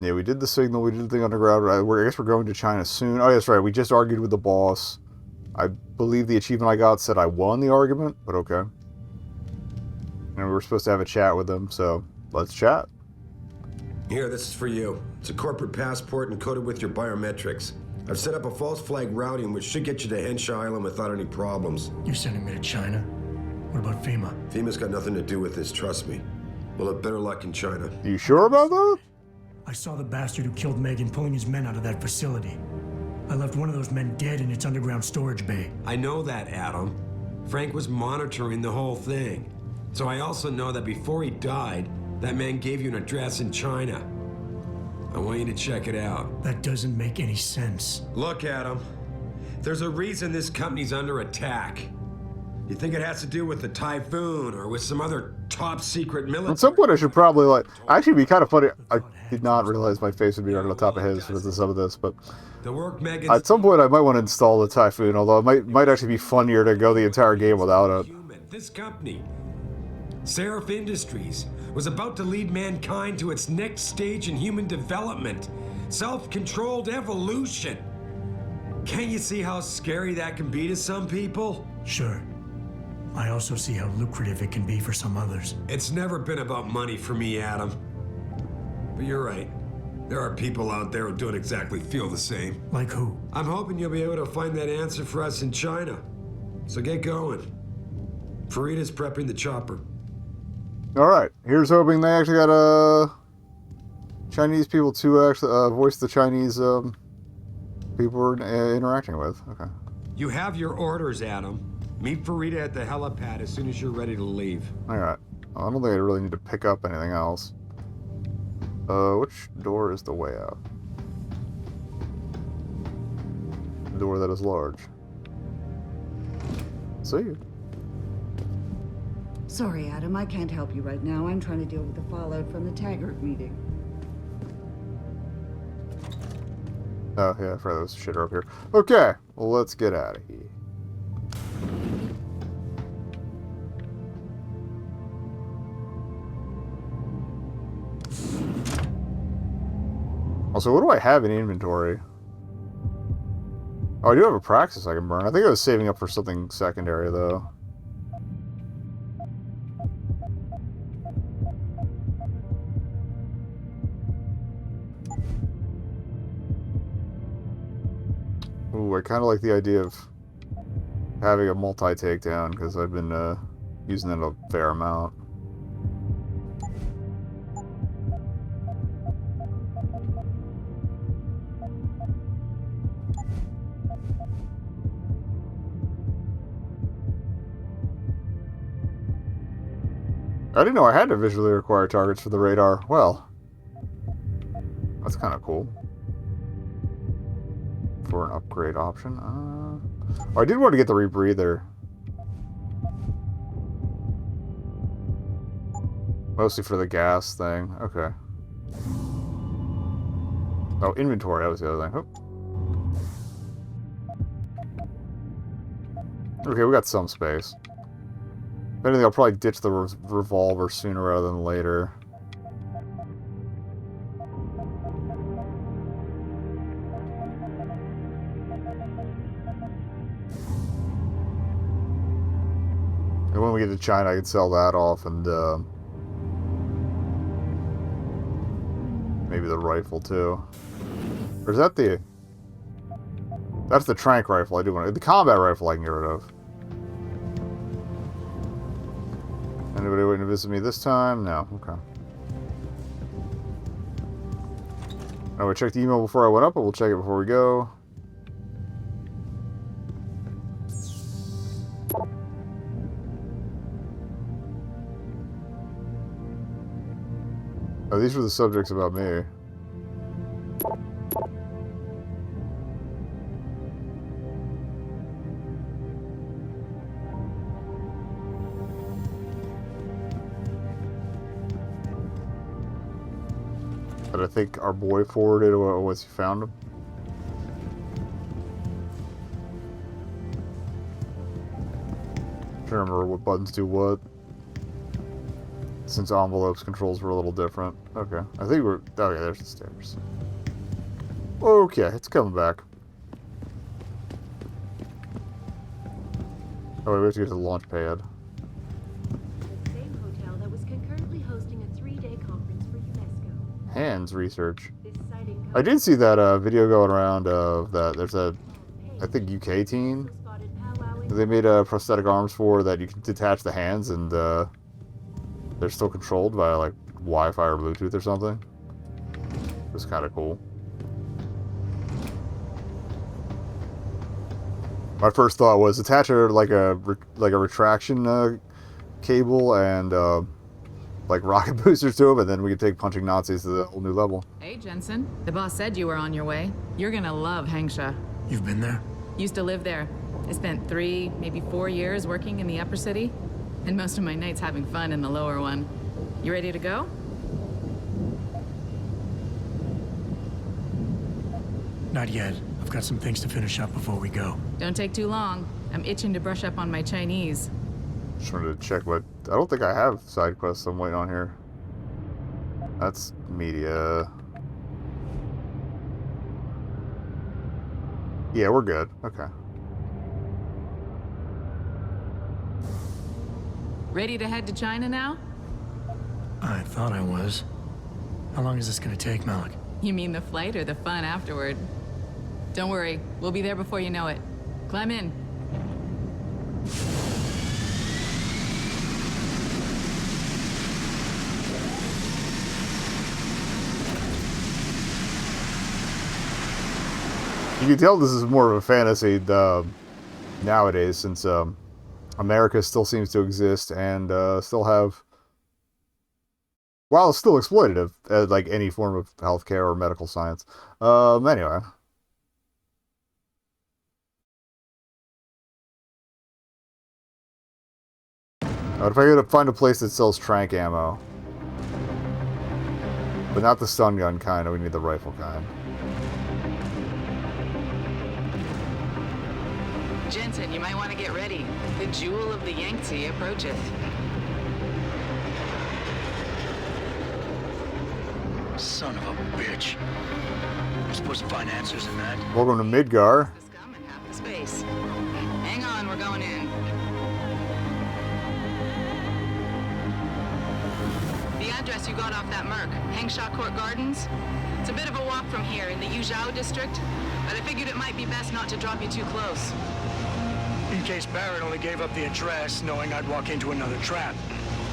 Yeah, we did the signal, we did the thing underground. I guess we're going to China soon. Oh, that's right, we just argued with the boss. I believe the achievement I got said I won the argument, but okay. And we were supposed to have a chat with him, so let's chat. Here, this is for you. It's a corporate passport encoded with your biometrics. I've set up a false flag routing which should get you to Henshaw Island without any problems. You're sending me to China? What about FEMA? FEMA's got nothing to do with this, trust me. We'll have better luck in China. You sure about that? I saw the bastard who killed Megan pulling his men out of that facility. I left one of those men dead in its underground storage bay. I know that, Adam. Frank was monitoring the whole thing. So I also know that before he died, that man gave you an address in China. I want you to check it out. That doesn't make any sense. Look, Adam. There's a reason this company's under attack. You think it has to do with the typhoon or with some other top secret military? At some point I should probably, like... Actually, it'd be kind of funny. I did not realize my face would be right on the top of his with some of this, but... The work Megan... At some point I might want to install the Typhoon, although it might actually be funnier to go the entire game without it. This company, Seraph Industries, was about to lead mankind to its next stage in human development. Self-controlled evolution. Can't you see how scary that can be to some people? Sure. I also see how lucrative it can be for some others. It's never been about money for me, Adam. But you're right. There are people out there who don't exactly feel the same. Like who? I'm hoping you'll be able to find that answer for us in China. So get going. Farida's prepping the chopper. Alright, here's hoping they actually got Chinese people to actually voice the Chinese people we're interacting with. Okay. You have your orders, Adam. Meet Farida at the helipad as soon as you're ready to leave. Alright. Well, I don't think I really need to pick up anything else. Which door is the way out? The door that is large. See you. Sorry, Adam, I can't help you right now. I'm trying to deal with the fallout from the Taggart meeting. Oh, yeah, I forgot those shit are up here. Okay, well, let's get out of here. Also, what do I have in inventory? Oh, I do have a praxis I can burn. I think I was saving up for something secondary, though. Ooh, I kind of like the idea of having a multi-takedown, because I've been using it a fair amount. I didn't know I had to visually acquire targets for the radar. Well, that's kind of cool. For an upgrade option. Oh, I did want to get the rebreather. Mostly for the gas thing. Okay. Oh, inventory. That was the other thing. Oh. Okay, we got some space. If anything, I'll probably ditch the revolver sooner rather than later. And when we get to China, I can sell that off and maybe the rifle too. Or is that the... That's the trank rifle I do want. The combat rifle I can get rid of. Anybody waiting to visit me this time? No. Okay. Oh, I checked the email before I went up, but we'll check it before we go. Oh, these were the subjects about me. But I think our boy forwarded once he found him. I'm trying to remember what buttons do what. Since envelopes controls were a little different. Okay. I think we're... Oh, yeah, there's the stairs. Okay, it's coming back. Oh, wait, we have to get to the launch pad. The same hotel that was concurrently hosting a 3-day conference for UNESCO. Hands research. This sighting I did see that video going around of that. There's a, I think, UK team spotted powwowing. that they made prosthetic arms for that you can detach the hands and they're still controlled by like Wi-Fi or Bluetooth or something. It was kind of cool. My first thought was attach like a retraction cable and like rocket boosters to them, and then we could take punching Nazis to the whole new level. Hey, Jensen. The boss said you were on your way. You're gonna love Hangsha. You've been there? Used to live there. I spent 3, maybe 4 years working in the upper city, and most of my nights having fun in the lower one. You ready to go? Not yet. I've got some things to finish up before we go. Don't take too long. I'm itching to brush up on my Chinese. Just wanted to check, but I don't think I have side quests I'm waiting on here. That's media. Yeah, we're good. Okay. Ready to head to China now? I thought I was. How long is this gonna take, Malik? You mean the flight or the fun afterward? Don't worry, we'll be there before you know it. Climb in. You can tell this is more of a fantasy nowadays, since America still seems to exist and still have, while it's still exploitative, like any form of healthcare or medical science. Anyway. If I could find a place that sells tranq ammo. But not the stun gun kind, we need the rifle kind. Jensen, you might want to get ready. The jewel of the Yangtze approacheth. Son of a bitch. We're supposed to find answers in that. Welcome to Midgar. The scum and half the space. Hang on, we're going in. The address you got off that Merc, Hangsha Court Gardens. It's a bit of a walk from here in the Yuzhou district, but I figured it might be best not to drop you too close. In case Barrett only gave up the address, knowing I'd walk into another trap.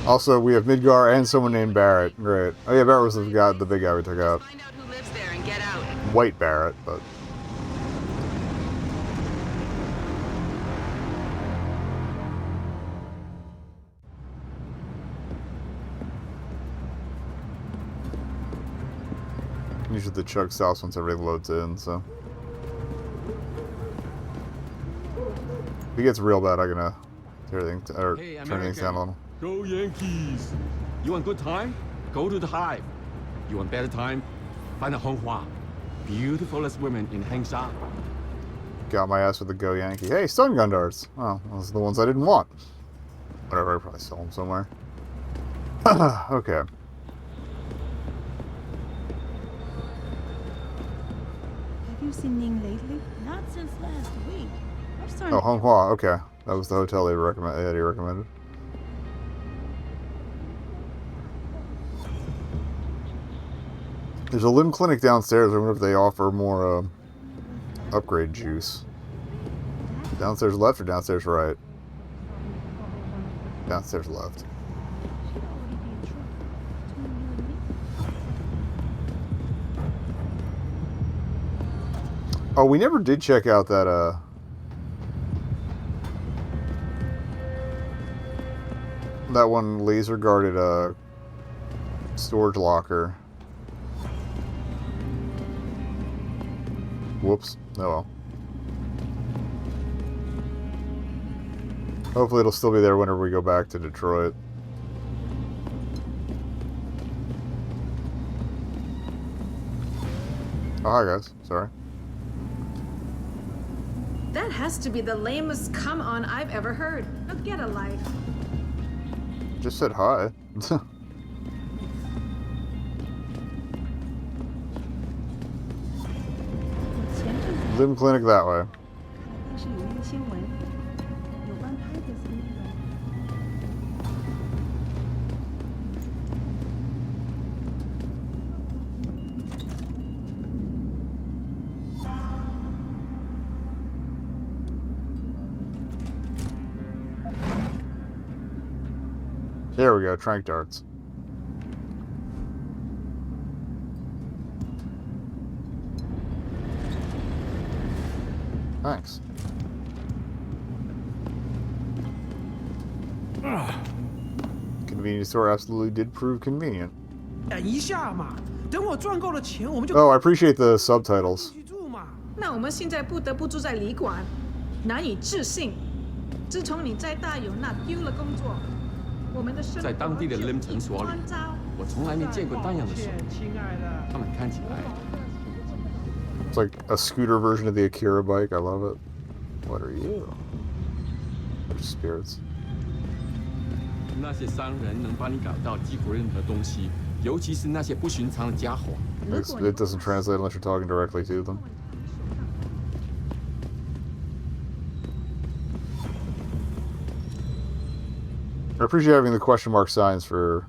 Also, we have Midgar and someone named Barrett. Great. Oh yeah, Barrett was the big guy we took out. Find out who lives there and get out. White Barrett, but... Usually the chug stops once everything loads in, so... If it gets real bad, I'm gonna tear everything, or turn things down a little. Go Yankees! You want good time? Go to the Hive. You want better time? Find a Honghua. Beautifulest women in Hangsha. Got my ass with the Go Yankee. Hey, stun gun darts! Oh, those are the ones I didn't want. Whatever, I probably sell them somewhere. Okay. Have you seen Ning lately? Not since last week. I'm starting Oh, Honghua, okay. That was the hotel he recommended. There's a limb clinic downstairs. I wonder if they offer more upgrade juice. Downstairs left or downstairs right? Downstairs left. Oh, we never did check out that that one laser guarded storage locker. Whoops. Oh well. Hopefully it'll still be there whenever we go back to Detroit. Oh, hi guys. Sorry. That has to be the lamest come on I've ever heard. Now get a life. Just said hi. Limb clinic that way. 电视里面的新闻，有关 Titus 的内容。 There we go, trank darts. Thanks. Convenience store absolutely did prove convenient. 等一下嘛，等我赚够了钱，我们就 Oh, I appreciate the subtitles. 去住嘛。那我们现在不得不住在旅馆，难以置信。自从你在大有那丢了工作，我们的生活在当地的 Lim 诊所里，我从来没见过那样的手。亲爱的，他们看起来 It's like a scooter version of the Akira bike. I love it. What are you? They're spirits. 那些商人能帮你搞到几乎任何东西，尤其是那些不寻常的家伙。It doesn't translate unless you're talking directly to them. I appreciate having the question mark signs for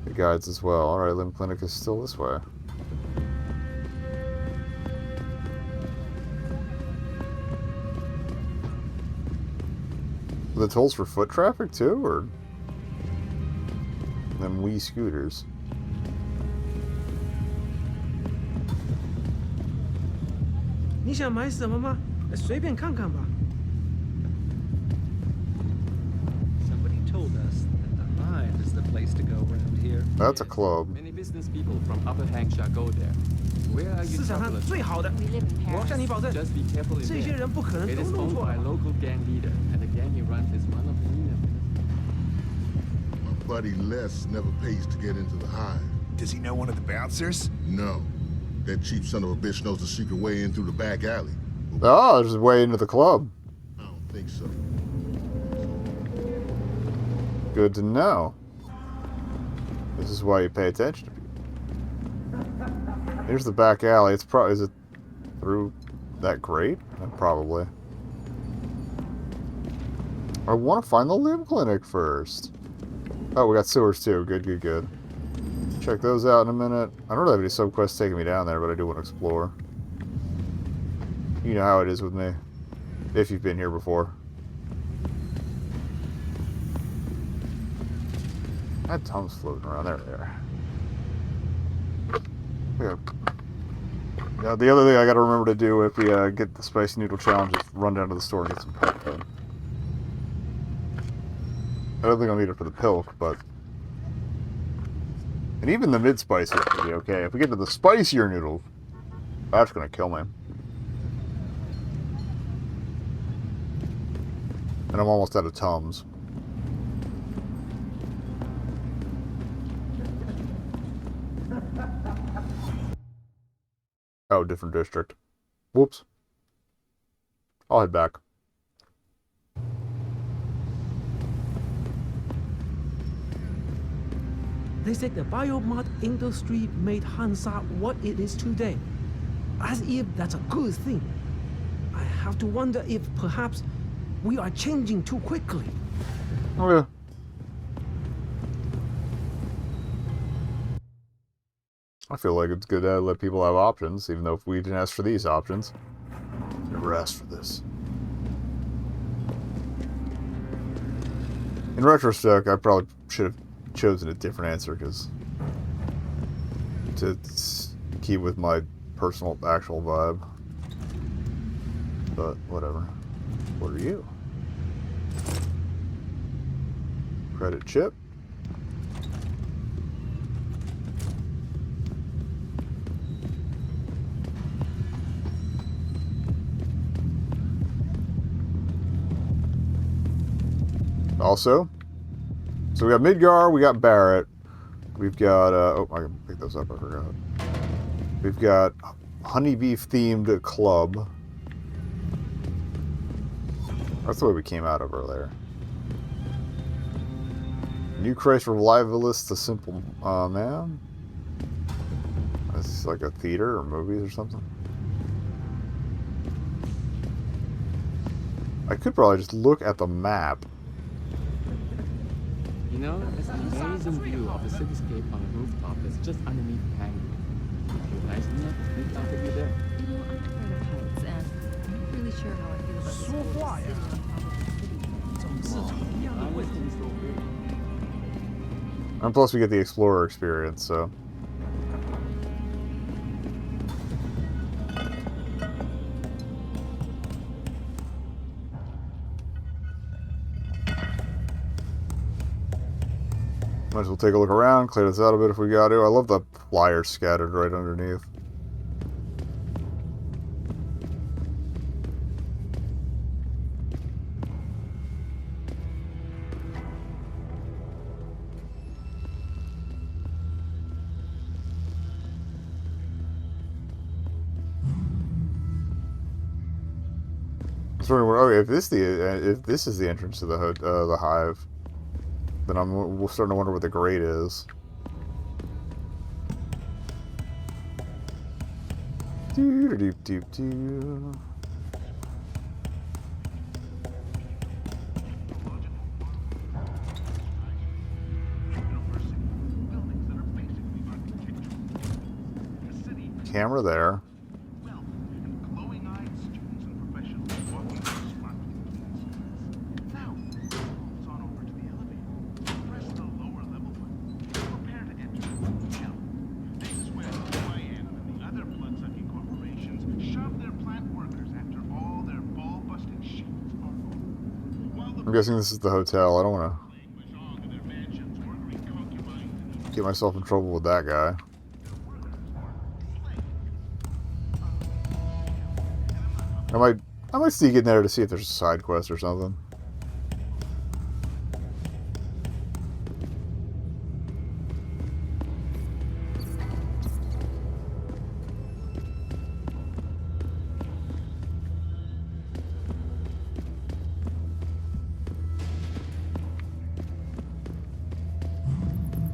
the guides as well. Alright, Limb Clinic is still this way. The tolls for foot traffic too, or them wee scooters? 你想买什么吗？随便看看吧。 Somebody told us that the Hive is the place to go around here. That's a club. Many business people from Upper Hampshire go there. Where are you 市场上 travelers? 最好的，我向你保证， Just be careful in 这些 there. 人不可能 It 都 is 弄 owned 错 by a 了。 local gang leader, and the gang he runs is one of the meanest. My buddy Les never pays to get into the Hive. Does he know one of the bouncers? No. That cheap son of a bitch knows the secret way in through the back alley. Oh, there's a way into the club. I don't think so. Good to know. This is why you pay attention to people. Here's the back alley. It's probably, is it through that grate? Probably. I want to find the Limb Clinic first. Oh, we got sewers too. Good, good, good. Check those out in a minute. I don't really have any subquests taking me down there, but I do want to explore. You know how it is with me. If you've been here before. I had Tums floating around. There they are. Yeah. Now, the other thing I gotta remember to do if we get the spicy noodle challenge is run down to the store and get some pet food. I don't think I'll need it for the pilk, but... And even the mid-spicy will be okay. If we get to the spicier noodles, that's gonna kill me. And I'm almost out of Tums. Oh, different district. Whoops. I'll head back. They said the biomod industry made Hansa what it is today. As if that's a good thing. I have to wonder if perhaps we are changing too quickly. Oh, yeah. I feel like it's good to let people have options, even though if we didn't ask for these options. Never asked for this. In retrospect, I probably should have chosen a different answer, because to keep with my personal, actual vibe. But, whatever. What are you? Credit chip. Also, so we got Midgar, we got Barrett, we've got, oh, I can pick those up, I forgot. We've got honeybeef themed club. That's the way we came out of earlier. New Christ Revivalist, The Simple Man. This is like a theater or movies or something. I could probably just look at the map. You know, there's an amazing view of the cityscape on the rooftop that's just underneath the hangar. If you're nice enough, maybe I'll take you there. You know, I'm afraid of heights, and I'm not really sure how I feel about this whole city on top of the city. And plus we get the Explorer experience, so... Might as well take a look around, clear this out a bit if we got to. I love the flyers scattered right underneath. Oh, if this is the entrance to the hive, then we're starting to wonder what the grate is. Doo-doo-doo-doo-doo. Camera there. I'm guessing this is the hotel. I don't want to get myself in trouble with that guy. I might sneak in there to see if there's a side quest or something.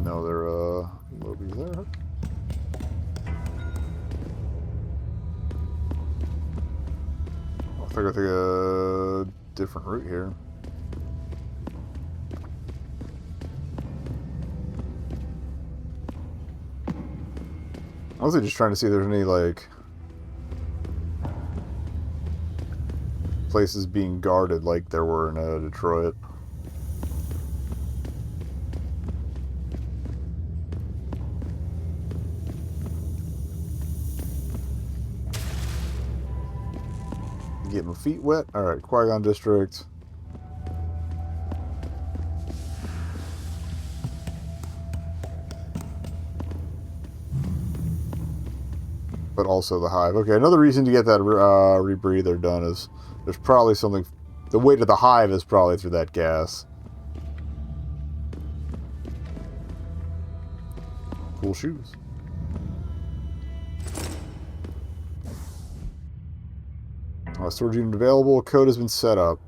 No, they're lobbies there. I think I'll take a different route here. I was just trying to see if there's any, like, places being guarded like there were in Detroit. Get my feet wet. Alright, Qui-Gon District. But also the hive. Okay, another reason to get that rebreather done is there's probably something... The way to the hive is probably through that gas. Cool shoes. Storage unit available. Code has been set up.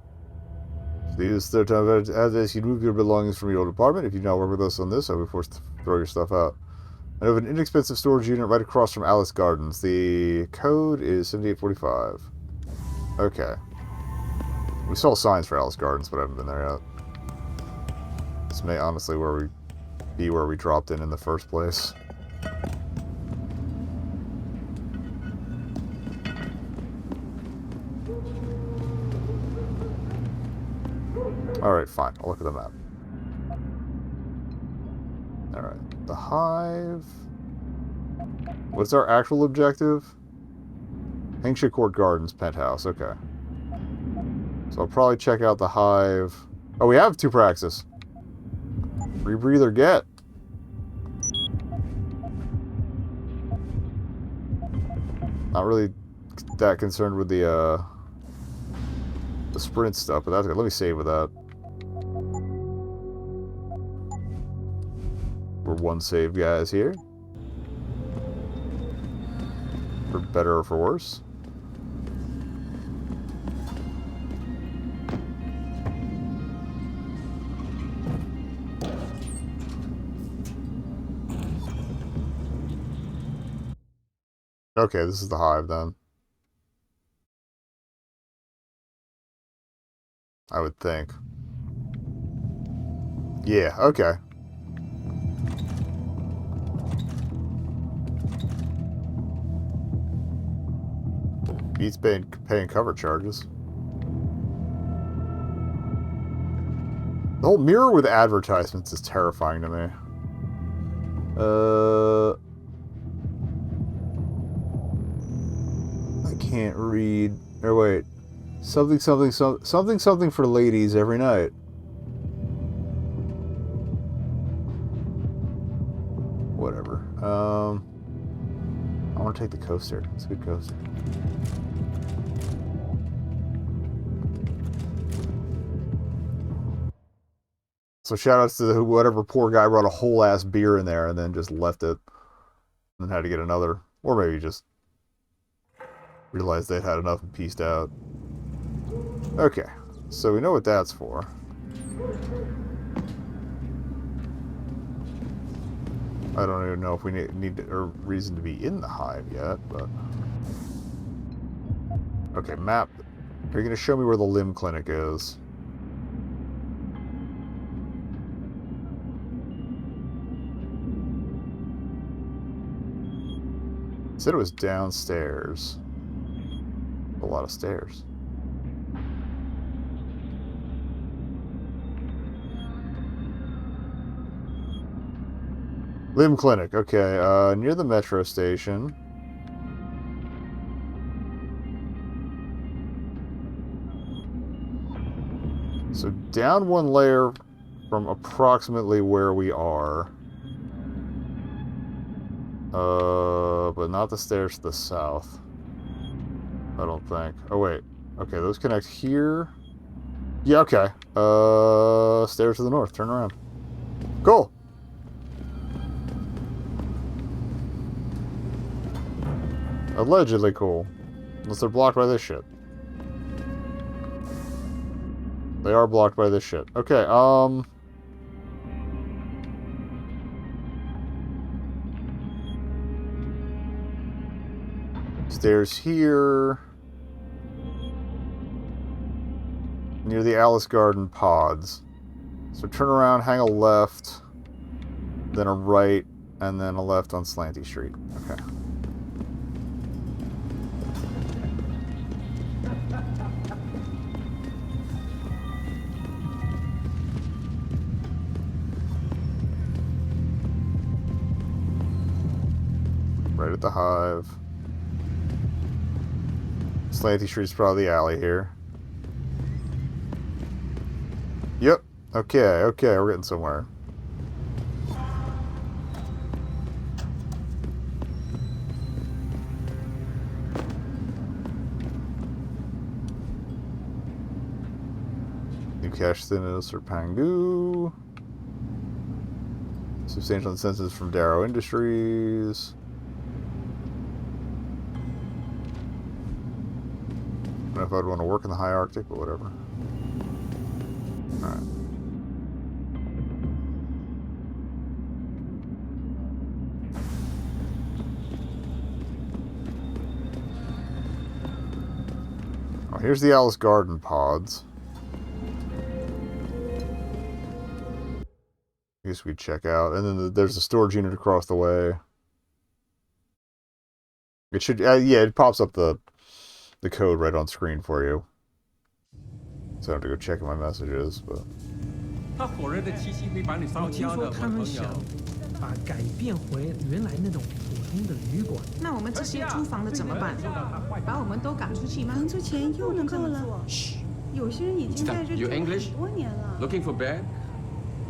Use their time as this. You move your belongings from your old apartment. If you now work with us on this, I'll be forced to throw your stuff out. I have an inexpensive storage unit right across from Alice Gardens. The code is 7845. Okay. We saw signs for Alice Gardens, but I haven't been there yet. This may honestly where we dropped in the first place. Alright, fine. I'll look at the map. Alright. The hive. What's our actual objective? Hangsha Court Gardens, penthouse. Okay. So I'll probably check out the hive. Oh, we have 2 praxis. Rebreather get. Not really that concerned with the sprint stuff, but that's good. Let me save with that. We're one save guys here. For better or for worse. Okay, this is the hive then. I would think. Yeah, okay. Beats paying cover charges. The whole mirror with advertisements is terrifying to me. I can't read. Or wait. Something for ladies every night. Whatever. I want to take the coaster. It's a good coaster. So shoutouts to whatever poor guy brought a whole ass beer in there and then just left it. And then had to get another. Or maybe just realized they'd had enough and pieced out. Okay. So we know what that's for. I don't even know if we need a reason to be in the hive yet, but... Okay, map. Are you going to show me where the limb clinic is? Said it was downstairs. A lot of stairs. Limb clinic, okay, near the metro station. So down one layer from approximately where we are. But not the stairs to the south. I don't think. Oh, wait. Okay, those connect here. Yeah, okay. Stairs to the north. Turn around. Cool. Allegedly cool. Unless they're blocked by this shit. They are blocked by this shit. Okay, stairs here. Near the Alice Garden pods. So turn around, hang a left, then a right, and then a left on Slanty Street. Okay. Right at the hive. Slanty Street's probably the alley here. Yep. Okay, okay, we're getting somewhere. New cache thinness or Pangu. Substantial incentives from Darrow Industries. I don't know if I'd want to work in the high Arctic, but whatever. Alright. Oh, here's the Alice Garden pods. I guess we'd check out. And then there's a storage unit across the way. It should, yeah, it pops up the code right on screen for you. So I have to go check my messages, but... 我听说他们想把改变回原来那种普通的旅馆。那我们这些租房的怎么办？把我们都赶出去吗？房租钱又能够了。嘘，有些人已经在这住了很多年了。 Looking for bed?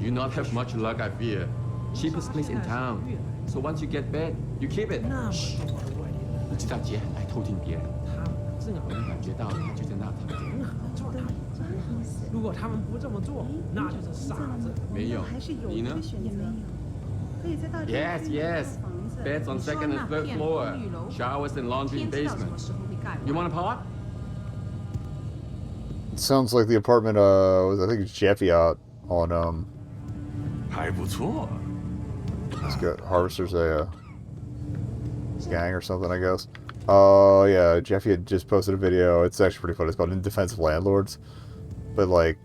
You not have much luck, I fear. Cheapest place in town. So once you get bed, you keep it. 嘘，你知道姐很爱偷听别人，我能感觉到他就在那躺着。 如果他们不这么做，那就是傻子。没有，你呢？ Yes, yes. Beds on second and third floor. Showers and laundry in basement. You want a part? It sounds like the apartment, I think it's Jeffy out on, 还不错。 It's got Harvesters a gang or something, I guess. Oh, yeah, Jeffy had just posted a video. It's actually pretty funny. It's called In Defense of Landlords. But, like,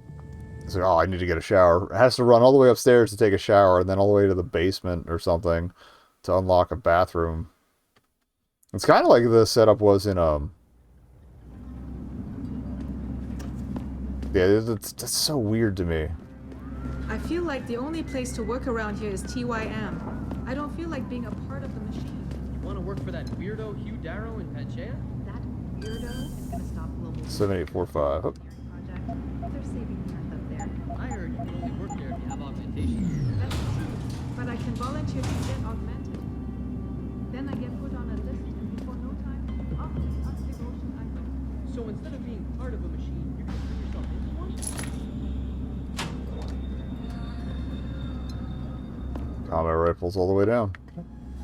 it's like, oh, I need to get a shower. It has to run all the way upstairs to take a shower, and then all the way to the basement or something to unlock a bathroom. It's kind of like the setup was in, yeah, that's so weird to me. I feel like the only place to work around here is TYM. I don't feel like being a part of the machine. You want to work for that weirdo Hugh Darrow in Panchea? That weirdo is gonna stop global 7845. Oh. project. They're saving the earth up there. I heard you can only work there if you have augmentation. That's true, but I can volunteer to get augmented. Then I get put on a list, and before no time, off to the Arctic Ocean I go. So instead of being part of a machine, you're gonna turn yourself into one? Combat rifles all the way down.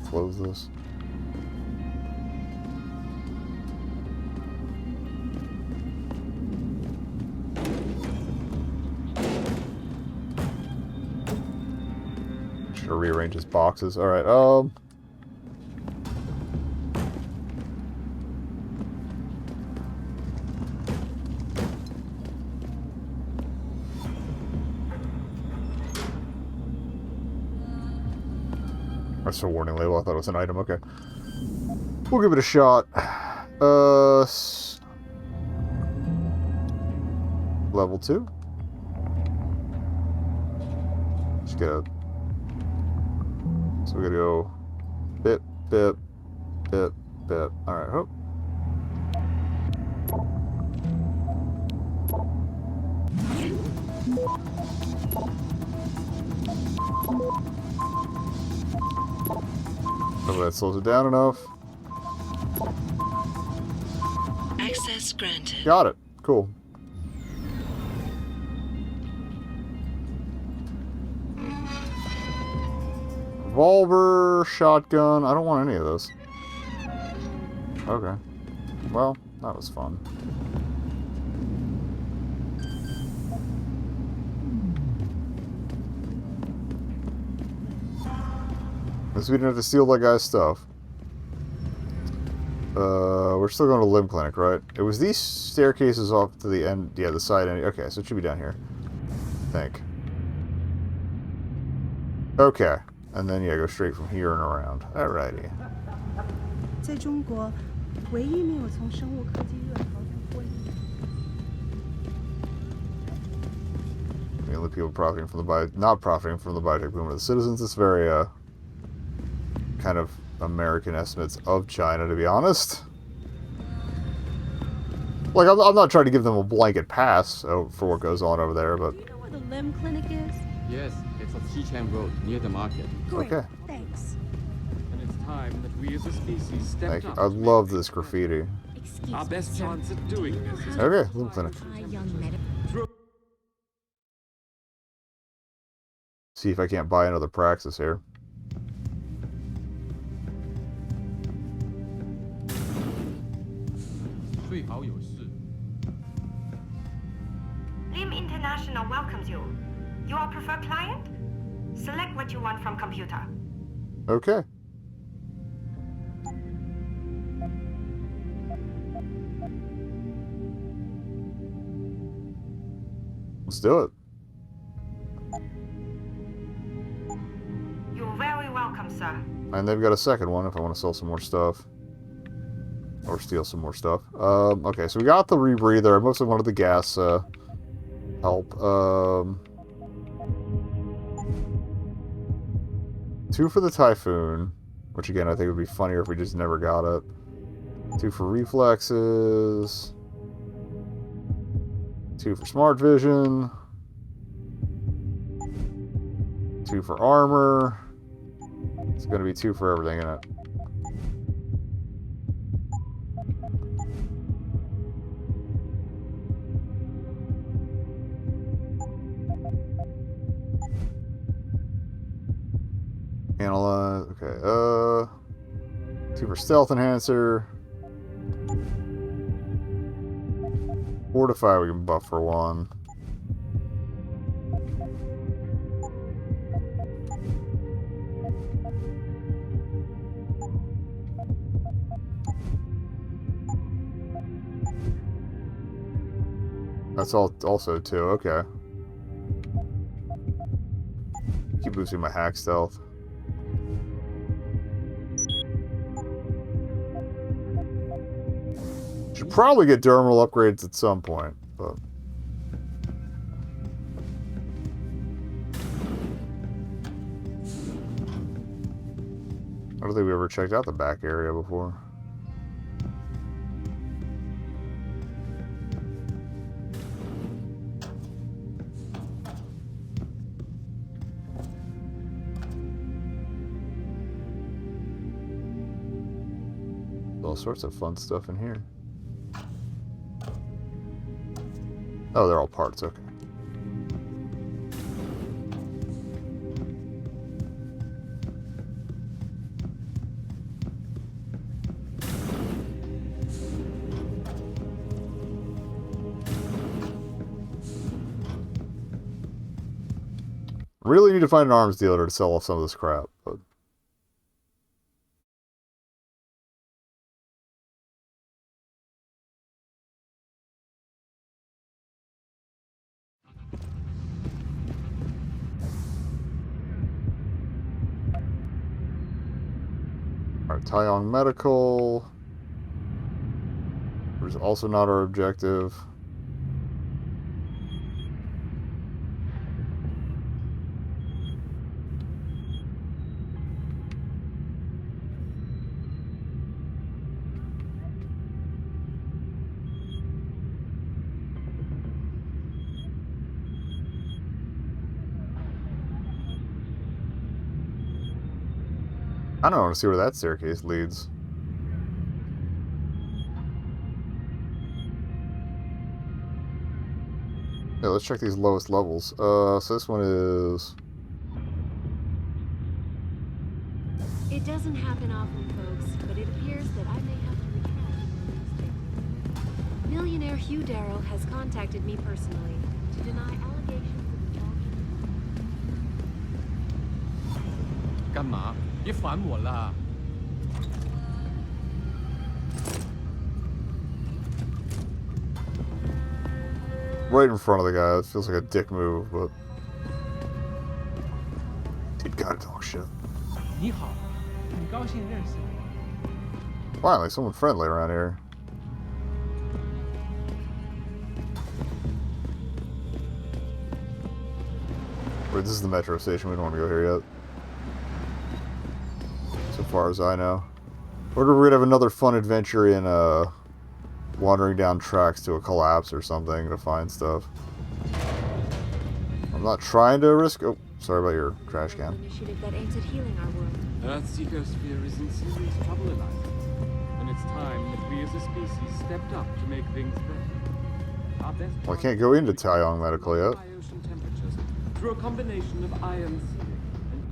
Close this. Should rearrange his boxes. Alright, that's a warning label. I thought it was an item. Okay. We'll give it a shot. Level 2. Just get a... So we gotta go... Bip, bip, bip, bip. Alright, hope. Hopefully that slows it down enough. Access granted. Got it. Cool. Revolver, shotgun. I don't want any of this. Okay. Well, that was fun. Guess we didn't have to steal that guy's stuff. We're still going to Limb Clinic, right? It was these staircases off to the end. Yeah, the side end. Okay, so it should be down here. I think. Okay. And then, yeah, go straight from here and around. Alrighty. 在中国，唯一没有从生物科技热潮中获益。 The only people profiting from the not profiting from the biotech boom are the citizens. It's very, kind of American estimates of China, to be honest. Like, I'm not trying to give them a blanket pass for what goes on over there, but... Do you know where the limb clinic is? Yes, it's on Xichen Road, near the market. Great, okay. Thanks. And it's time that we as a species step Thank you. up. I love this graffiti. Our best chance at doing this is... Okay, Limb Clinic. See if I can't buy another Praxis here. Lim International welcomes you. You are preferred client? Select what you want from computer. Okay. Let's do it. You're very welcome, sir. And they've got a second one if I want to sell some more stuff. Or steal some more stuff. Okay, so we got the rebreather. I mostly wanted the gas help. 2 for the Typhoon, which again I think would be funnier if we just never got it. 2 for reflexes. 2 for smart vision. 2 for armor. It's going to be 2 for everything in it. Analyze. Okay. 2 for stealth enhancer. Fortify we can buff for 1. That's all. Also, too. Okay. Keep boosting my hack stealth. Should probably get dermal upgrades at some point, but I don't think we ever checked out the back area before. All sorts of fun stuff in here. Oh, they're all parts, okay. Really need to find an arms dealer to sell off some of this crap, but alright, Taeyong Medical. Which is also not our objective. I don't want to see where that staircase leads. Yeah, let's check these lowest levels. So this one is... It doesn't happen often, folks, but it appears that I may have to retract my statement. Millionaire Hugh Darrow has contacted me personally to deny allegations of involvement. 干嘛？别烦我啦！ Right in front of the guy. It feels like a dick move, but... Dude, gotta talk shit. 你好，很高兴认识你。 Finally, someone friendly around here. Wait, this is the metro station. We don't want to go here yet. So far as I know. We're gonna have another fun adventure in, wandering down tracks to a collapse or something to find stuff. I'm not trying to risk... Oh, sorry about your trash can. Initiative that aims at healing our world. Earth's ecosphere is in serious trouble, Eliza. And it's time that we as a species stepped up to make things better. Our best Well, I can't go into Taeyong Medical yet. high ocean temperatures through a combination of iron sealing and...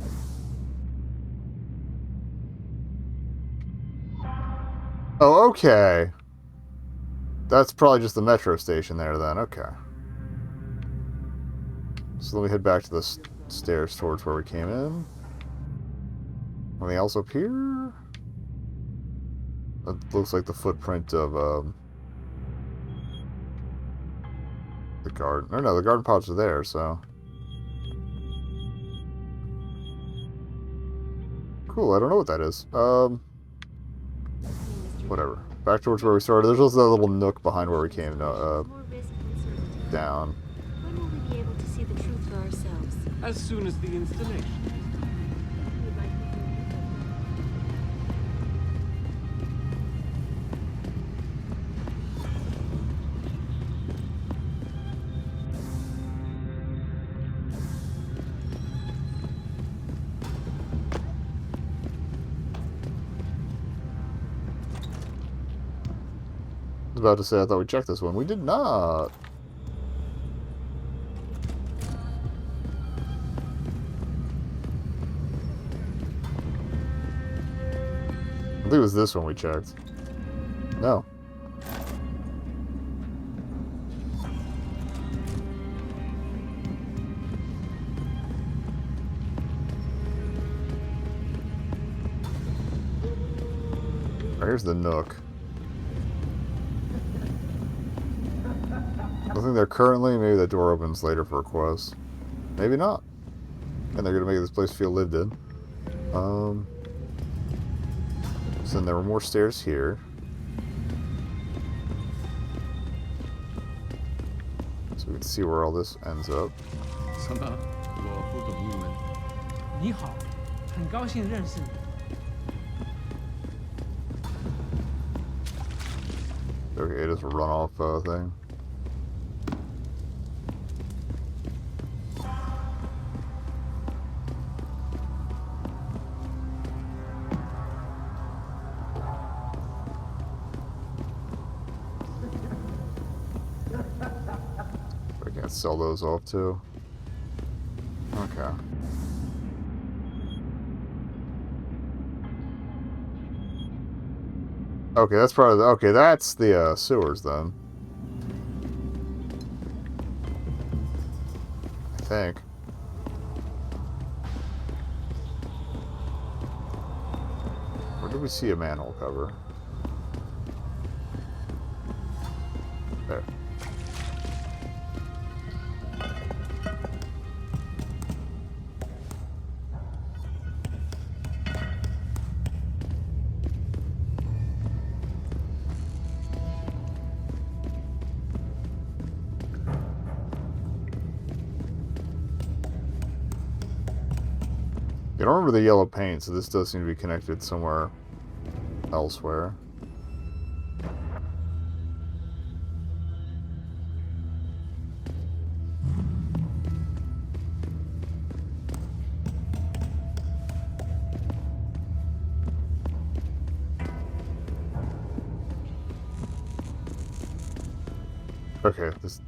Oh, okay. That's probably just the metro station there then. Okay. So let me head back to the stairs towards where we came in. Anything else up here? That looks like the footprint of the garden. Or no, the garden pots are there, so. Cool, I don't know what that is. Whatever. Back towards where we started. There's also that little nook behind where we came down. When will we be able to see the truth for ourselves? As soon as the installation. I was about to say I thought we checked this one. We did not. I think it was this one we checked. No. Here's the nook. Nothing there currently. Maybe that door opens later for a quest. Maybe not. And they're gonna make this place feel lived in. So then there were more stairs here. So we can see where all this ends up. 什么？我不懂英文。你好，很高兴认识你。 Okay, it is a runoff thing. I can't sell those off too. Okay. Okay, that's part of the... Okay, that's the sewers, then. I think. Where did we see a manhole cover? There. I don't remember the yellow paint, so this does seem to be connected somewhere elsewhere. Okay, this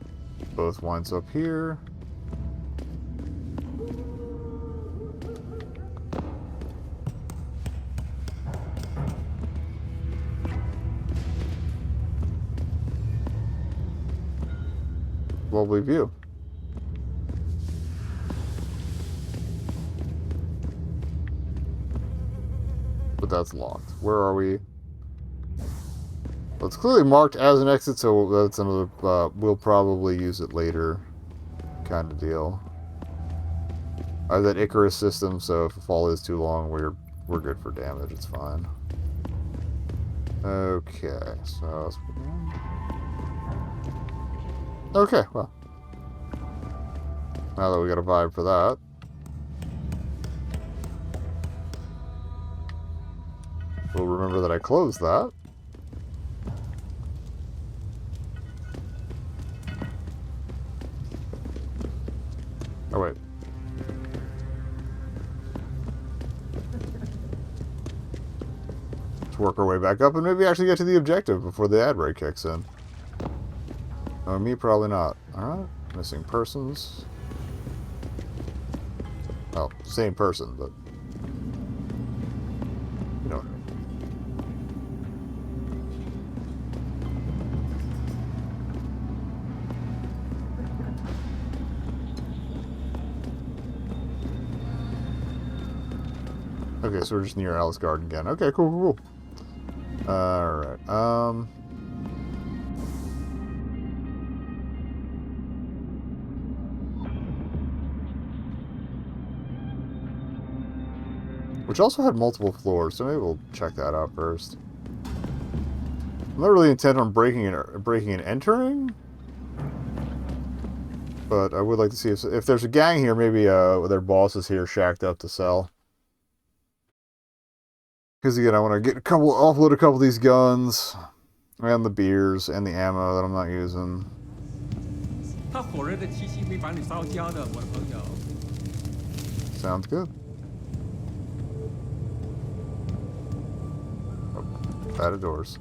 both winds up here. Lovely view. But that's locked. Where are we? Well, it's clearly marked as an exit, so that's another, we'll probably use it later kind of deal. I have that Icarus system, so if the fall is too long, we're good for damage. It's fine. Okay, so let's begin. Okay, well. Now that we got a vibe for that. We'll remember that I closed that. Oh, wait. Let's work our way back up and maybe actually get to the objective before the ad break kicks in. Oh, me, probably not. Alright. Missing persons. Well, same person, but... You know what I mean. Okay, so we're just near Alice Garden again. Okay, cool. Alright, which also had multiple floors, so maybe we'll check that out first. I'm not really intent on breaking and entering, but I would like to see if there's a gang here, maybe their boss is here shacked up to sell. Because again, I want to offload a couple of these guns, and the beers, and the ammo that I'm not using. Sounds good. Out of doors.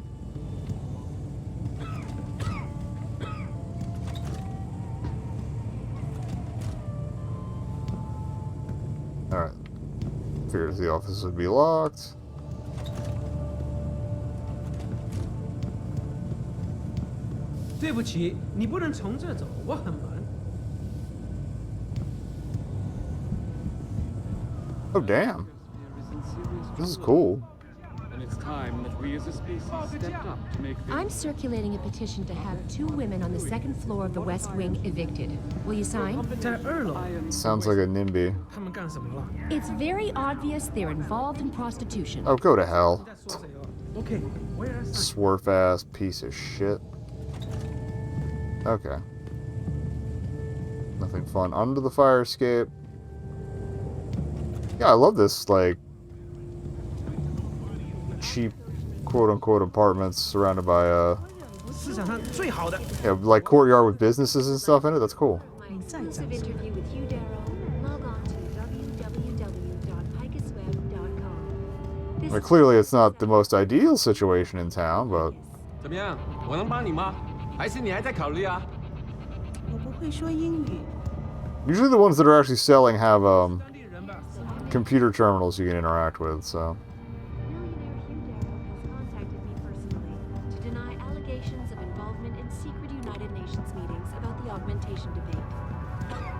Alright. Figured the office would be locked. Oh damn. This is cool. it's time that we as a species stepped up to make I'm circulating a petition to have 2 women on the 2nd floor of the West Wing evicted. Will you sign? Sounds like a NIMBY. It's very obvious they're involved in prostitution. Oh, go to hell. Okay, Swerf ass piece of shit. Okay. Nothing fun. Under the fire escape. Yeah, I love this, like, cheap, quote-unquote, apartments surrounded by, yeah, like, courtyard with businesses and stuff in it. That's cool. My exclusive interview with Hugh Darrow, log on to www.picusweb.com. Like, clearly it's not the most ideal situation in town, but... 怎么样？我能帮你吗？还是你还在考虑啊？我不会说英语。 Usually the ones that are actually selling have, computer terminals you can interact with, so... To deny allegations of involvement in secret United Nations meetings about the augmentation debate.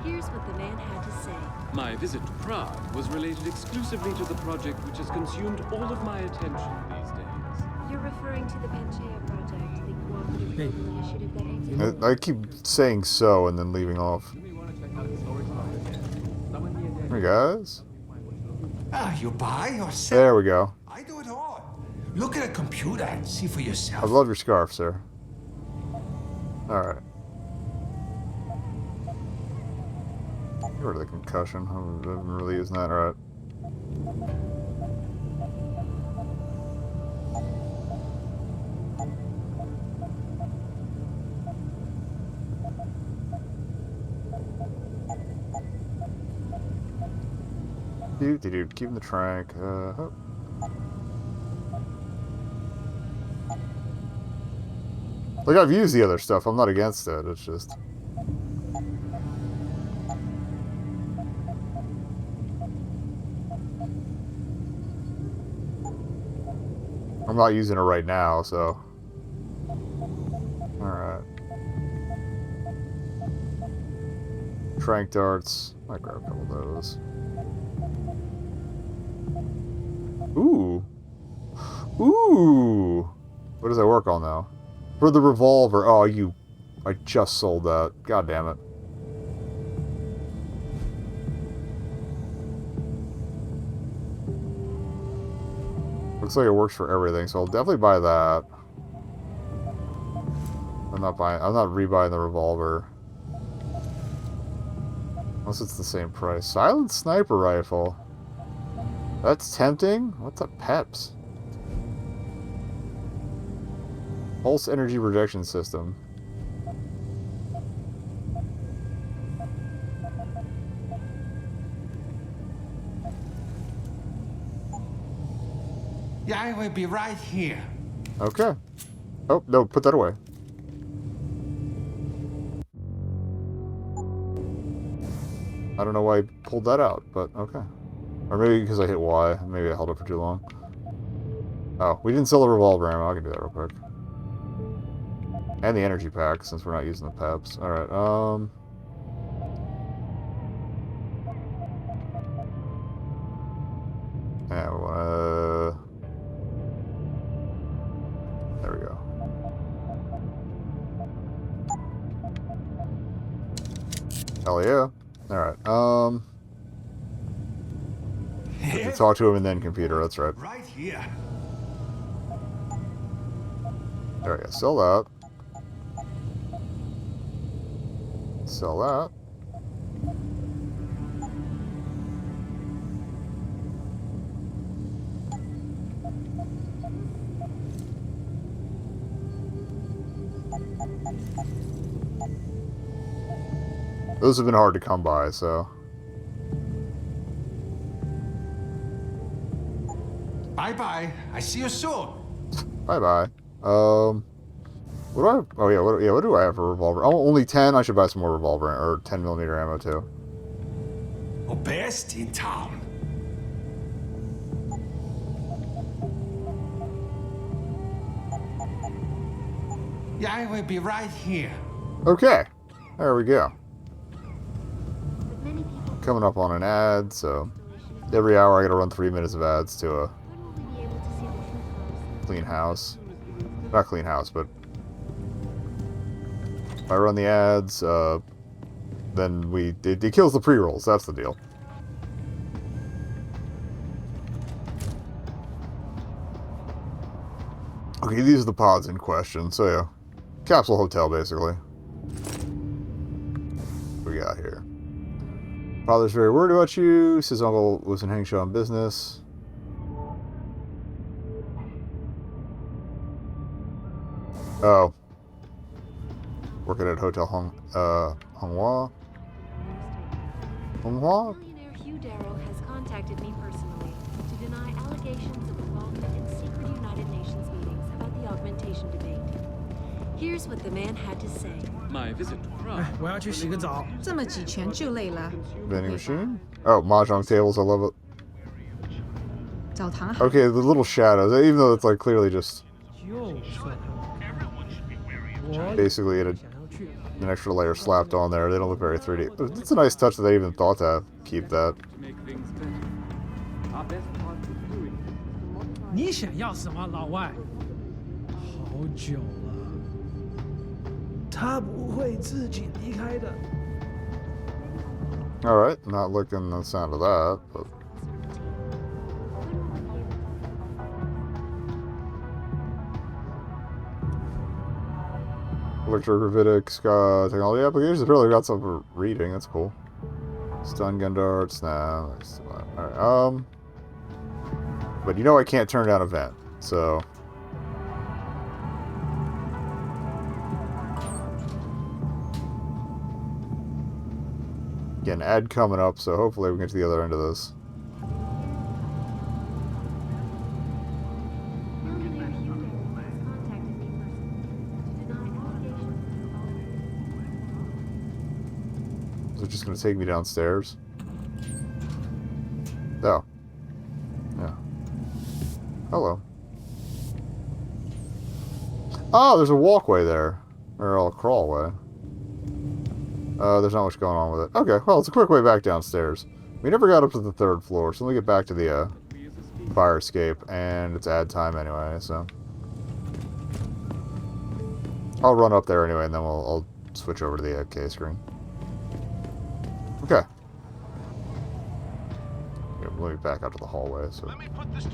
Here's what the man had to say. My visit to Prague was related exclusively to the project which has consumed all of my attention these days. You're referring to the Panchaea project, the cooperative global initiative that aims I keep saying so and then leaving off. Hey guys. You buy or sell? There we go. I do it all. Look at a computer and see for yourself. I love your scarf, sir. Alright. Get rid of the concussion. I'm really using that, alright. Keeping the track. Oh. Like, I've used the other stuff. I'm not against it. It's just... I'm not using it right now, so... Alright. Trank darts. Might grab a couple of those. Ooh. Ooh. What does that work on now? For the revolver. Oh, I just sold that. God damn it. Looks like it works for everything, so I'll definitely buy that. I'm not rebuying the revolver. Unless it's the same price. Silent sniper rifle. That's tempting. What's a PEPS? Pulse energy projection system. Yeah, I will be right here. Okay. Oh, no, put that away. I don't know why I pulled that out, but okay. Or maybe because I hit Y. Maybe I held it for too long. Oh, we didn't sell the revolver ammo. I can do that real quick. And the energy pack, since we're not using the PEPs. Alright, yeah, we wanna... There we go. Hell yeah. Alright, I can talk to him and then computer, that's right. Right here. There we go, sell that. Sell that. Those have been hard to come by, so... Bye-bye. I see you soon. Bye-bye. What do I... Oh, yeah, what do I have for revolver? Oh, only 10? I should buy some more revolver, or 10mm ammo, too. Oh, best in town. Yeah, I will be right here. Okay. There we go. Coming up on an ad, so... Every hour I gotta run 3 minutes of ads to a... clean house. Not clean house, but if I run the ads, then it kills the pre-rolls. That's the deal. Okay, these are the pods in question. So yeah, capsule hotel basically. What we got here? Father's very worried about you. Says uncle was in Hangshaw on business. Oh. Working at Hotel Honghua? Honghua? Millionaire Hugh Darrow has contacted me personally to deny allegations of involvement in secret United Nations meetings about the augmentation debate. Here's what the man had to say. My visit to France. 我要去洗个澡。这么几拳就累了。 Vending machine? Oh, mahjong tables, I love it. 澡堂。 Okay, the little shadows, even though it's like clearly just basically an extra layer slapped on there. They don't look very 3D. But it's a nice touch that they even thought to keep that. 你想要什么，老外？好久了，他不会自己离开的。 Alright, not liking the sound of that, but... Electrogravitic technology applications. Apparently got some for reading. That's cool. Stun gun darts. Nah. Alright, but you know I can't turn down a vent, so... Again, ad coming up, so hopefully we can get to the other end of this. Is it just going to take me downstairs? Oh. Yeah. Hello. Oh, there's a walkway there. Or a crawlway. There's not much going on with it. Okay, well, it's a quick way back downstairs. We never got up to the 3rd floor, so let me get back to the fire escape, and it's ad time anyway, so... I'll run up there anyway, and then I'll switch over to the AK screen. Okay. Yeah, let me back out to the hallway, so... Let me put this...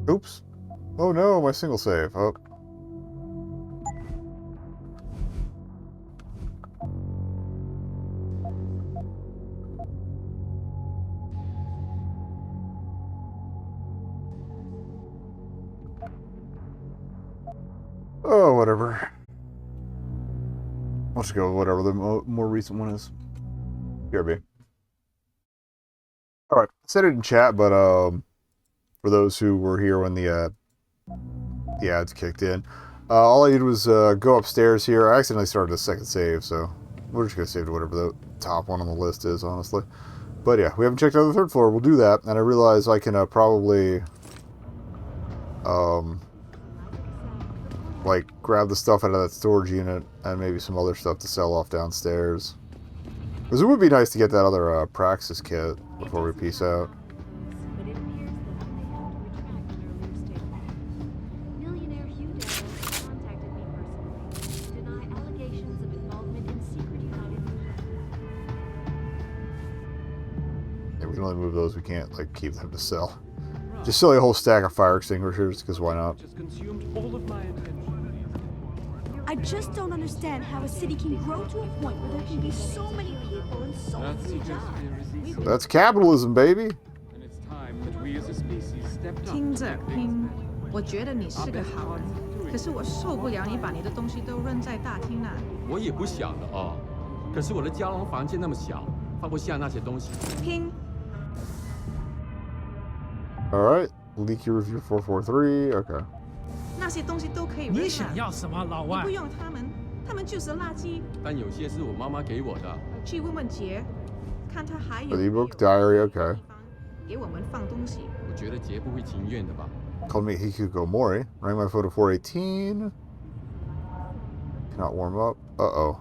Oops. Oh no, my single save. Oh. Oh, whatever. Let's go with whatever the more recent one is. BRB. Alright, I said it in chat, but for those who were here when the ads kicked in. All I did was go upstairs here. I accidentally started a second save, so we're just going to save to whatever the top one on the list is, honestly. But yeah, we haven't checked out the 3rd floor. We'll do that, and I realize I can probably like grab the stuff out of that storage unit and maybe some other stuff to sell off downstairs. Because it would be nice to get that other Praxis kit before we peace out. We can only move those, we can't like keep them to sell. Just sell a whole stack of fire extinguishers, because why not? I just don't understand how a city can grow to a point where there can be so many people and so few jobs. That's capitalism, baby. 听着，听，我觉得你是个好人，可是我受不了你把你的东西都扔在大厅那里。我也不想的哦，可是我的家龙房间那么小，放不下那些东西。听。 Alright, leaky review 443, okay. 那些东西都可以扔了。你想要什么，老外？你不用他们，他们就是垃圾。但有些是我妈妈给我的。去问问杰，看他还有 The ebook diary, okay. 给我们放东西。我觉得杰不会情愿的吧。 Called me Hikuko Mori. Rank my photo 418. Cannot warm up. Uh-oh.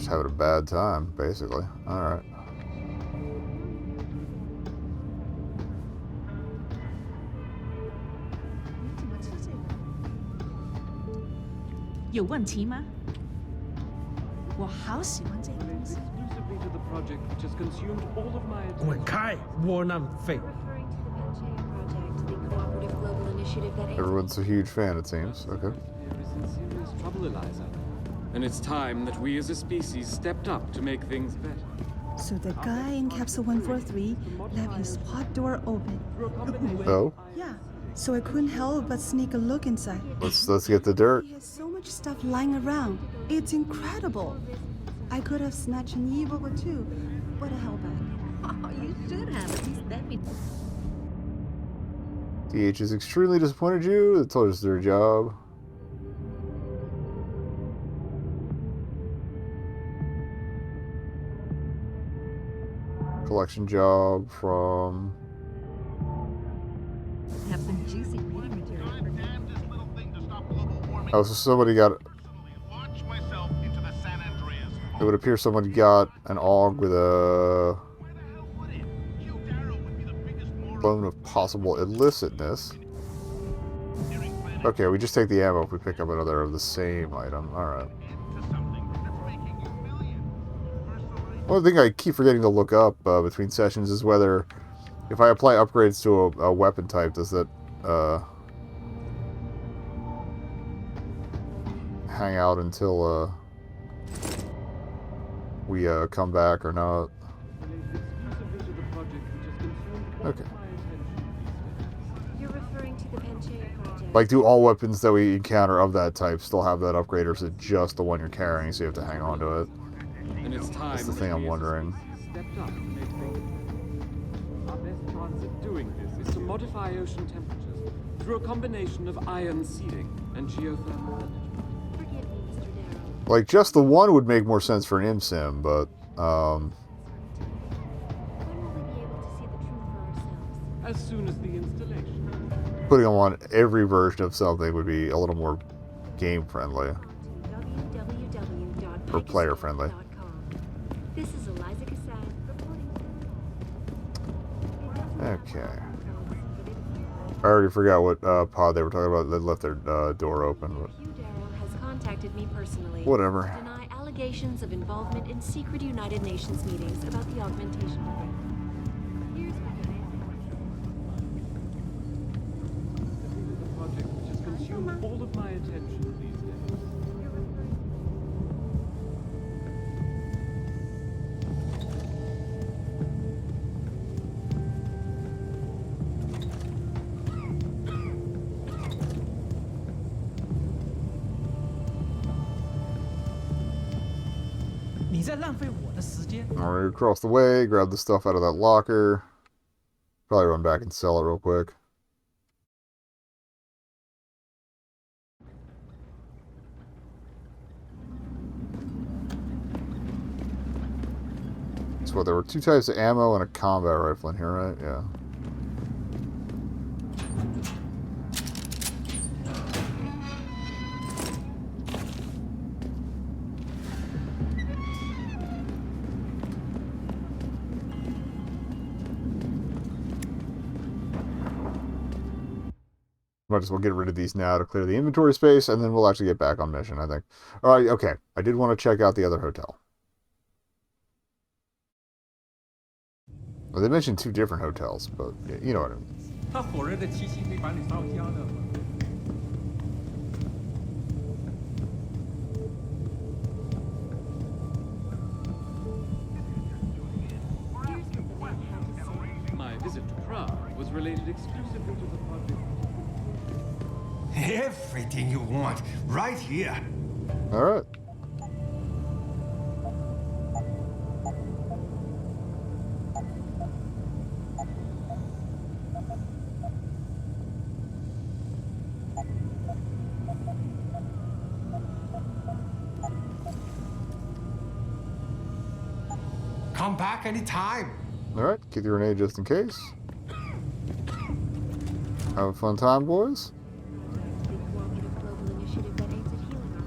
Just having a bad time, basically. Alright. 有问题吗？我好喜欢这个东西。 Exclusively to the project which has consumed all of my attention. 滚开，窝囊废！ Everyone's a huge fan, it seems. Okay. Is in serious trouble, Eliza. And it's time that we as a species stepped up to make things better. So the guy in capsule 143 left his pod door open. Oh? Yeah. So I couldn't help but sneak a look inside. Let's get the dirt. He has so much stuff lying around. It's incredible. I could have snatched an evil or two, but I held back. Oh, you should have. At least let me. DH has extremely disappointed you. They told us their job. Collection job from... Have some juicy reading material. Oh, so somebody got... It would appear someone got an AUG with a... bone of possible illicitness. Okay, we just take the ammo if we pick up another of the same item. Alright. One thing I keep forgetting to look up between sessions is whether, if I apply upgrades to a weapon type, does that hang out until we come back or not. Okay. You're referring to the Panchaea project. Like, do all weapons that we encounter of that type still have that upgrade, or is it just the one you're carrying, so you have to hang on to it? And it's time That's the thing I'm wondering. stepped up to make things. Our best chance at doing this is to modify ocean temperatures through a combination of ion seeding and geothermal management. Forgive me, Mr. Darrow. Like, just the one would make more sense for an IMSIM, but, When will we be able to see the truth for ourselves? As soon as the installation. putting them on every version of something would be a little more game-friendly. Or player-friendly. This is Eliza Cassad reporting. Okay. I already forgot what pod they were talking about. They left their door open. But... Darrow has contacted me personally. Whatever. To deny allegations of involvement in secret United Nations meetings about the augmentation program. Here's what The project which has consumed all of my attention these days. Alright, across the way, grab the stuff out of that locker. Probably run back and sell it real quick. So what, there were 2 types of ammo and a combat rifle in here, right? Yeah. Might as well get rid of these now to clear the inventory space, and then we'll actually get back on mission, I think. Alright, okay. I did want to check out the other hotel. Well, they mentioned 2 different hotels, but you know what I mean. 它火热的气息会把你烧焦的。 My visit to Prague was related exclusively to the project. Everything you want, right here. Alright. Come back anytime. Alright, keep the grenade just in case. Have a fun time, boys. The cooperative global initiative that aims at healing our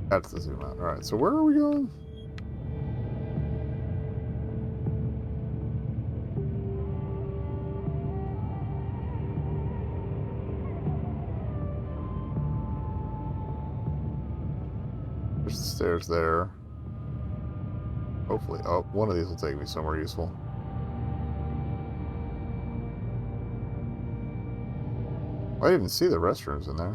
That's the zoom out. Alright, so where are we going? There's the stairs there. Hopefully. Oh, one of these will take me somewhere useful. I didn't even see the restrooms in there.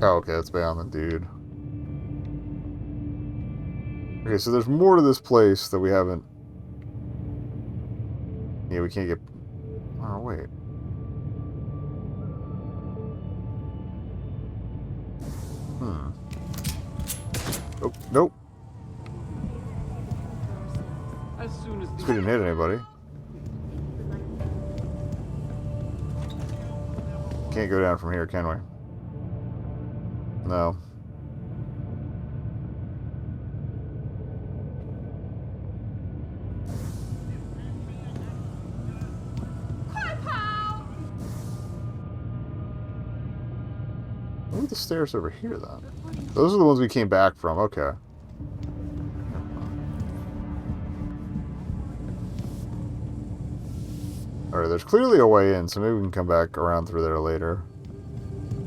Oh, okay, that's beyond the dude. Okay, so there's more to this place that we haven't... Yeah, we can't get... Oh, wait. Oh, nope. As soon as We didn't hit anybody. Can't go down from here, can we? No. What are the stairs over here, then? Those are the ones we came back from. Okay. Alright, there's clearly a way in, so maybe we can come back around through there later.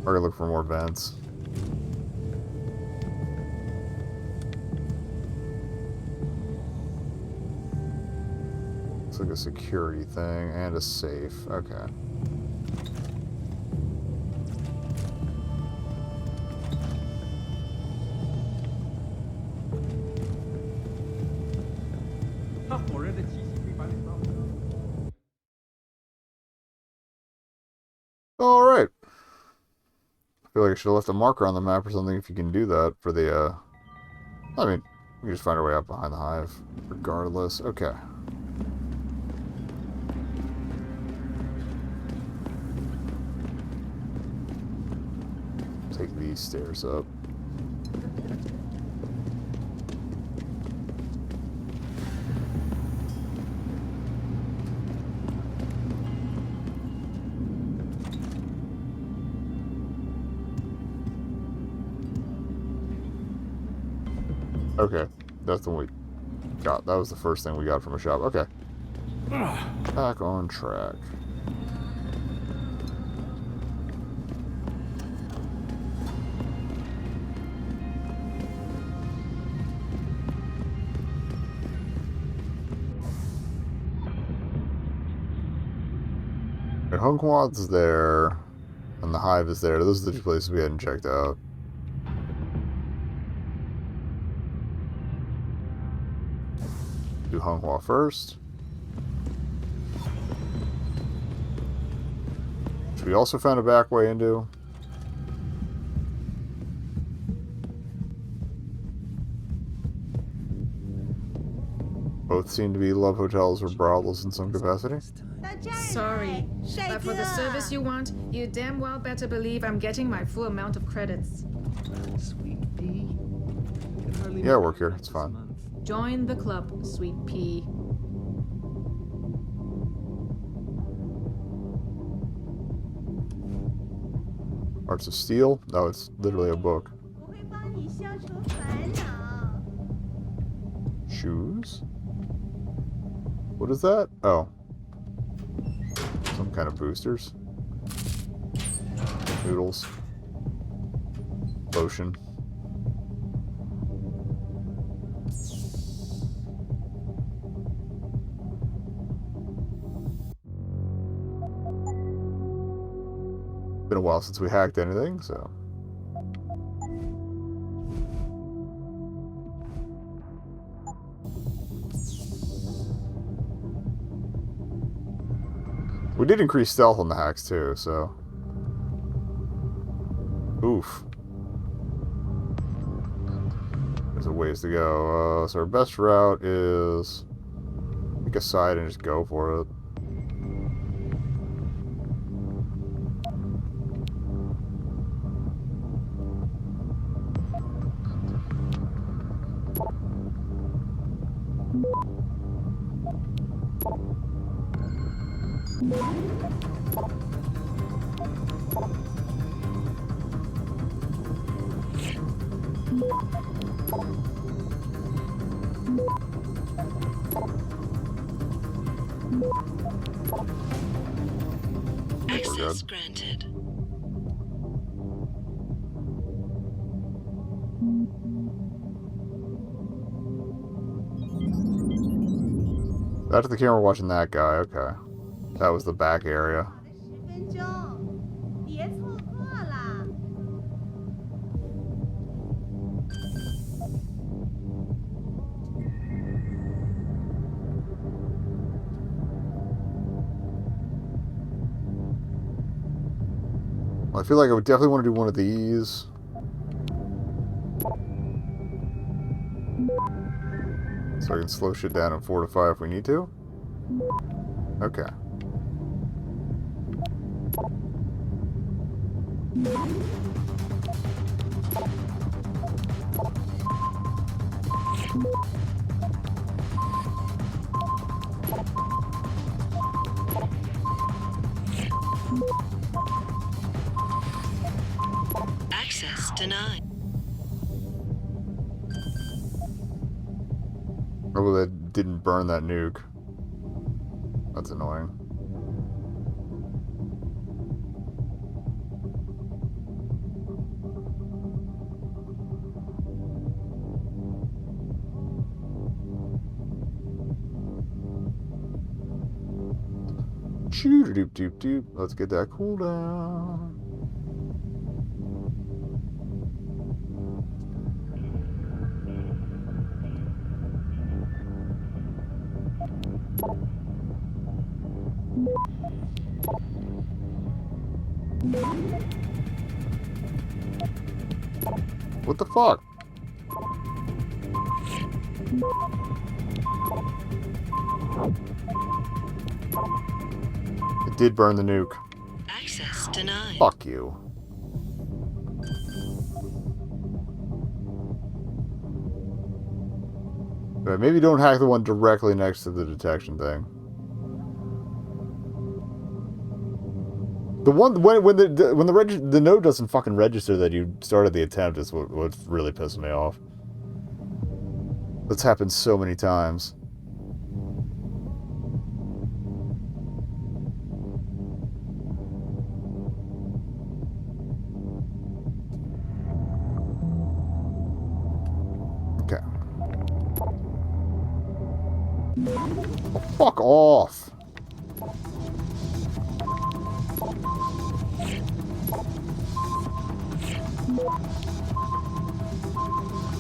Or look for more vents. Looks like a security thing and a safe. Okay. Alright. I feel like I should have left a marker on the map or something if you can do that for the, I mean, we can just find our way out behind the hive, regardless. Okay. Take these stairs up. Okay, that's the one we got. That was the first thing we got from a shop. Okay. Back on track. And Hongquad's there, and the hive is there. Those are the two places we hadn't checked out. Do Honghua first. Which we also found a back way into. Both seem to be love hotels or brothels in some capacity. Sorry, but for the service you want, you damn well better believe I'm getting my full amount of credits. Sweet pea. Yeah, work here. It's fine. Join the club, sweet pea. Arts of Steel? No, it's literally a book. Shoes? What is that? Oh. Some kind of boosters. Noodles. Lotion. Been a while since we hacked anything, so. We did increase stealth on the hacks too, so. Oof. There's a ways to go. So our best route is pick a side and just go for it. Access granted. That's the camera watching that guy. Okay. That was the back area. Well, I feel like I would definitely want to do one of these. So I can slow shit down and fortify if we need to. Okay. Access denied. Oh, that didn't burn that nuke. That's annoying. Shoot-a-doop-doop-doop. Let's get that cooldown. What the fuck? It did burn the nuke. Access denied. Fuck you. Right, maybe don't hack the one directly next to the detection thing. The one when the node doesn't fucking register that you started the attempt is what's really pissing me off. That's happened so many times. Okay. Oh, fuck off.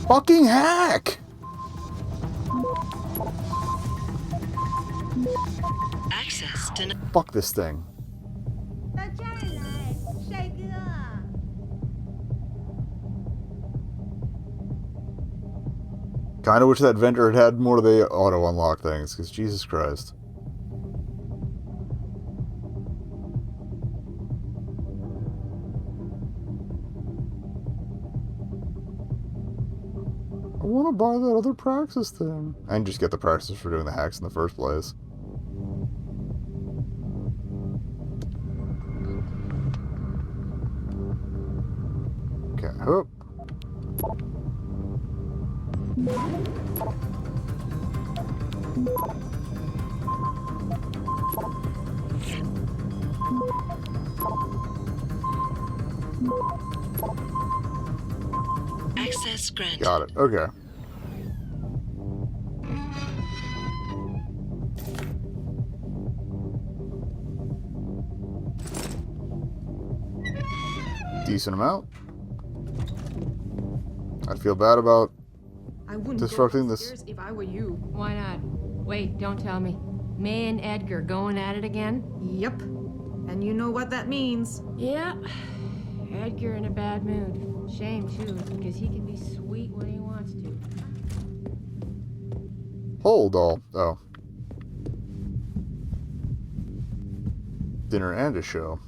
Fucking hack! Access denied. Fuck this thing. Kinda wish that vendor had more of the auto-unlock things, because Jesus Christ. I want to buy that other Praxis thing. And just get the Praxis for doing the hacks in the first place. Okay, hoop. Access granted. Got it. Okay. Decent amount. I'd feel bad about disrupting this. If I were you. Why not? Wait, don't tell me. May and Edgar going at it again? Yep. And you know what that means. Yeah. Edgar in a bad mood. Shame, too, because he can be sweet when he wants to. Hold all. Oh. Dinner and a show.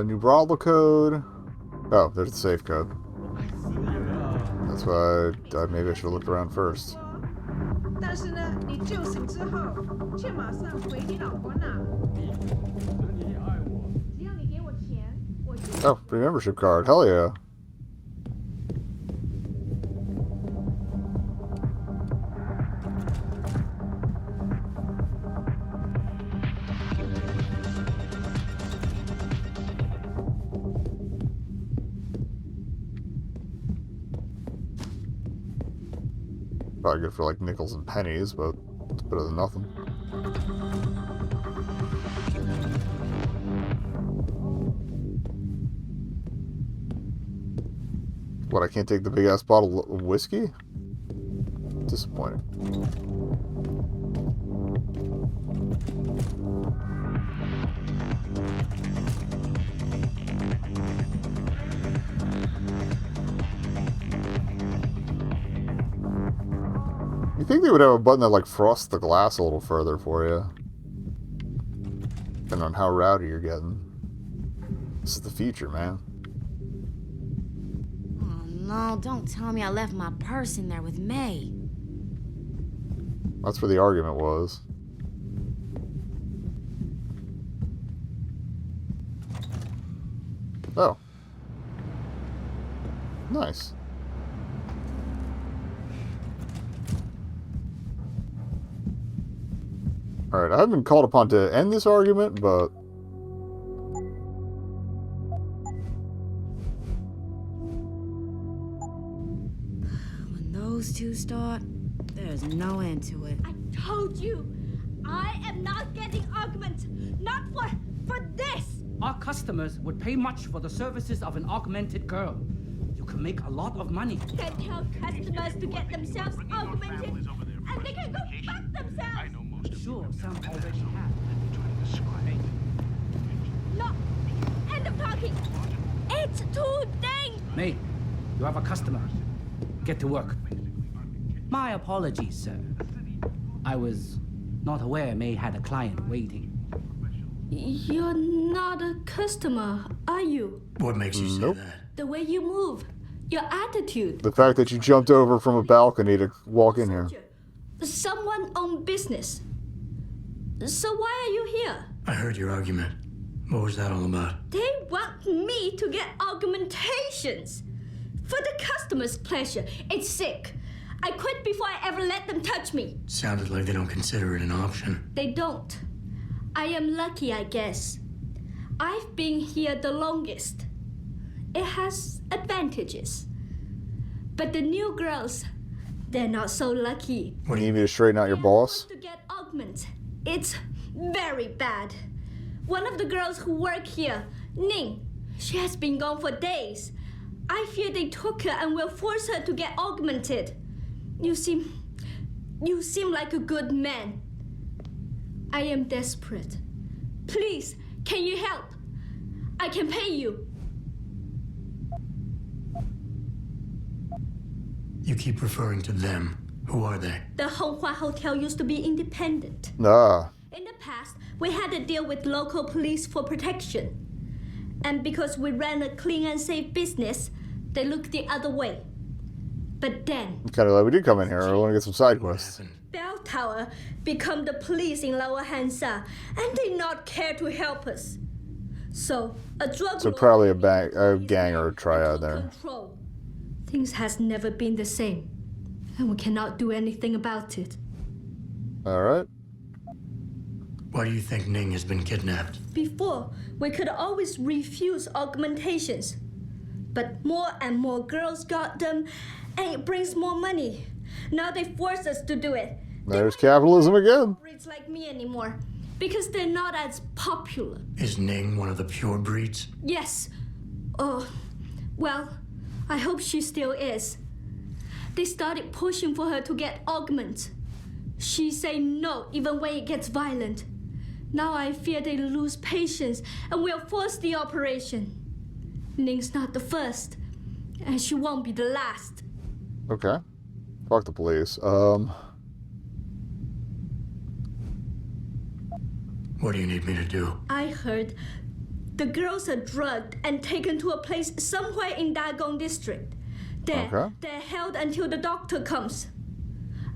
New brothel code. Oh, there's the safe code. That's why maybe I should have looked around first. 但是呢，你酒醒之后，却马上回你老婆那。只要你给我钱，我就。Oh, free membership card. Hell yeah. Probably good for like nickels and pennies, but it's better than nothing. What, I can't take the big ass bottle of whiskey? Disappointing. You think they would have a button that like frosts the glass a little further for you? Depending on how rowdy you're getting. This is the future, man. Oh no, don't tell me I left my purse in there with May. That's where the argument was. Oh. Nice. Alright, I haven't been called upon to end this argument, but... When those two start, there's no end to it. I told you, I am not getting augment. Not for this. Our customers would pay much for the services of an augmented girl. You can make a lot of money. Then tell customers to get themselves augmented, and they can go fuck themselves. Sure, some already have. No, end of talking. It's too dang. May, you have a customer. Get to work. My apologies, sir. I was not aware May had a client waiting. You're not a customer, are you? What makes you say that? The way you move, your attitude. The fact that you jumped over from a balcony to walk in here. Someone on business. So why are you here? I heard your argument. What was that all about? They want me to get augmentations. For the customer's pleasure. It's sick. I quit before I ever let them touch me. Sounded like they don't consider it an option. They don't. I am lucky, I guess. I've been here the longest. It has advantages. But the new girls, they're not so lucky. What, do you need me to straighten out your boss? To get augment. It's very bad. One of the girls who work here, Ning, she has been gone for days. I fear they took her and will force her to get augmented. You seem like a good man. I am desperate. Please, can you help? I can pay you. You keep referring to them. Who are they? The Honghua Hotel used to be independent. Nah. In the past, we had a deal with local police for protection. And because we ran a clean and safe business, they looked the other way. But then... I'm kind of glad we did come in here. I want to get some side quests. Bell Tower become the police in Lower Hansa, and they not care to help us. So, a drug So probably a gang or a triad there. control. Things has never been the same. And we cannot do anything about it. Alright. Why do you think Ning has been kidnapped? Before, we could always refuse augmentations. But more and more girls got them, and it brings more money. Now they force us to do it. There's capitalism again. Breeds like me anymore, because they're not as popular. Is Ning one of the pure breeds? Yes. Oh, well, I hope she still is. They started pushing for her to get augment. She say no even when it gets violent. Now I fear they lose patience and will force the operation. Ning's not the first, and she won't be the last. Okay. Fuck the police. What do you need me to do? I heard the girls are drugged and taken to a place somewhere in Dagong district. They're held until the doctor comes.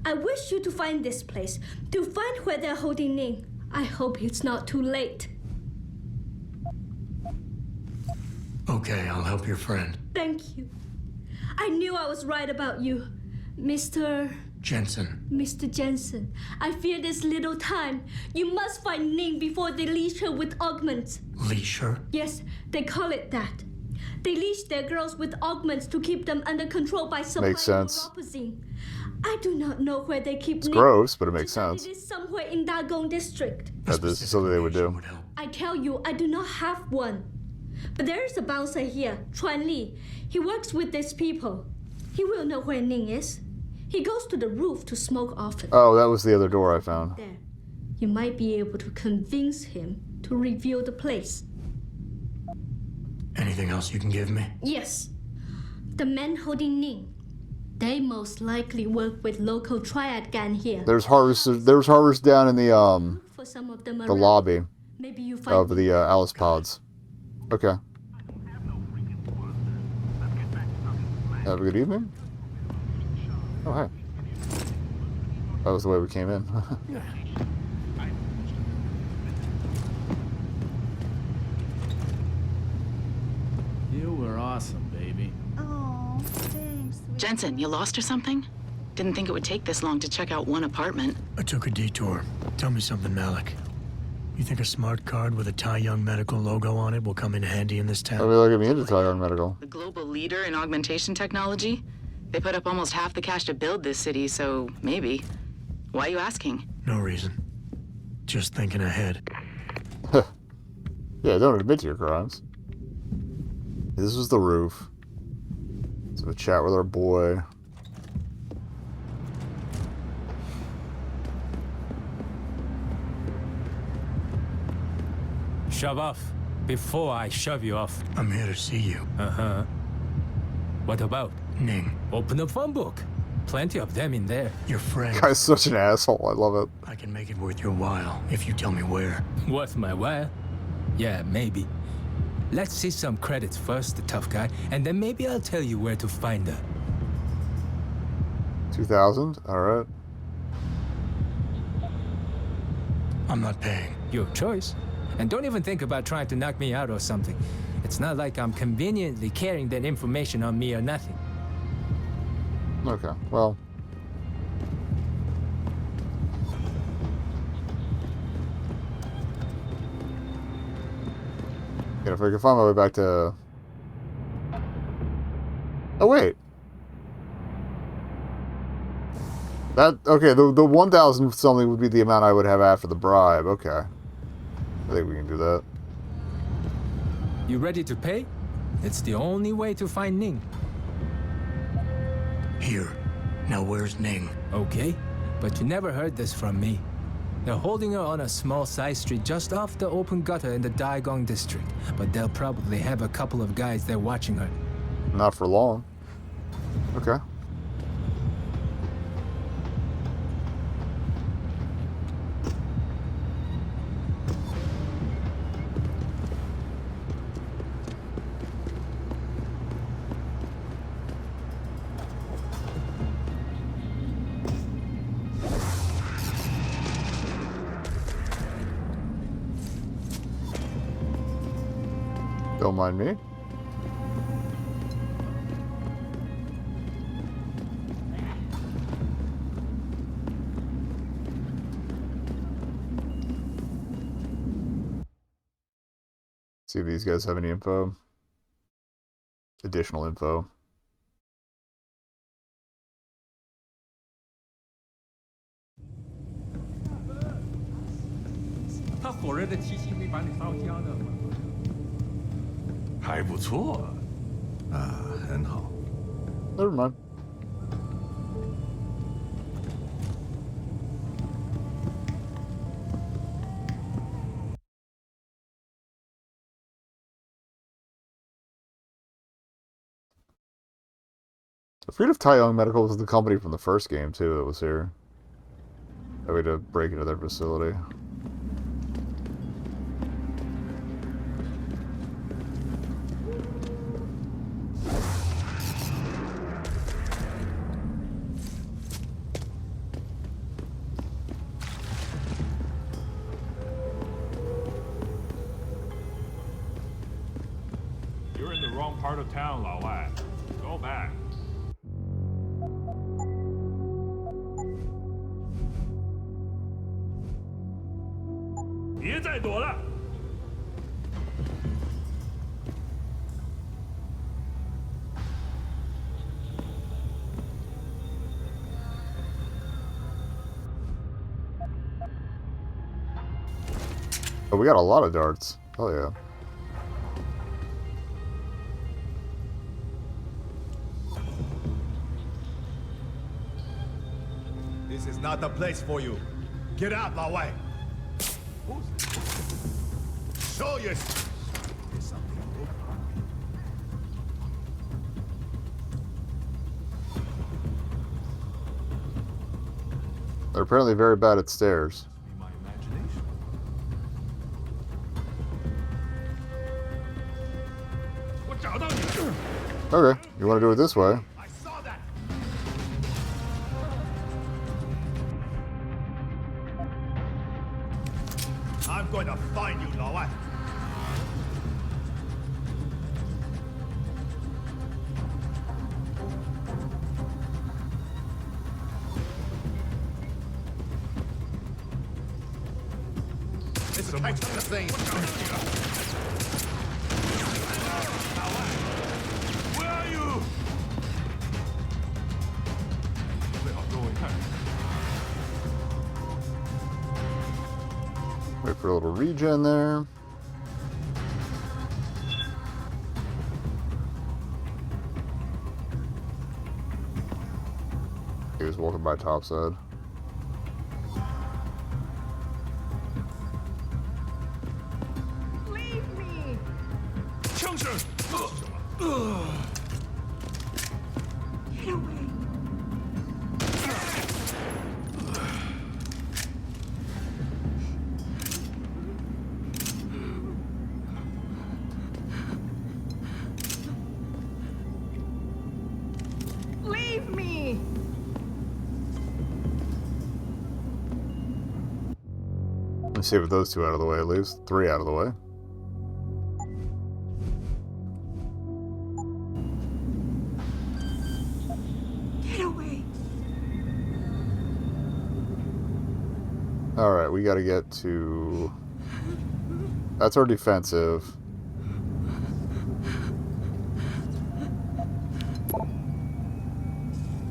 I wish you to find this place, to find where they're holding Ning. I hope it's not too late. Okay, I'll help your friend. Thank you. I knew I was right about you, Mr. Jensen. Mr. Jensen. I fear there's little time. You must find Ning before they leash her with augments. Leash her? Yes, they call it that. They leash their girls with augments to keep them under control by supplying Makes sense. neuropozyne. I do not know where they keep It's Ning. gross, but it makes sense. It is somewhere in Dagong district. That this is something they would do. I tell you, I do not have one. But there is a bouncer here, Chuan Li. He works with these people. He will know where Ning is. He goes to the roof to smoke often. Oh, that was the other door I found. There. You might be able to convince him to reveal the place. Anything else you can give me? Yes. The men holding Ning. They most likely work with local triad gang here. There's harvest down in the For some of them the around. lobby Maybe you find of the Alice pods. Okay. Have a good evening. Oh, hey. That was the way we came in. You were awesome, baby. Oh, thanks. Jensen, you lost or something? Didn't think it would take this long to check out one apartment. I took a detour. Tell me something, Malik. You think a smart card with a Tai Young Medical logo on it will come in handy in this town? I mean, look at me into Tai Young Medical. The global leader in augmentation technology? They put up almost half the cash to build this city, so maybe. Why are you asking? No reason. Just thinking ahead. Yeah, don't admit to your crimes. This was the roof. Let's have a chat with our boy. Shove off before I shove you off. I'm here to see you. Uh-huh. What about? Ning. Open the phone book. Plenty of them in there. Your friend. Guy's such an asshole. I love it. I can make it worth your while if you tell me where. Worth my while? Yeah, maybe. Let's see some credits first, the tough guy, and then maybe I'll tell you where to find her. 2,000? Alright. I'm not paying. Your choice. And don't even think about trying to knock me out or something. It's not like I'm conveniently carrying that information on me or nothing. Okay, well. Yeah, if I can find my way back to... Oh, wait. That, okay, the 1,000 something would be the amount I would have after the bribe. Okay. I think we can do that. You ready to pay? It's the only way to find Ning. Here. Now where's Ning? Okay, but you never heard this from me. They're holding her on a small side street just off the open gutter in the Daigong district. But they'll probably have a couple of guys there watching her. Not for long. Okay. Don't mind me. See if these guys have any info. Additional info. Never mind. I forget if Tai Young Medical was the company from the first game too that was here. That way to break into their facility. part of town, 老外. Go back. Oh, we got a lot of darts. Oh yeah. This is not the place for you. Get out, Lao Wai. Show yourself. There's something broken. They're apparently very bad at stairs. Okay, you want to do it this way? I'm going to find you, Lao Wai. This is kind of thing. Where are you? Wait for a little regen there. He was walking by topside. Leave me! Get away! Leave me! Let's see if those two out of the way at least. 3 out of the way. Get away! Alright, we gotta get to... That's our defensive.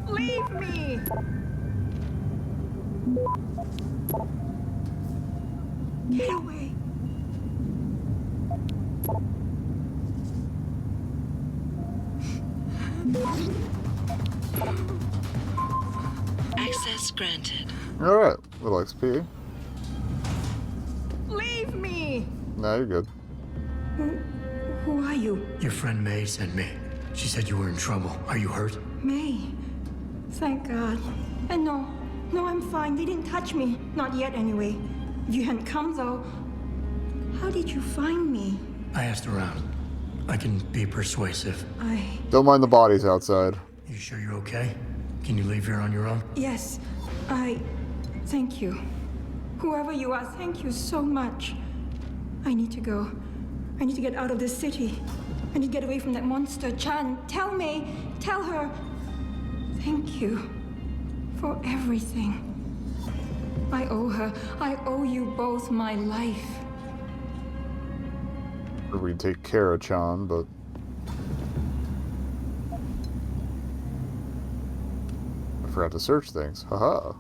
Leave me! Get away! Access granted. Alright, little XP. Leave me! No, you're good. Who are you? Your friend May sent me. She said you were in trouble. Are you hurt? May. Thank God. And no, I'm fine. They didn't touch me. Not yet, anyway. If you hadn't come, though, how did you find me? I asked around. I can be persuasive. Don't mind the bodies outside. You sure you're okay? Can you leave here on your own? Yes, thank you. Whoever you are, thank you so much. I need to go. I need to get out of this city. I need to get away from that monster, Chan. Tell May, tell her, thank you for everything. I owe her. I owe you both my life. We can take care of Chan, but... I forgot to search things. Haha.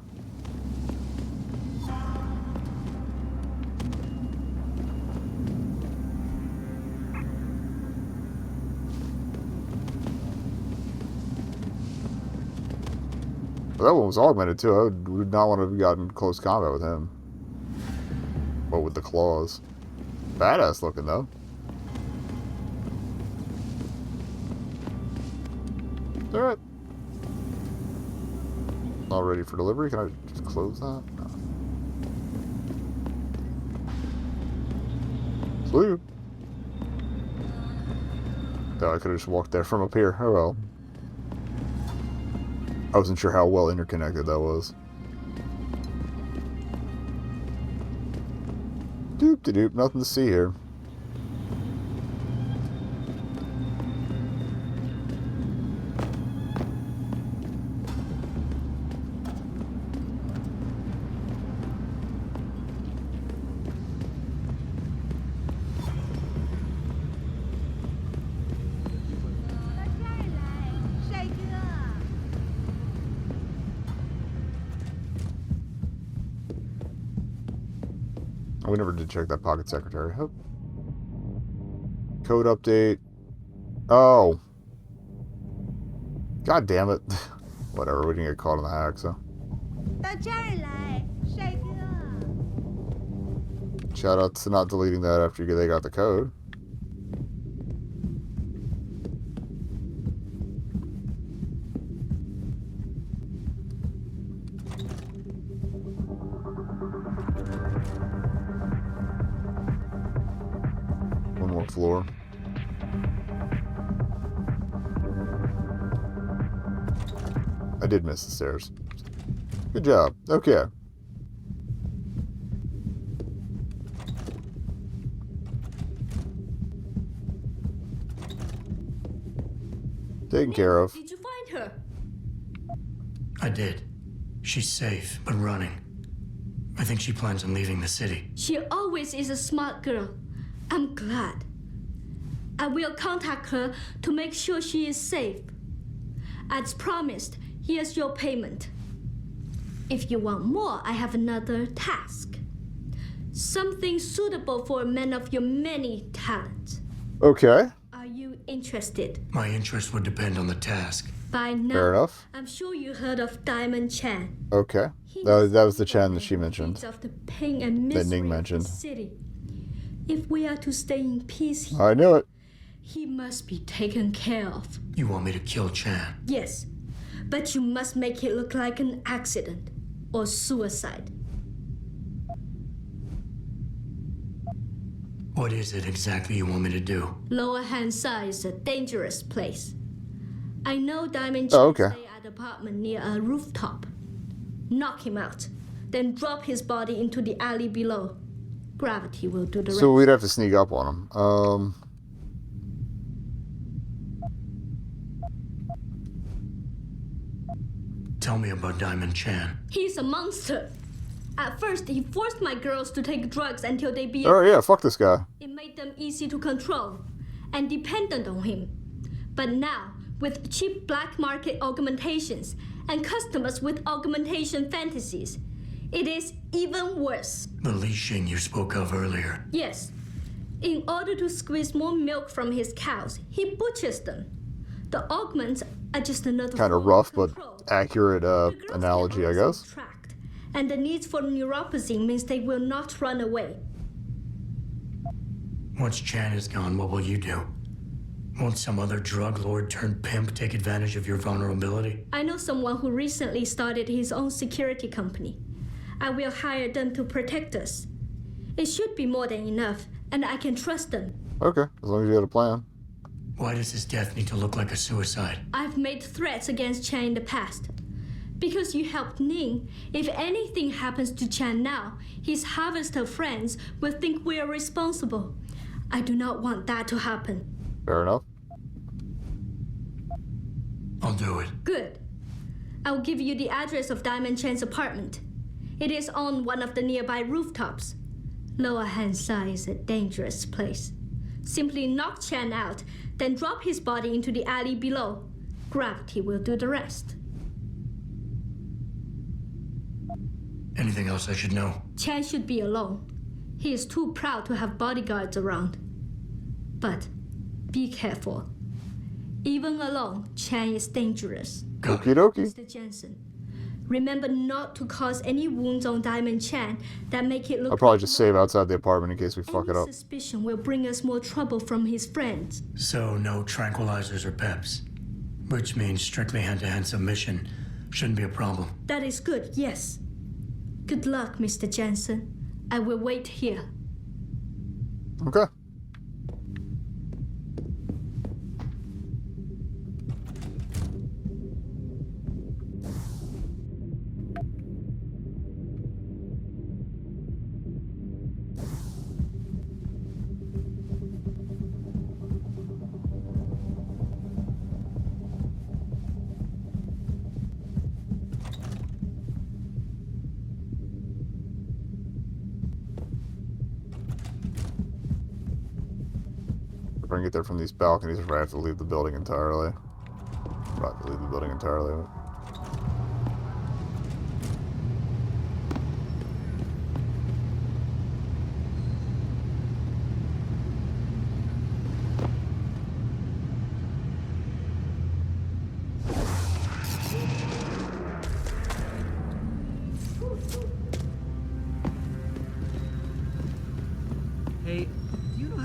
Well, that one was augmented too. I would not want to have gotten close combat with him. But with the claws. Badass looking though. Alright. All ready for delivery. Can I just close that? No. Salute. Oh, I could have just walked there from up here. Oh well. I wasn't sure how well interconnected that was. Doop-de-doop. Nothing to see here. Oh, we never did check that pocket secretary. Oh. Code update. Oh. God damn it. Whatever, we didn't get caught in the hack, so. Shout out to not deleting that after they got the code. One more floor. I did miss the stairs. Good job. Okay. Taken care of. Did you find her? I did. She's safe, but running. I think she plans on leaving the city. She always is a smart girl. I'm glad. I will contact her to make sure she is safe. As promised, here's your payment. If you want more, I have another task. Something suitable for a man of your many talents. Okay. Are you interested? My interest would depend on the task. By now, Fair enough. I'm sure you heard of Diamond Chan. Okay. That was the Chan that she mentioned. Of the pain and That misery Ning of the mentioned. city. If we are to stay in peace here, I knew it. he must be taken care of. You want me to kill Chan? Yes, but you must make it look like an accident or suicide. What is it exactly you want me to do? Lower Hansa is a dangerous place. I know Diamond Oh, Chan okay. stay at an apartment near a rooftop. Knock him out, then drop his body into the alley below. Gravity will do the rest. So we'd have to sneak up on him. Tell me about Diamond Chan. He's a monster. At first, he forced my girls to take drugs until they be. Oh yeah, fuck this guy. It made them easy to control and dependent on him. But now, with cheap black market augmentations and customers with augmentation fantasies, it is even worse. The leashing you spoke of earlier. Yes. In order to squeeze more milk from his cows, he butchers them. The augments are just another Kind of rough, but accurate analogy, I guess. tracked, and the need for neuropathy means they will not run away. Once Chan is gone, what will you do? Won't some other drug lord turned pimp take advantage of your vulnerability? I know someone who recently started his own security company. I will hire them to protect us. It should be more than enough, and I can trust them. Okay, as long as you had a plan. Why does his death need to look like a suicide? I've made threats against Chan in the past. Because you helped Ning, if anything happens to Chan now, his harvester friends will think we are responsible. I do not want that to happen. Fair enough. I'll do it. Good. I'll give you the address of Diamond Chan's apartment. It is on one of the nearby rooftops. Lower Hansa is a dangerous place. Simply knock Chan out, then drop his body into the alley below. Gravity will do the rest. Anything else I should know? Chan should be alone. He is too proud to have bodyguards around. But be careful. Even alone, Chan is dangerous. Okie dokie. Mr. Jensen, remember not to cause any wounds on Diamond Chan that make it look I'll probably just save outside the apartment in case we fuck it up. suspicion will bring us more trouble from his friends. So no tranquilizers or peps. Which means strictly hand-to-hand submission shouldn't be a problem. That is good, yes. Good luck, Mr. Jensen. I will wait here. Okay. If I can get there from these balconies, if I have to leave the building entirely. I'll have to leave the building entirely.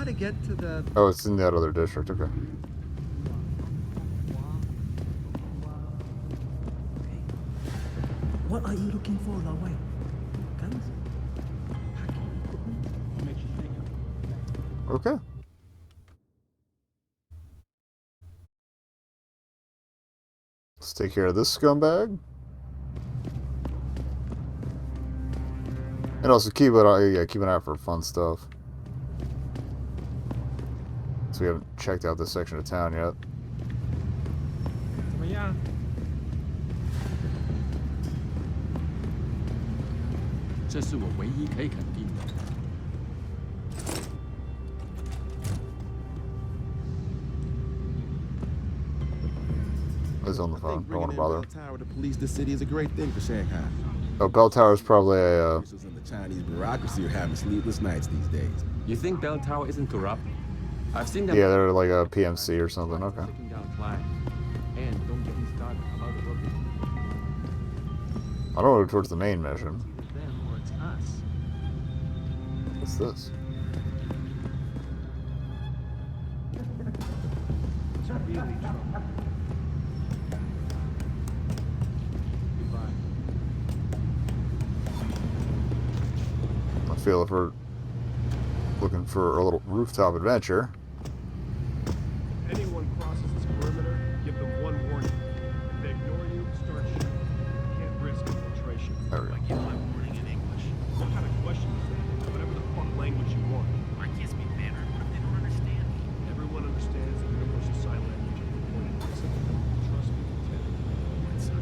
to get to the... Oh, it's in that other district. Okay. What are you looking for, Lao Wei? Guns? Okay. Let's take care of this scumbag. And also keep an eye out for fun stuff. So we haven't checked out this section of town yet. 怎么样？这是我唯一可以肯定的。 Is on the phone. Don't want to bother. Bell Tower to police the city is a great thing for Shanghai. Oh, Bell Tower is probably a. Officials in the Chinese bureaucracy are having sleepless nights these days. You think Bell Tower isn't corrupt? I've seen them. Yeah, they're like a PMC or something. Okay. Taking down clients. And don't get me started about the rookies. I don't know towards the main mission. It's them or it's us. What's this? It's really trouble. I feel if we're looking for a little rooftop adventure. If anyone crosses this perimeter, give them one warning. If they ignore you, start shooting. You can't risk infiltration. There we go. I give my warning in English. What kind of question is that? Whatever the fuck language you want. I can't speak Mandarin. What if they don't understand me? Everyone understands the universal sign language at the point of principle. Trust me, Lieutenant. It's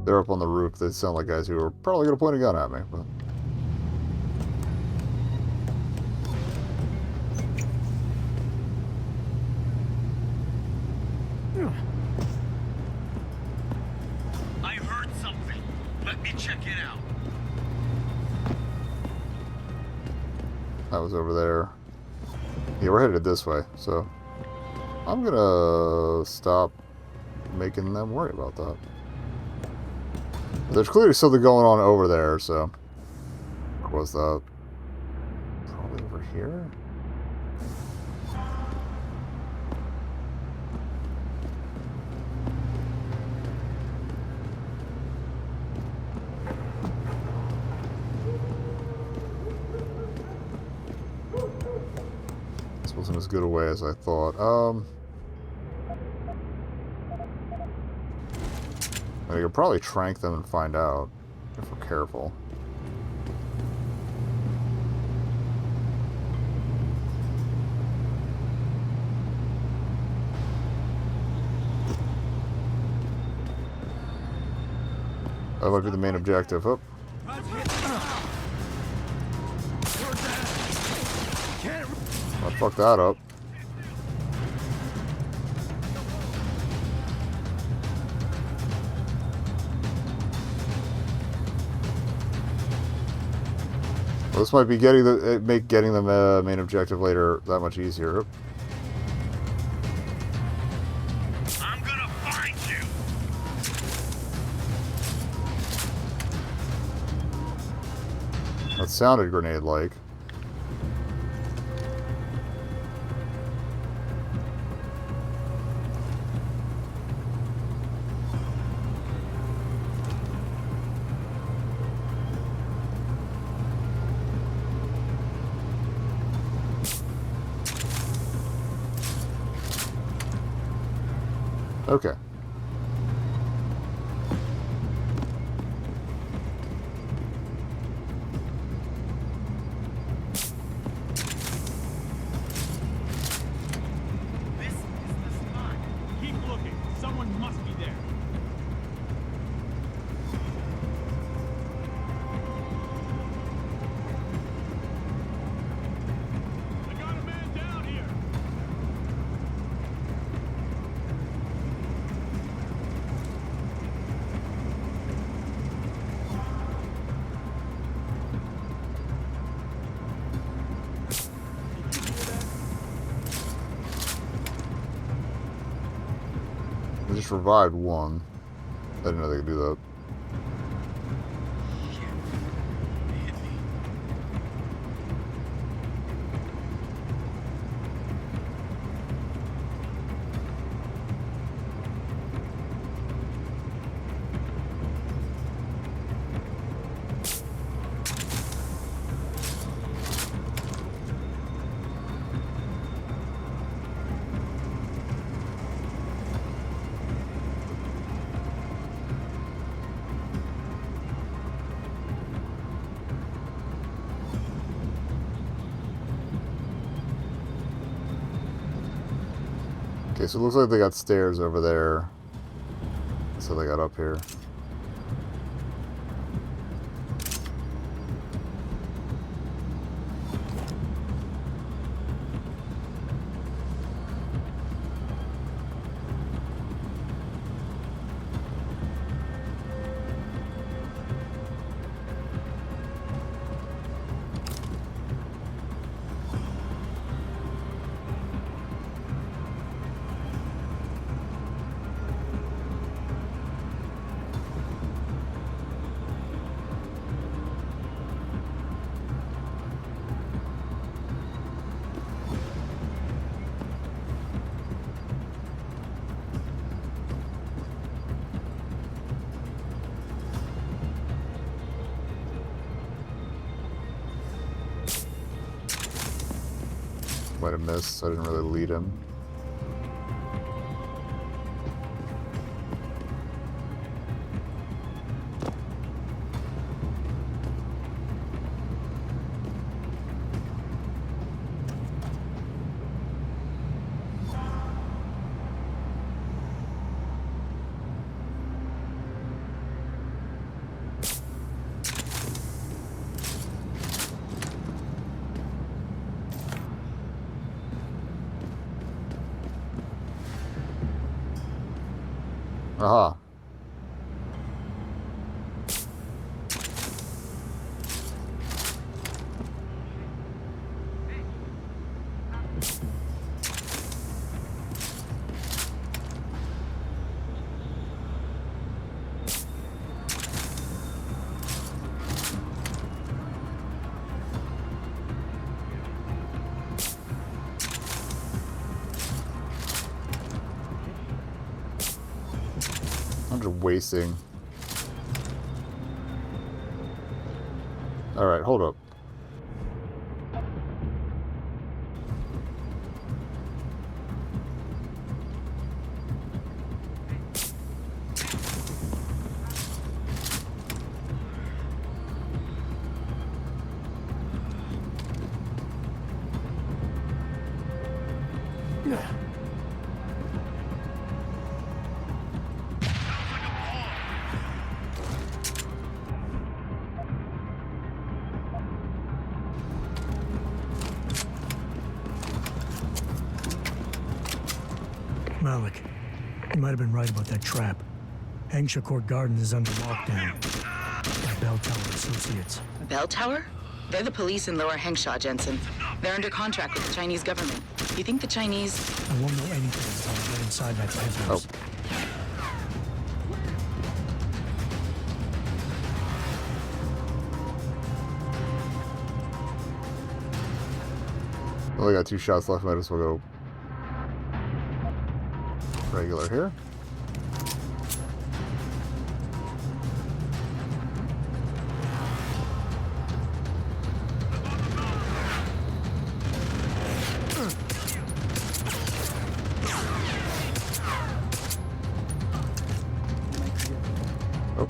They're up on the roof. They sound like guys who are probably going to point a gun at me. But... I heard something. Let me check it out. That was over there. Yeah, we're headed this way, so I'm gonna stop making them worry about that. There's clearly something going on over there, so what was that? Probably over here? This wasn't as good a way as I thought. I could probably trank them and find out if we're careful. That might be the main objective. Oh. I fucked that up. Well, this might be getting the main objective later that much easier. I'm gonna find you. That sounded grenade-like. Okay. This is the spot. Keep looking. Someone must be there. I got a man down here. I just revived one. I didn't know they could do that. Okay, so it looks like they got stairs over there. So they got up here. Might have missed, I didn't really lead him. Aha. I'm just wasting. Alright, hold up. Malik, you might have been right about that trap. Hengsha Court Garden is under lockdown. By Bell Tower Associates. Bell Tower? They're the police in Lower Hengsha, Jensen. They're under contract with the Chinese government. You think the Chinese... I won't know anything until I get inside that penthouse. Only got 2 shots left, might as well go regular here. Oh.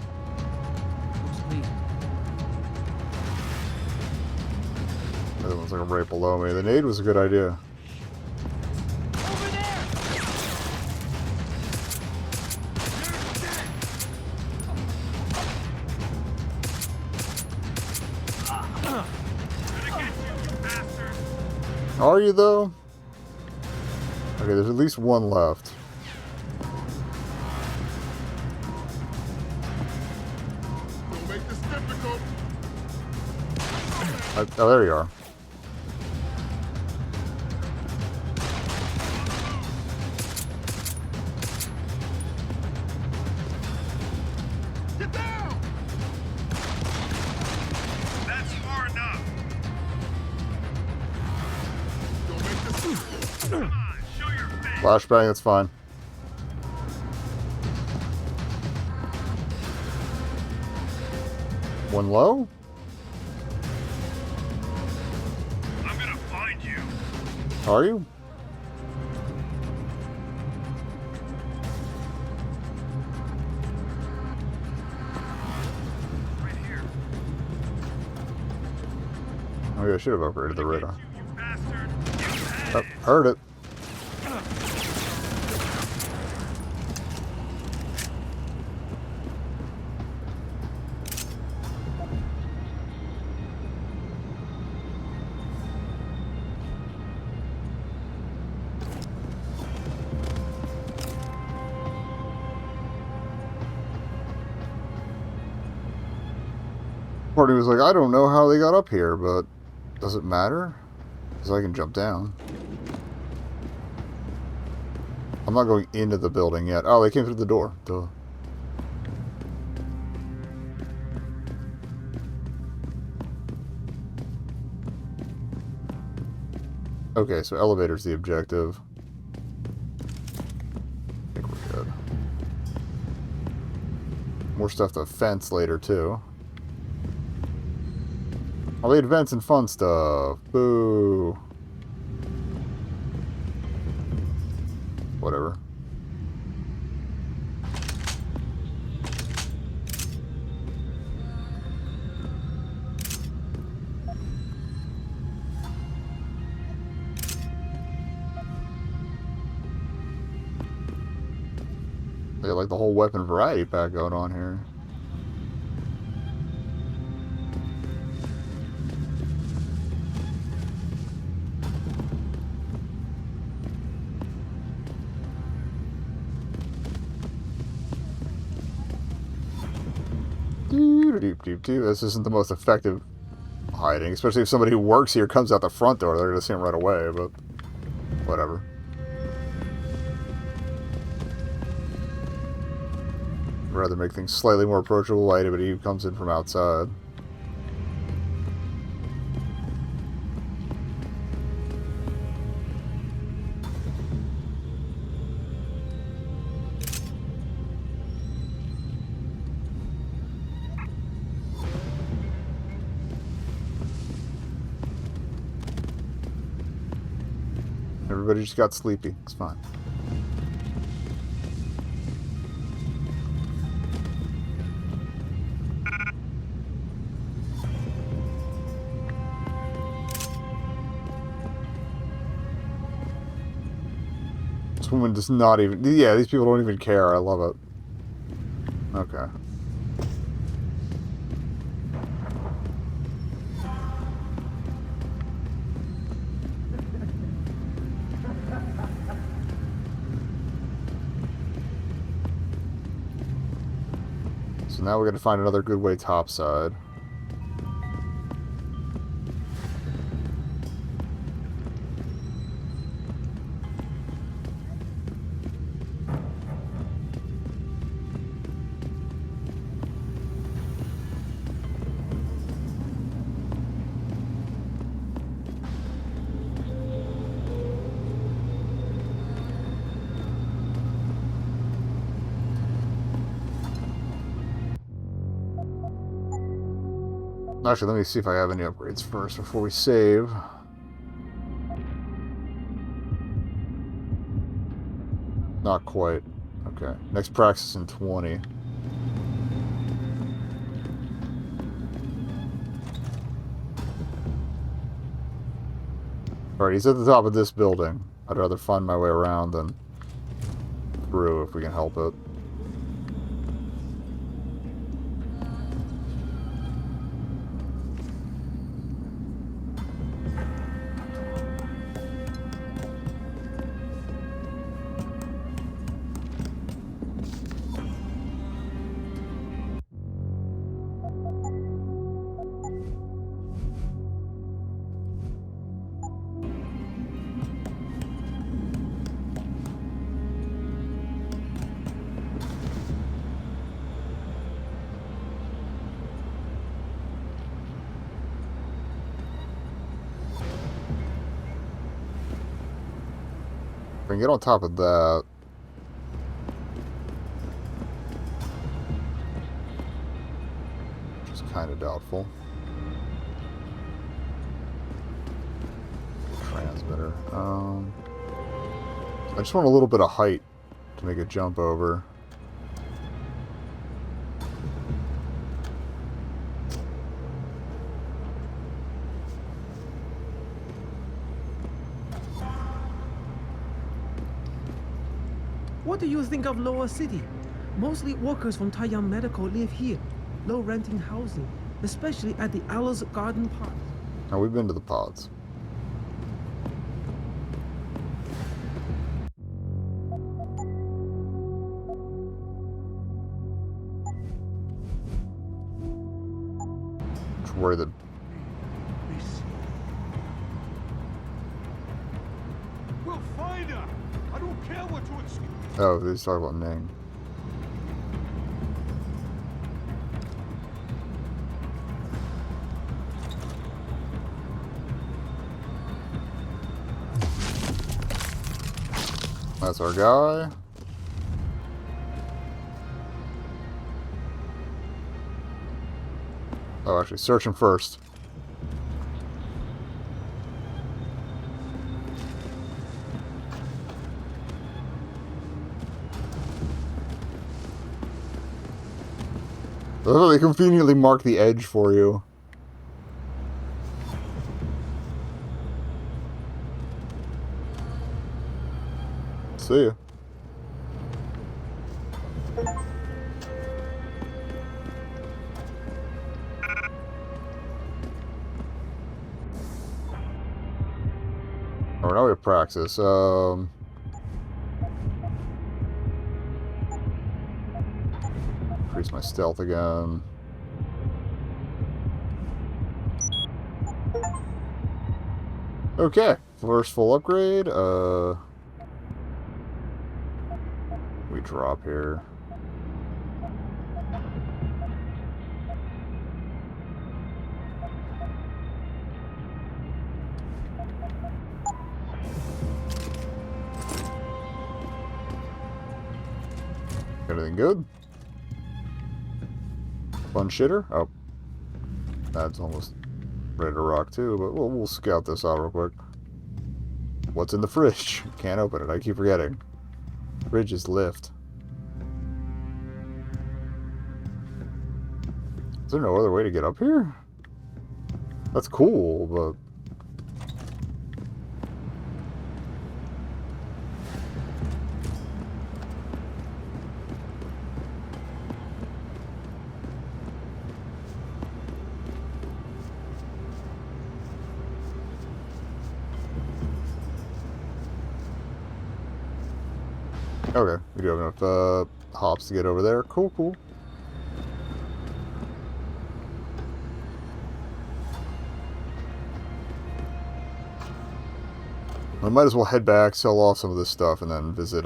That one's like right below me. The nade was a good idea. Are you, though? Okay, there's at least one left. Don't make this difficult. Oh, there you are. Get down! That's far enough. Flashbang, that's fine. One low? I'm gonna find you. Are you? Right here. Oh yeah, I should have upgraded the radar. Oh, heard it. part of me was like, I don't know how they got up here, but does it matter? Because I can jump down. I'm not going into the building yet. Oh, they came through the door. Duh. Okay, so elevator's the objective. I think we're good. More stuff to fence later, too. I'll lead vents and fun stuff. Boo. Whatever. They got like the whole weapon variety pack going on here. This isn't the most effective hiding, especially if somebody who works here comes out the front door. They're gonna see him right away, but whatever. I'd rather make things slightly more approachable while anybody who comes in from outside. Everybody just got sleepy. It's fine. This woman does not even... Yeah, these people don't even care. I love it. Okay. So now we're going to find another good way topside. Actually, let me see if I have any upgrades first before we save. Not quite. Okay. Next praxis in 20. Alright, he's at the top of this building. I'd rather find my way around than through if we can help it. If I can get on top of that. Which is kind of doubtful. Transmitter. I just want a little bit of height to make a jump over. What do you think of Lower City? Mostly workers from Taiyang Medical live here. Low renting housing, especially at the Alice Garden Park. Now we've been to the pods. Where the... We'll find her. I don't care what to excuse. Oh, he's talking about Ning. That's our guy. Oh, actually, search him first. Oh, they conveniently mark the edge for you. See ya. Alright, now we have praxis. Increase my stealth again. Okay, first full upgrade. We drop here. Everything good? Fun shitter? Oh. That's almost ready to rock too, but we'll scout this out real quick. What's in the fridge? Can't open it, I keep forgetting. Fridge is lift. Is there no other way to get up here? That's cool, but... Okay, we do have enough hops to get over there. Cool, cool. I might as well head back, sell off some of this stuff, and then visit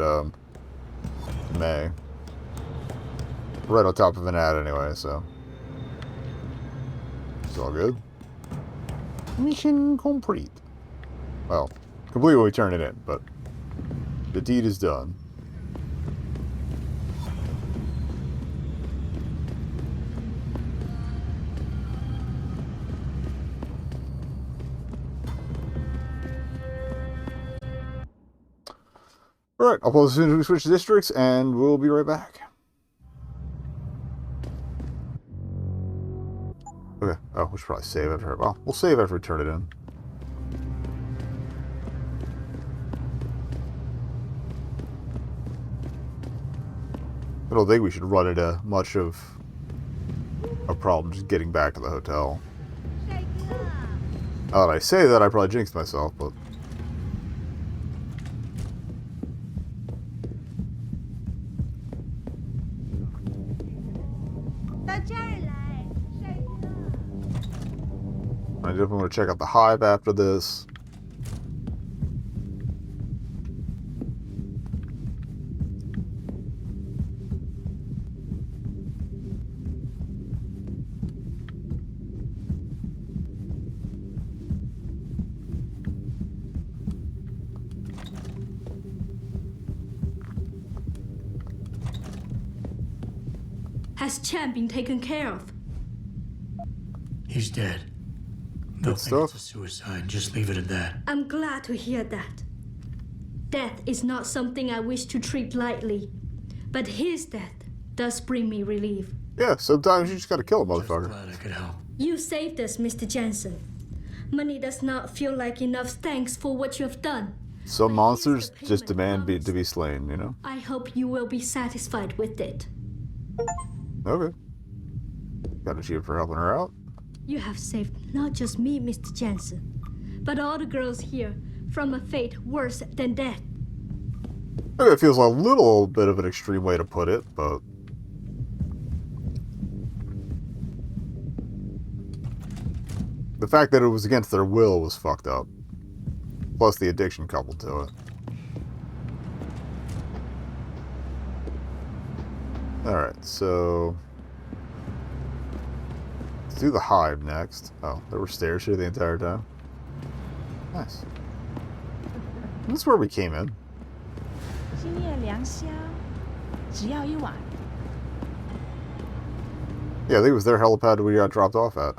May. Right on top of an ad anyway, so it's all good. Mission complete. Well, complete when we turn it in, but the deed is done. Alright, I'll pause as soon as we switch districts, and we'll be right back. Okay, oh, we should probably save after. Well, we'll save after we turn it in. I don't think we should run into much of a problem just getting back to the hotel. Now that I say that, I probably jinxed myself, but... I definitely want to check out the hive after this. Has Chan been taken care of? He's dead. They'll think it's a suicide. Just leave it at that. I'm glad to hear that. Death is not something I wish to treat lightly, but his death does bring me relief. Yeah, sometimes you just gotta kill a motherfucker. Glad I could help. You saved us, Mr. Jensen. Money does not feel like enough thanks for what you have done. Some monsters just demand to be slain, you know? I hope you will be satisfied with it. Okay. Got an achievement for helping her out. You have saved not just me, Mr. Jensen, but all the girls here from a fate worse than death. Okay, it feels a little bit of an extreme way to put it, but... The fact that it was against their will was fucked up. Plus the addiction coupled to it. Alright, so... let's do the hive next. Oh, there were stairs here the entire time. Nice. That's where we came in. 今夜良宵，只要一晚。 Yeah, I think it was their helipad we got dropped off at.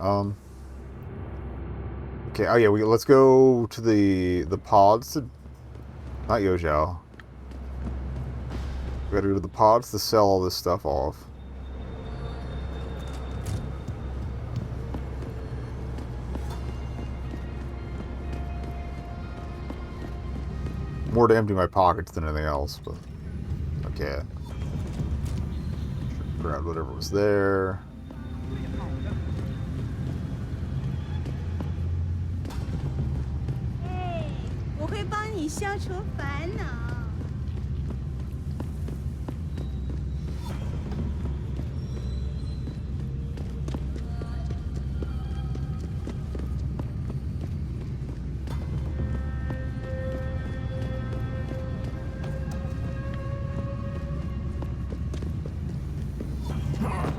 Okay, oh yeah, let's go to the pods to... not Yozhao. We gotta go to the pods to sell all this stuff off. More to empty my pockets than anything else, but... okay. Grab whatever was there. Hey, 我会帮你消除烦恼。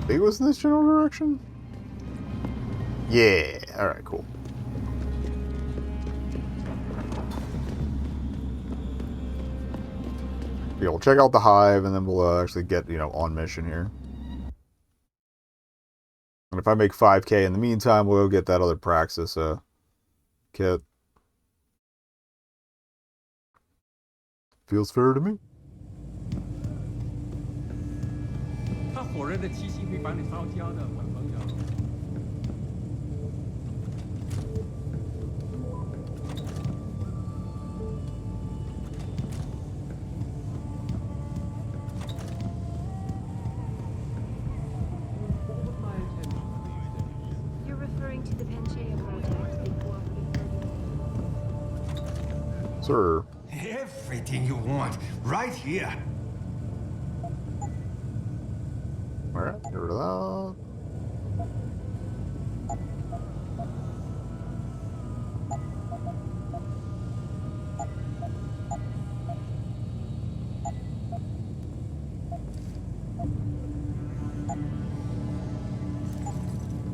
It was in this general direction? Yeah, alright, cool. Yeah, we'll check out the hive and then we'll actually get, you know, on mission here. And if I make 5K in the meantime, we'll get that other Praxis kit. Feels fair to me. 他火热的气息会把你烧焦的，我朋友。You're referring to the Panchaea project before. Sir. Everything you want, right here. Alright, get rid of that.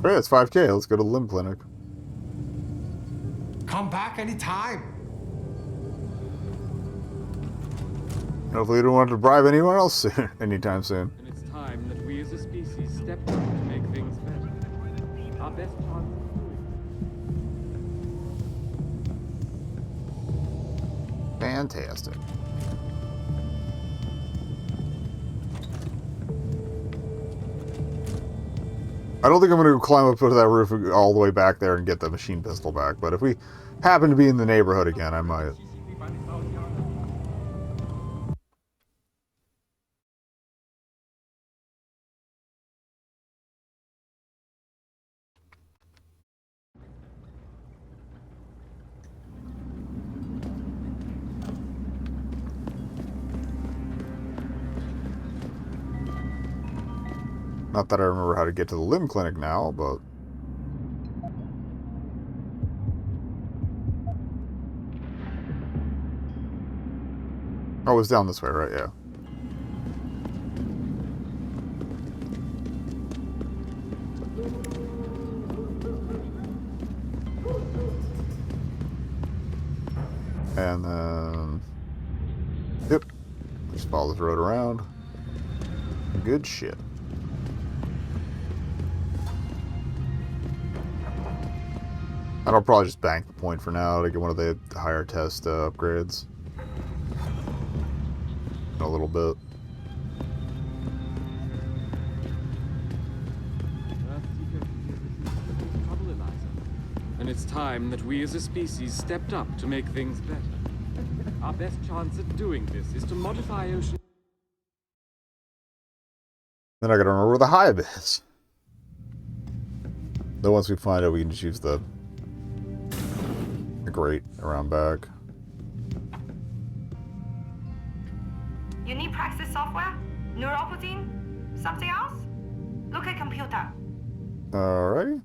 Great, it's 5K. Let's go to the limb clinic. Come back anytime. Hopefully you don't want to bribe anyone else soon, anytime soon. And it's time that we as a species step up to make things better. Our best chance of doing it. Fantastic. I don't think I'm going to climb up to that roof all the way back there and get the machine pistol back, but if we happen to be in the neighborhood again, I might. Not that I remember how to get to the limb clinic now, but... oh, it's down this way, right? Yeah. And then... yep. Just follow this road around. Good shit. And I'll probably just bank the point for now to get one of the higher test upgrades. In a little bit. And it's time that we as a species stepped up to make things better. Our best chance at doing this is to modify ocean... Then I gotta remember where the hive is. Then once we find out, we can just use the grate around back. You need Praxis software? Neuroprotein? Something else? Look at computer. Alrighty.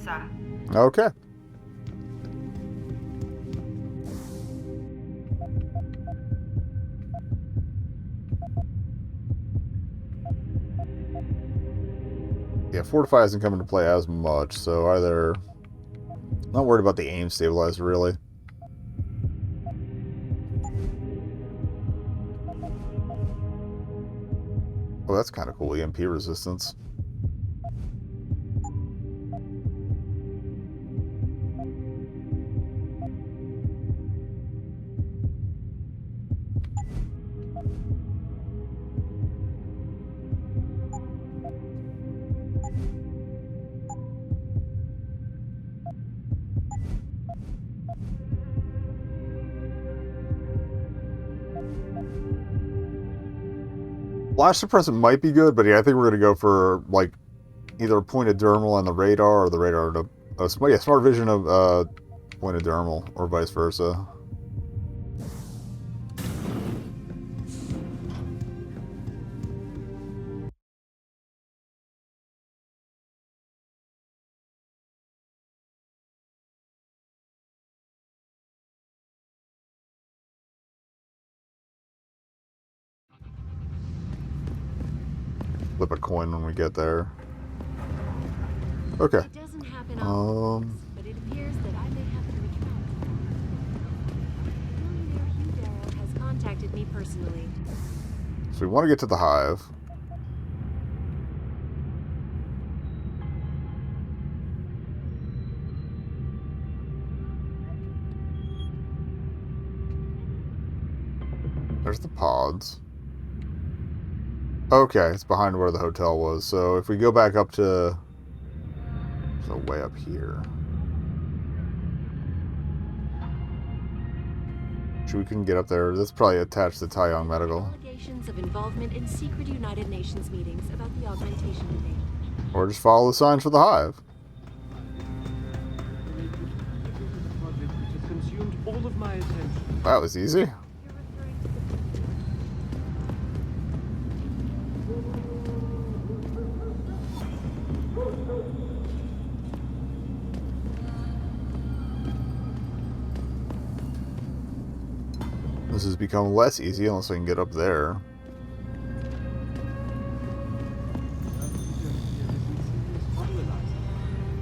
sir. Okay. Yeah, Fortify isn't coming to play as much, so either... Not worried about the aim stabilizer, really. Oh, that's kind of cool, EMP resistance. Flash suppressant might be good, but yeah, I think we're going to go for, like, either pointed dermal on the radar, or the radar to... smart vision of pointed dermal, or vice versa. Flip a coin when we get there. Okay. It doesn't happen often, but it appears that I may have to retract. Millionaire Hugh Darrow has contacted me personally. So we want to get to the hive. There's the pods. Okay, it's behind where the hotel was. So if we go back up to... So way up here. Sure, we couldn't get up there. That's probably attached to Taiyang Medical. Allegations of involvement in secret United Nations meetings about the augmentation debate. Or just follow the signs for the hive. Project which has consumed all of my attention. That was easy. This has become less easy unless I can get up there.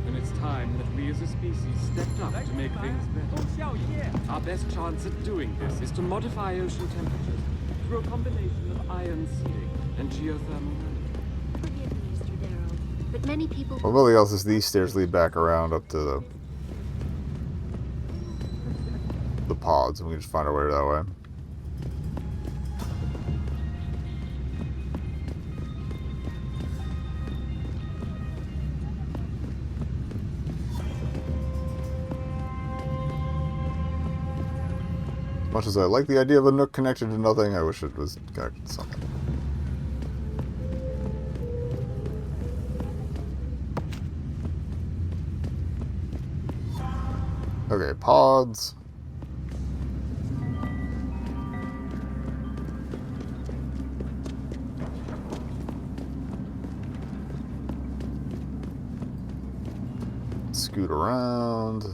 And it's time that we as a species stepped up to make things better. Our best chance at doing this is to modify ocean temperatures through a combination of ion seeding and geothermal. Forgive me, Mr. Darrow, but many people... Well, really else is these stairs lead back around up to the pods, and we can just find our way that way. As much as I like the idea of a nook connected to nothing, I wish it was connected to something. Okay, pods. Scoot around.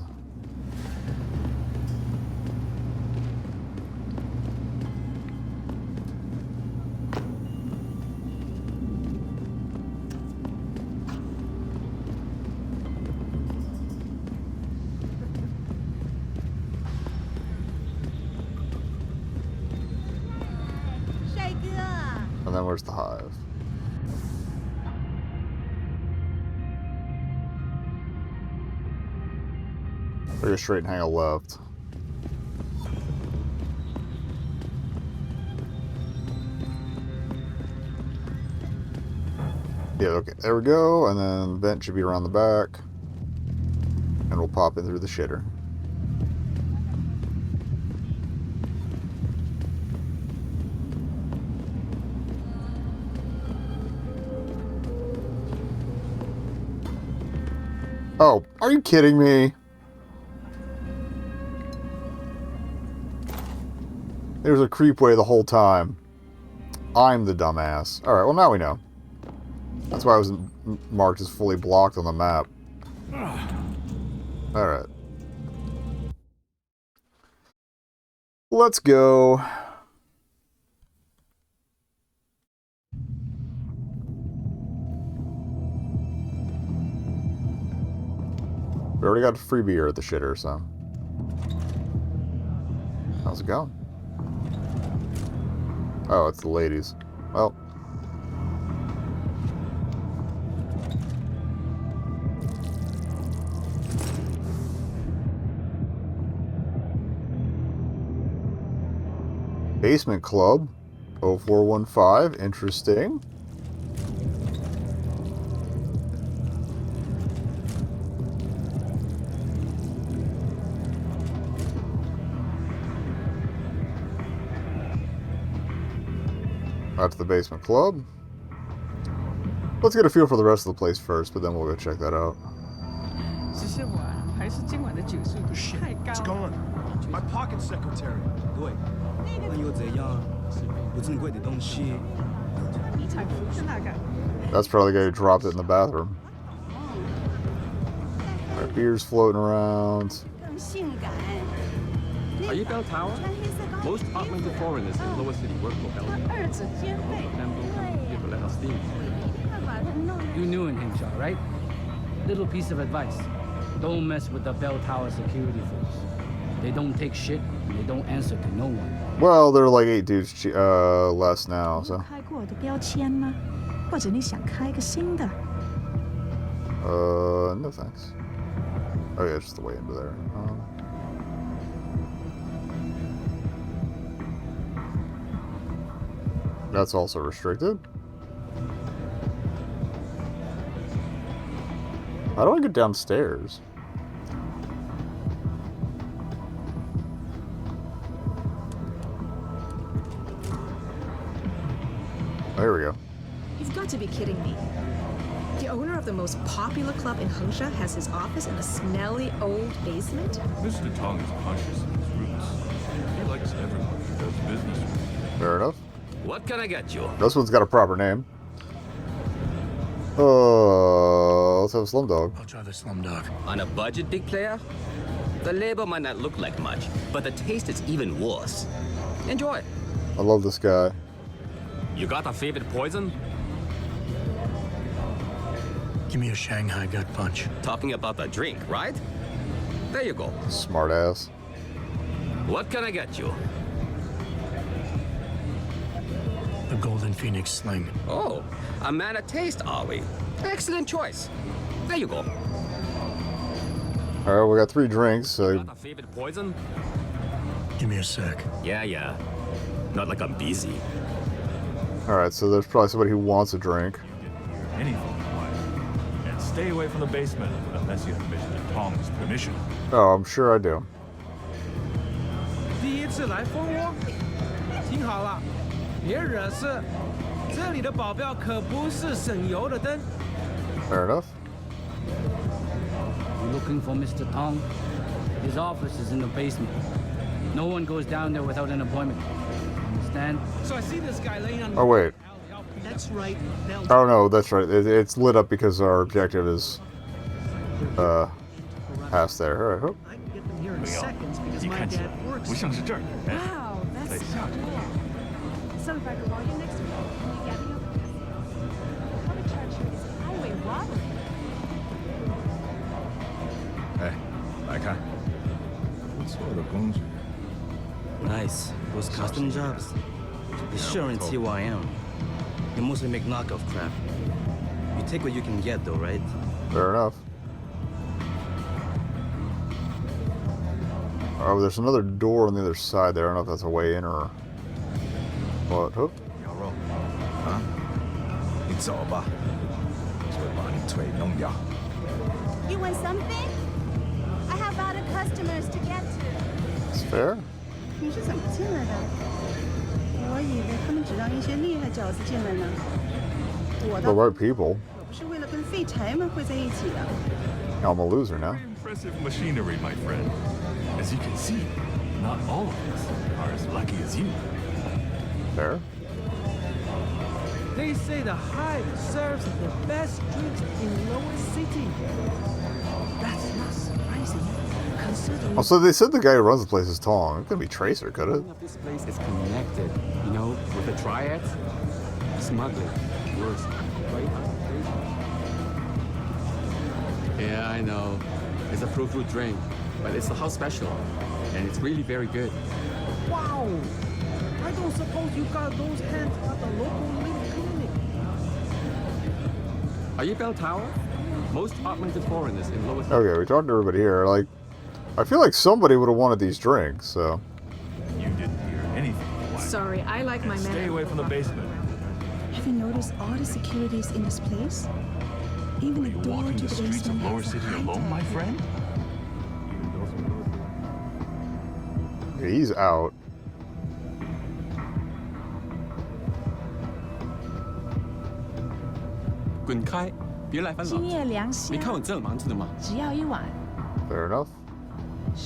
And then where's the hive? Or go straight and hang a left. Yeah, okay, there we go, and then vent should be around the back. And we'll pop in through the shitter. Oh, are you kidding me? There's a creepway the whole time. I'm the dumbass. Alright, well now we know. That's why I wasn't marked as fully blocked on the map. Alright. Let's go. We already got free beer at the shitter, so. How's it going? Oh, it's the ladies. Well. Basement Club 0415. Interesting. Out to the Basement Club. Let's get a feel for the rest of the place first, but then we'll go check that out. It's gone. My pocket secretary. Wait. 那又怎样？不珍贵的东西。 That's probably the guy who dropped it in the bathroom. Alright, beer's floating around. Are you Bell Tower? Most augmented foreigners in Lower City work for Bell. Most of them don't come here to let us steam. You knew in Hingshaw, right? Little piece of advice. Don't mess with the Bell Tower security force. They don't take shit, and they don't answer to no one. Well, there are like 8 dudes less now, so. 开过我的标签吗？或者你想开个新的？ No thanks. Oh yeah, just the way into there. That's also restricted. How do I get downstairs? There we go. You've got to be kidding me. The owner of the most popular club in Hengsha has his office in a smelly old basement? Mr. Tong is conscious of his roots. He likes everyone he does business with. Fair enough. What can I get you? This one's got a proper name. Let's have a Slumdog. I'll try the Slumdog. On a budget, big player? The label might not look like much, but the taste is even worse. Enjoy. I love this guy. You got a favorite poison? Give me a Shanghai gut punch. Talking about the drink, right? There you go. Smart ass. What can I get you? The Golden Phoenix Sling. Oh, a man of taste, are we? Excellent choice. There you go. Alright, we got 3 drinks, so... Got a favorite poison? Give me a sec. Yeah. Not like I'm busy. Alright, so there's probably somebody who wants a drink. Anything you like. And stay away from the basement unless you have Mr. Tong's permission. Oh, I'm sure I do. 第一次来蜂窝，听好了，别惹事。这里的保镖可不是省油的灯。 Fair enough. You looking for Mr. Tong? His office is in the basement. No one goes down there without an appointment. Understand? So I see this guy laying on. Oh, wait. That's right. Oh, no, that's right. It's lit up because our objective is past there. Alright, hope. I can get them here in seconds because my dad works. Wow, that's so cool. So if I go on you next week, can you get me over this? Public charge here is highway robbery. 哎，来看，不错的工具。 Nice. Those custom jobs. They sure ain't TYM. You mostly make knockoff crap. You take what you can get, though, right? Fair enough. Oh, there's another door on the other side there. I don't know if that's a way in or what. Hook? 小肉，啊，你走吧，就会把你腿弄掉。 You want something? I have other customers to get to. It's fair. 你是怎么进来的？我以为他们只让一些厉害角子进来呢。我 The 的 right people. 可不是为了跟废柴们会在一起的。 I'm a loser now. Impressive machinery, my friend. As you can see, not all of us are as lucky as you. Fair. They say the Hive serves the best drinks in Lower City. That's not surprising. crazy. Considering Also, they said the guy who runs the place is Tong. It couldn't be Tracer, could it? This place is connected, you know, with the triads, smuggling, worse, right? Yeah, I know. It's a fruit drink, but it's a house special, and it's really very good. Wow! I don't suppose you got those hands at the local little clinic. Are you Bell Tower? Most augmented foreigners in lower... Okay, we talked to everybody here. Like, I feel like somebody would have wanted these drinks, so... You didn't hear anything. Sorry, I like my Stay away from the basement. Have you noticed all the securities in this place? Even the door Walking to the the streets basement of Lower has a City high alone, my tag. friend? Yeah, he's out. Fair enough.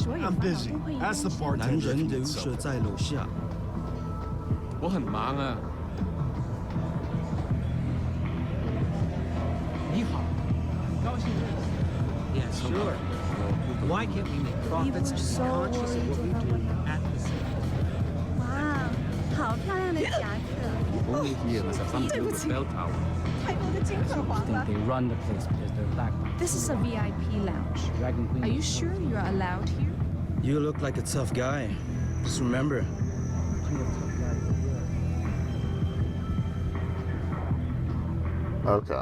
I'm busy. Ask the bartender if he needs something. 我很忙啊。你好，很高兴认识你。Yeah, sure. Why can't we make profits to be conscious of what we do at the same time? 哇，好漂亮的夹克！ Only here must have something to do with Bell Tower. 太多的金粉黄 Think 了。 they run the place because they're black. This is a VIP lounge. Dragon Queen. Are you sure you're allowed here? You look like a tough guy. Just remember, Okay.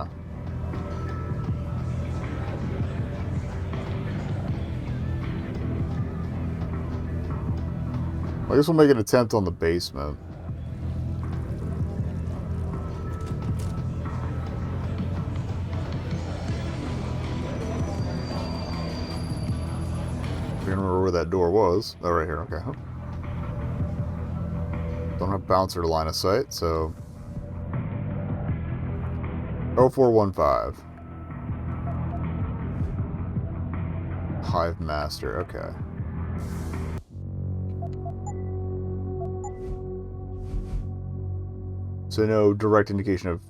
I guess we'll make an attempt on the basement. I can't remember where that door was. Oh, right here. Okay. Don't have bouncer line of sight, so... 0415. Hive Master. Okay. So no direct indication of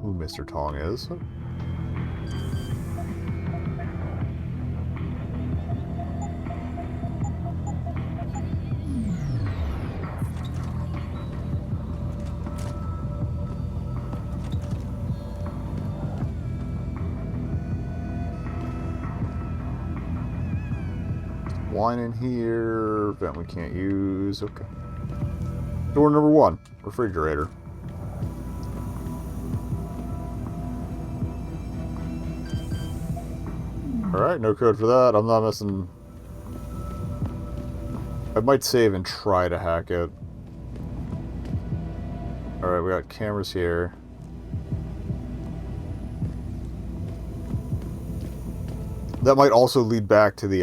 who Mr. Tong is. Wine in here. Vent we can't use. Okay. Door number 1. Refrigerator. Alright, no code for that. I'm not messing... I might save and try to hack it. Alright, we got cameras here. That might also lead back to the,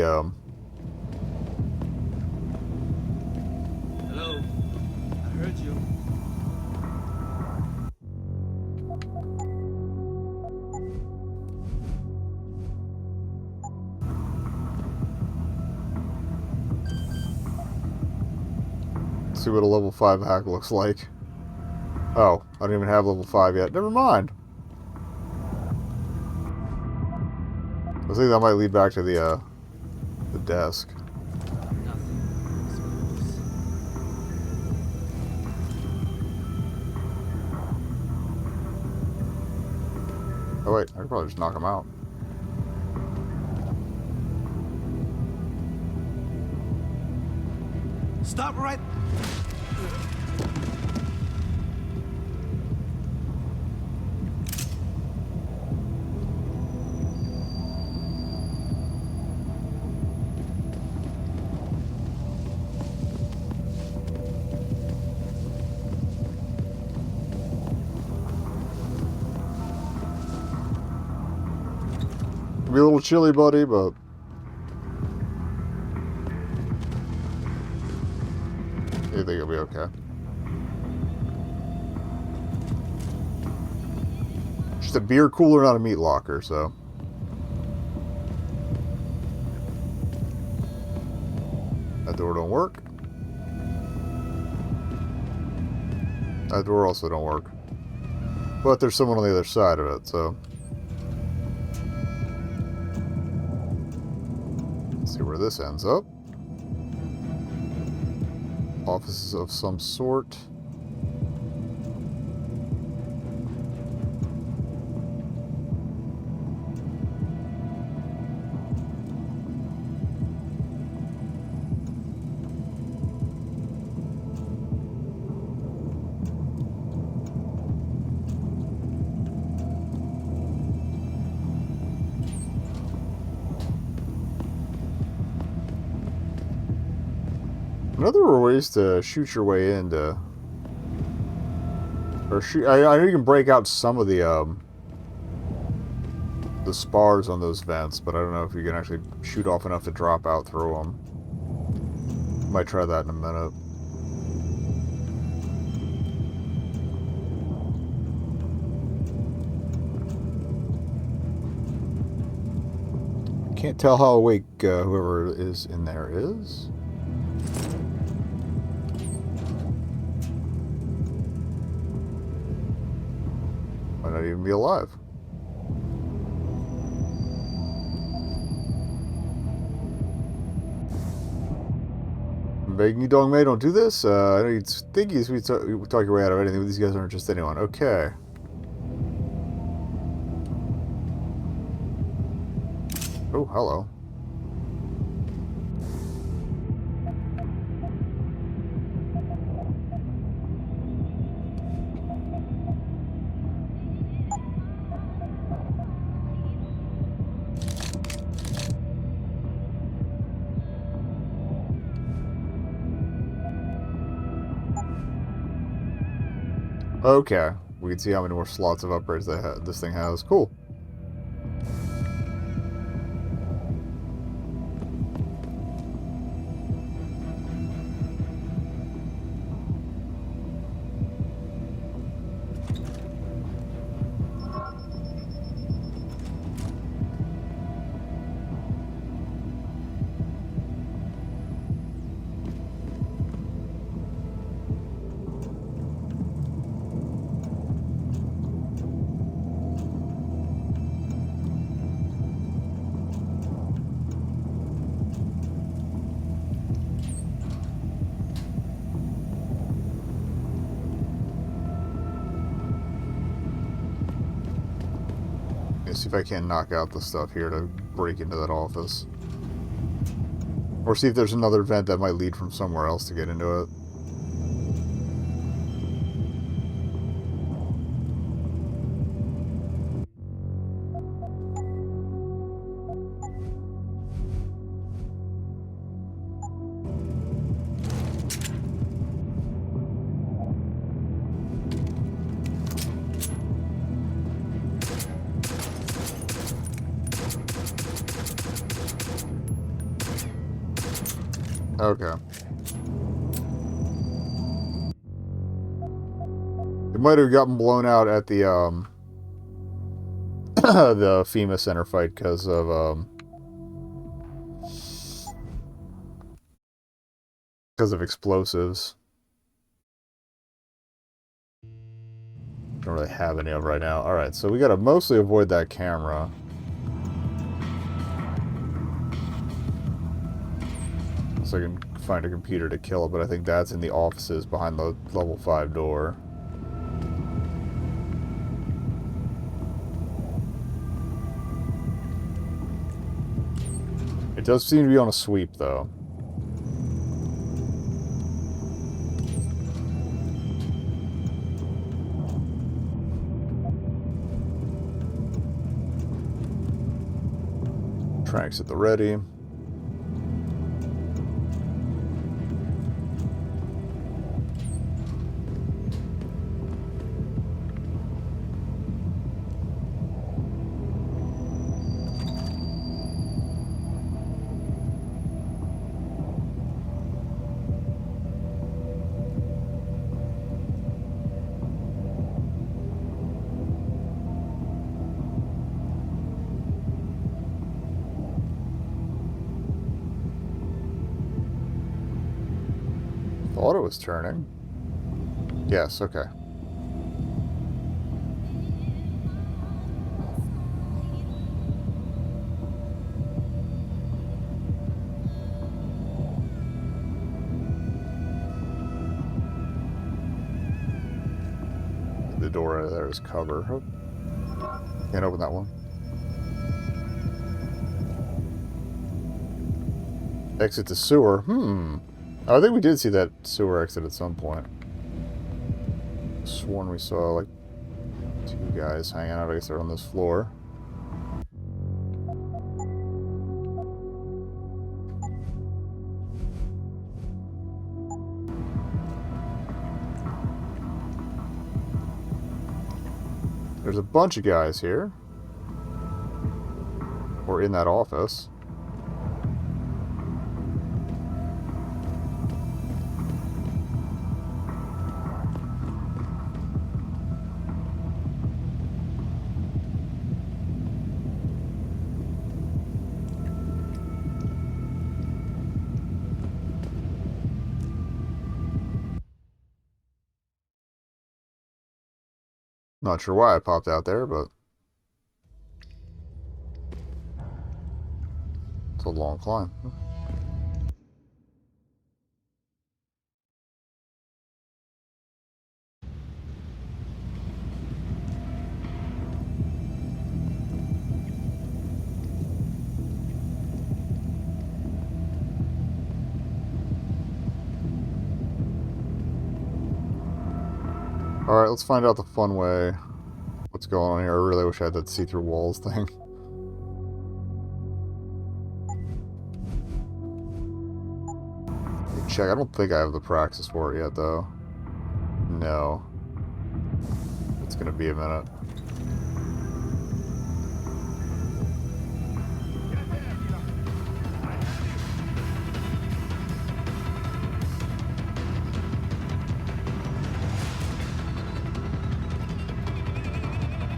hello. I heard you. See what a level 5 hack looks like. Oh, I don't even have level 5 yet. Never mind. I think that might lead back to the desk. Oh wait, I could probably just knock him out. Stop right... It'll be a little chilly, buddy, but... I think it'll be okay. Just a beer cooler, not a meat locker, so... That door don't work. That door also don't work. But there's someone on the other side of it, so... where this ends up. Offices of some sort. Another ways to shoot your way into, or shoot. I know you can break out some of the spars on those vents, but I don't know if you can actually shoot off enough to drop out through them. Might try that in a minute. Can't tell how awake whoever is in there is. Might not even be alive. I'm begging you, Dong Mei, don't do this. I know you'd think you talk your way out of anything, but these guys aren't just anyone. Okay. Oh, hello. Okay, we can see how many more slots of upgrades this thing has. Cool. See if I can't knock out the stuff here to break into that office. Or see if there's another vent that might lead from somewhere else to get into it. Okay. It might have gotten blown out at the the FEMA Center fight because of explosives. Don't really have any of right now. All right, so we gotta mostly avoid that camera. So I can find a computer to kill it, but I think that's in the offices behind the level 5 door. It does seem to be on a sweep, though. Tracks at the ready. Thought it was turning. Yes, okay. the door there is cover. Oh. Can't open that one. Exit to sewer. Oh, I think we did see that sewer exit at some point. Sworn we saw, like, 2 guys hanging out. I guess they're on this floor. There's a bunch of guys here. Or in that office. Not sure why I popped out there, but it's a long climb. Alright, let's find out the fun way. What's going on here? I really wish I had that see-through walls thing. Check. I don't think I have the praxis for it yet, though. No. It's gonna be a minute.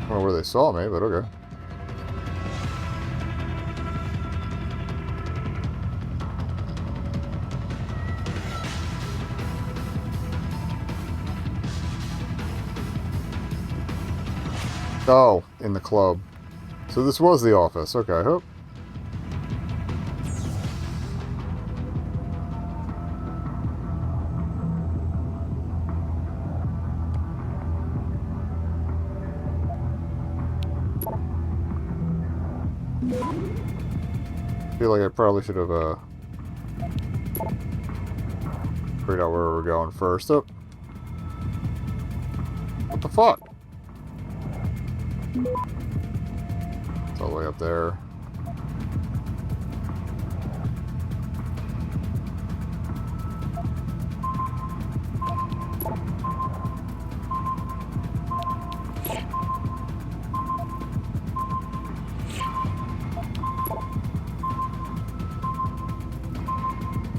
I don't know where they saw me, but okay. Oh, in the club. So this was the office. Okay, I hope. I feel like I probably should have figured out where we were going first. Oh. What the fuck? It's all the way up there.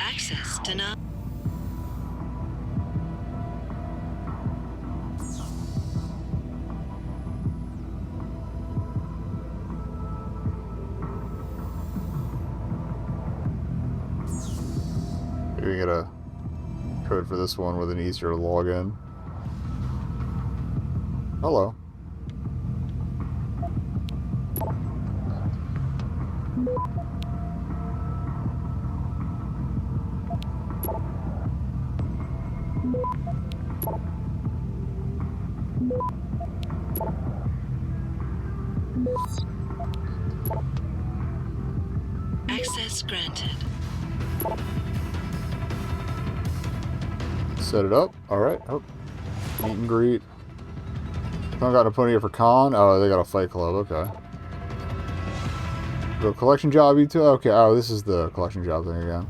Access denied. Maybe we get a code for this one with an easier login. Hello. Access granted. Set it up. Alright. Oh. Meet and greet. Someone got a pony here for con? Oh, they got a fight club. Okay. The collection job you two? Okay. Oh, this is the collection job thing again.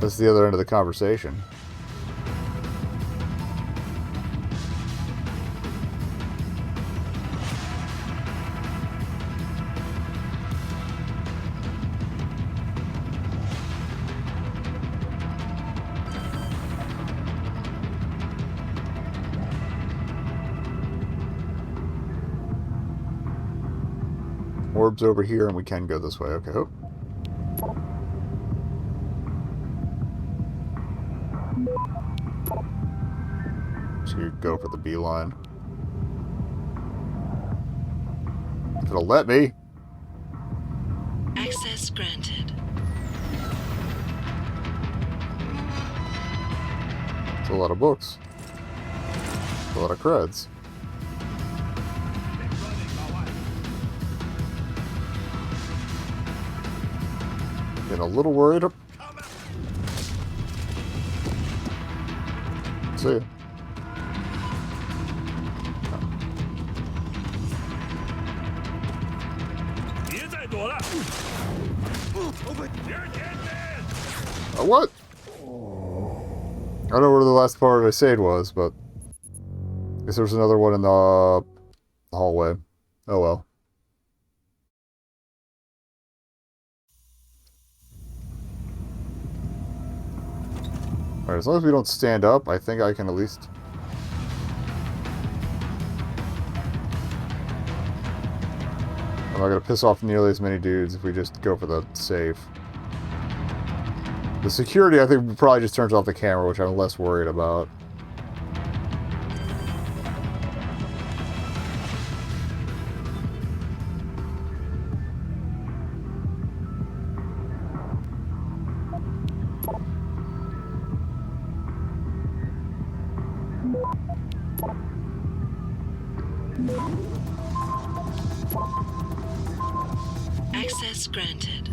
This is the other end of the conversation. Orbs over here, and we can go this way. Okay, hope. So you go for the beeline. If it'll let me. Access granted. It's a lot of books. A lot of creds. Been a little worried. See ya. What? I don't know where the last part I said was, but I guess there was another one in the hallway. Oh well. Alright, as long as we don't stand up, I think I can at least... I'm not gonna piss off nearly as many dudes if we just go for the safe. The security, I think, probably just turns off the camera, which I'm less worried about. Access granted.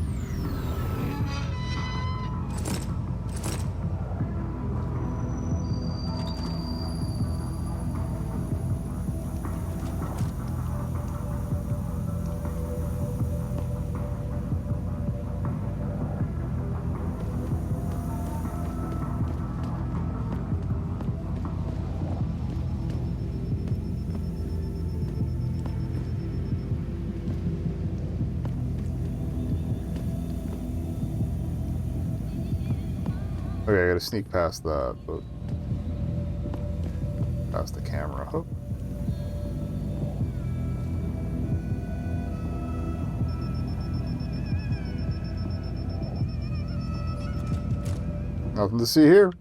Okay, I gotta sneak past that, but... past the camera. Oh. Nothing to see here.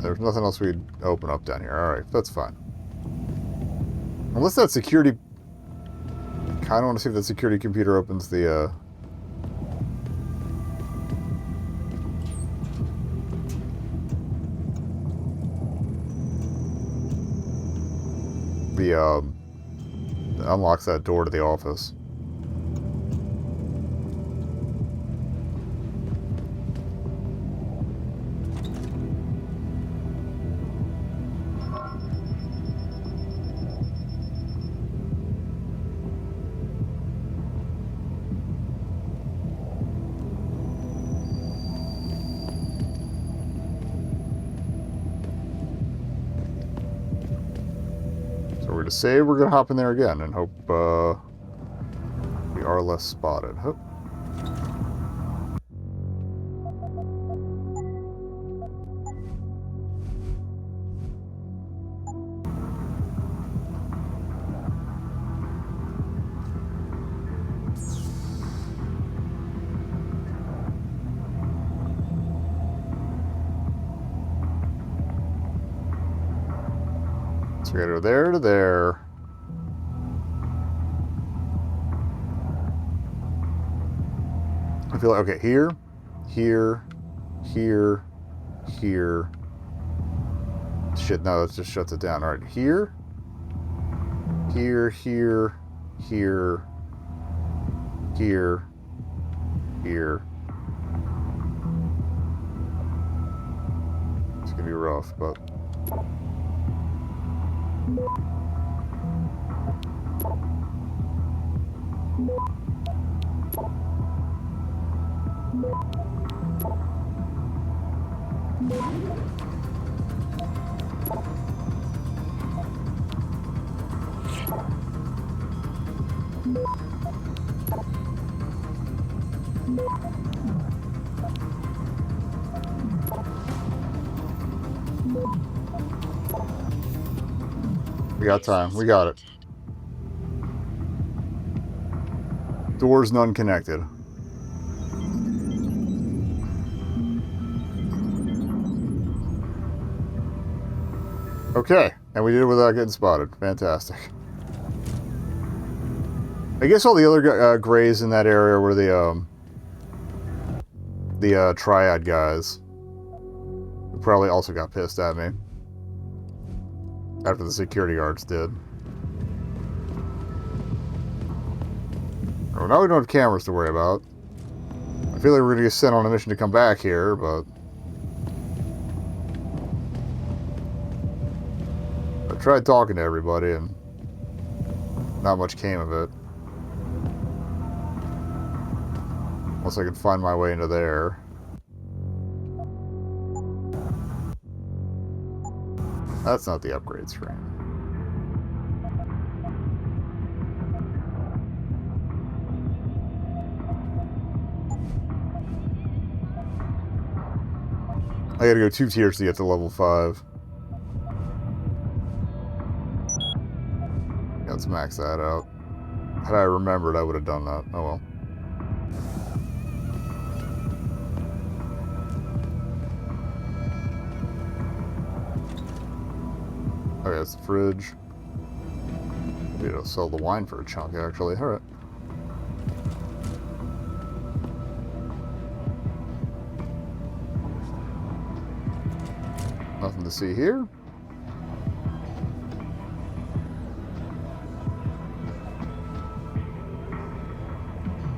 There's nothing else we'd open up down here. Alright, that's fine. Unless that security... Kinda want to see if that security computer opens the, unlocks that door to the office. To save, we're gonna hop in there again and hope we are less spotted. Hope. So we gotta go there to there. I feel like, okay, here, here, here, here. Shit, no, that just shuts it down. Alright, here, here, here, here, here, here. It's gonna be rough, but... We got time. We got it. Doors none connected. Okay, and we did it without getting spotted. Fantastic. I guess all the other grays in that area were the triad guys. Who probably also got pissed at me. After the security guards did. Oh, now we don't have cameras to worry about. I feel like we're going to get sent on a mission to come back here, but... I tried talking to everybody, and not much came of it. Unless I could find my way into there. That's not the upgrade screen. I gotta go 2 tiers to get to level 5. Yeah, let's max that out. Had I remembered, I would have done that. Oh well. Okay, that's the fridge. Maybe it'll sell the wine for a chunk, actually. Alright. Nothing to see here.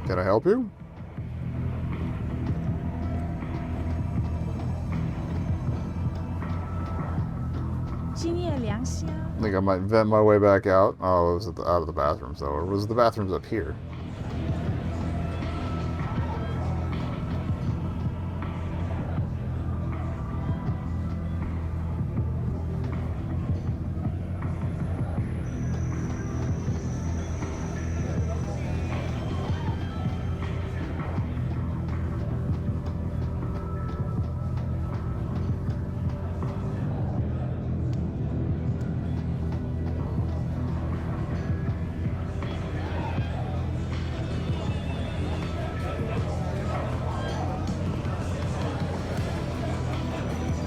Can I help you? I think I might vent my way back out. Oh, it was out of the bathrooms, though. Or was the bathrooms up here?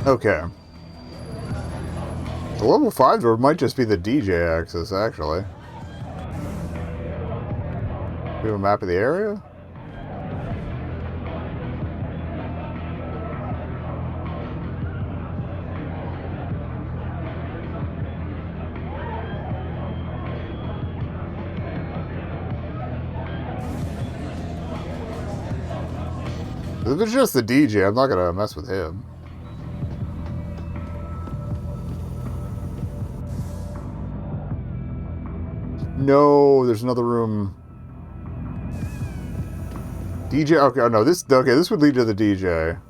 Okay. The level 5 door might just be the DJ access, actually. Do a map of the area? If it's just the DJ, I'm not gonna mess with him. No, there's another room. DJ. Okay, oh no, this. Okay, this would lead to the DJ.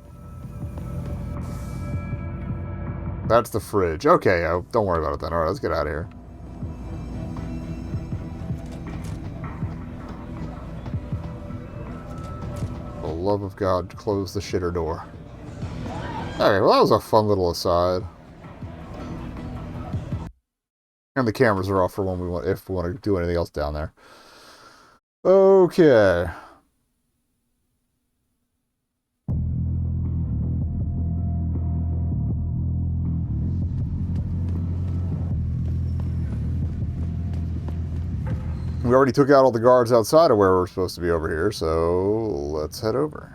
That's the fridge. Okay, don't worry about it then. All right, let's get out of here. For the love of God, close the shitter door. Okay, well that was a fun little aside. And the cameras are off for when we want, if we want to do anything else down there. Okay. We already took out all the guards outside of where we're supposed to be over here, so let's head over.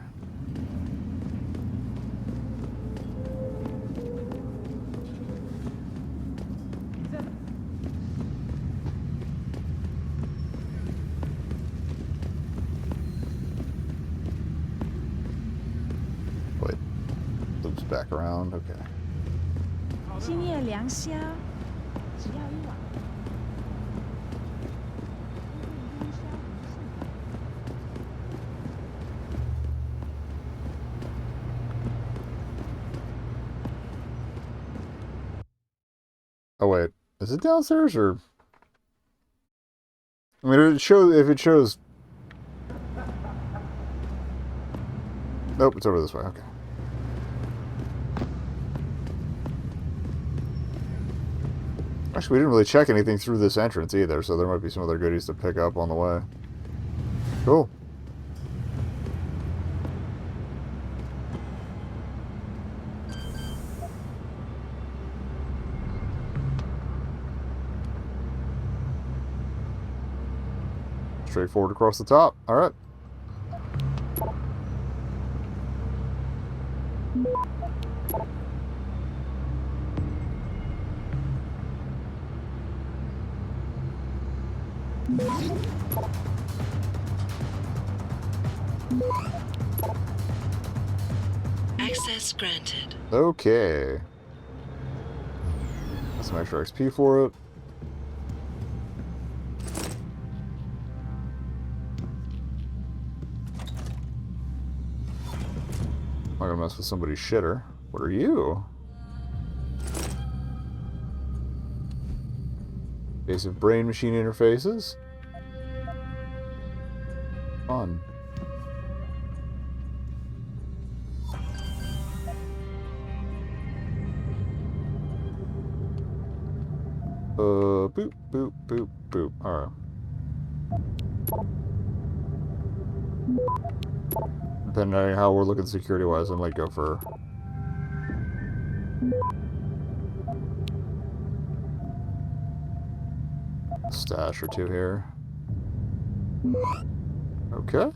Wait, loops back around, okay. 今夜良宵，只要一碗。 Oh wait, is it downstairs or? I mean, it shows. If it shows, nope, it's over this way. Okay. Actually, we didn't really check anything through this entrance either, so there might be some other goodies to pick up on the way. Cool. Straightforward across the top. All right. Access granted. Okay. Got some extra XP for it. I'm not gonna mess with somebody's shitter. What are you? Basic brain machine interfaces. Fun. Boop, boop, boop, boop. Alright. Depending on how we're looking security-wise, I might go for... a stash or two here. Okay.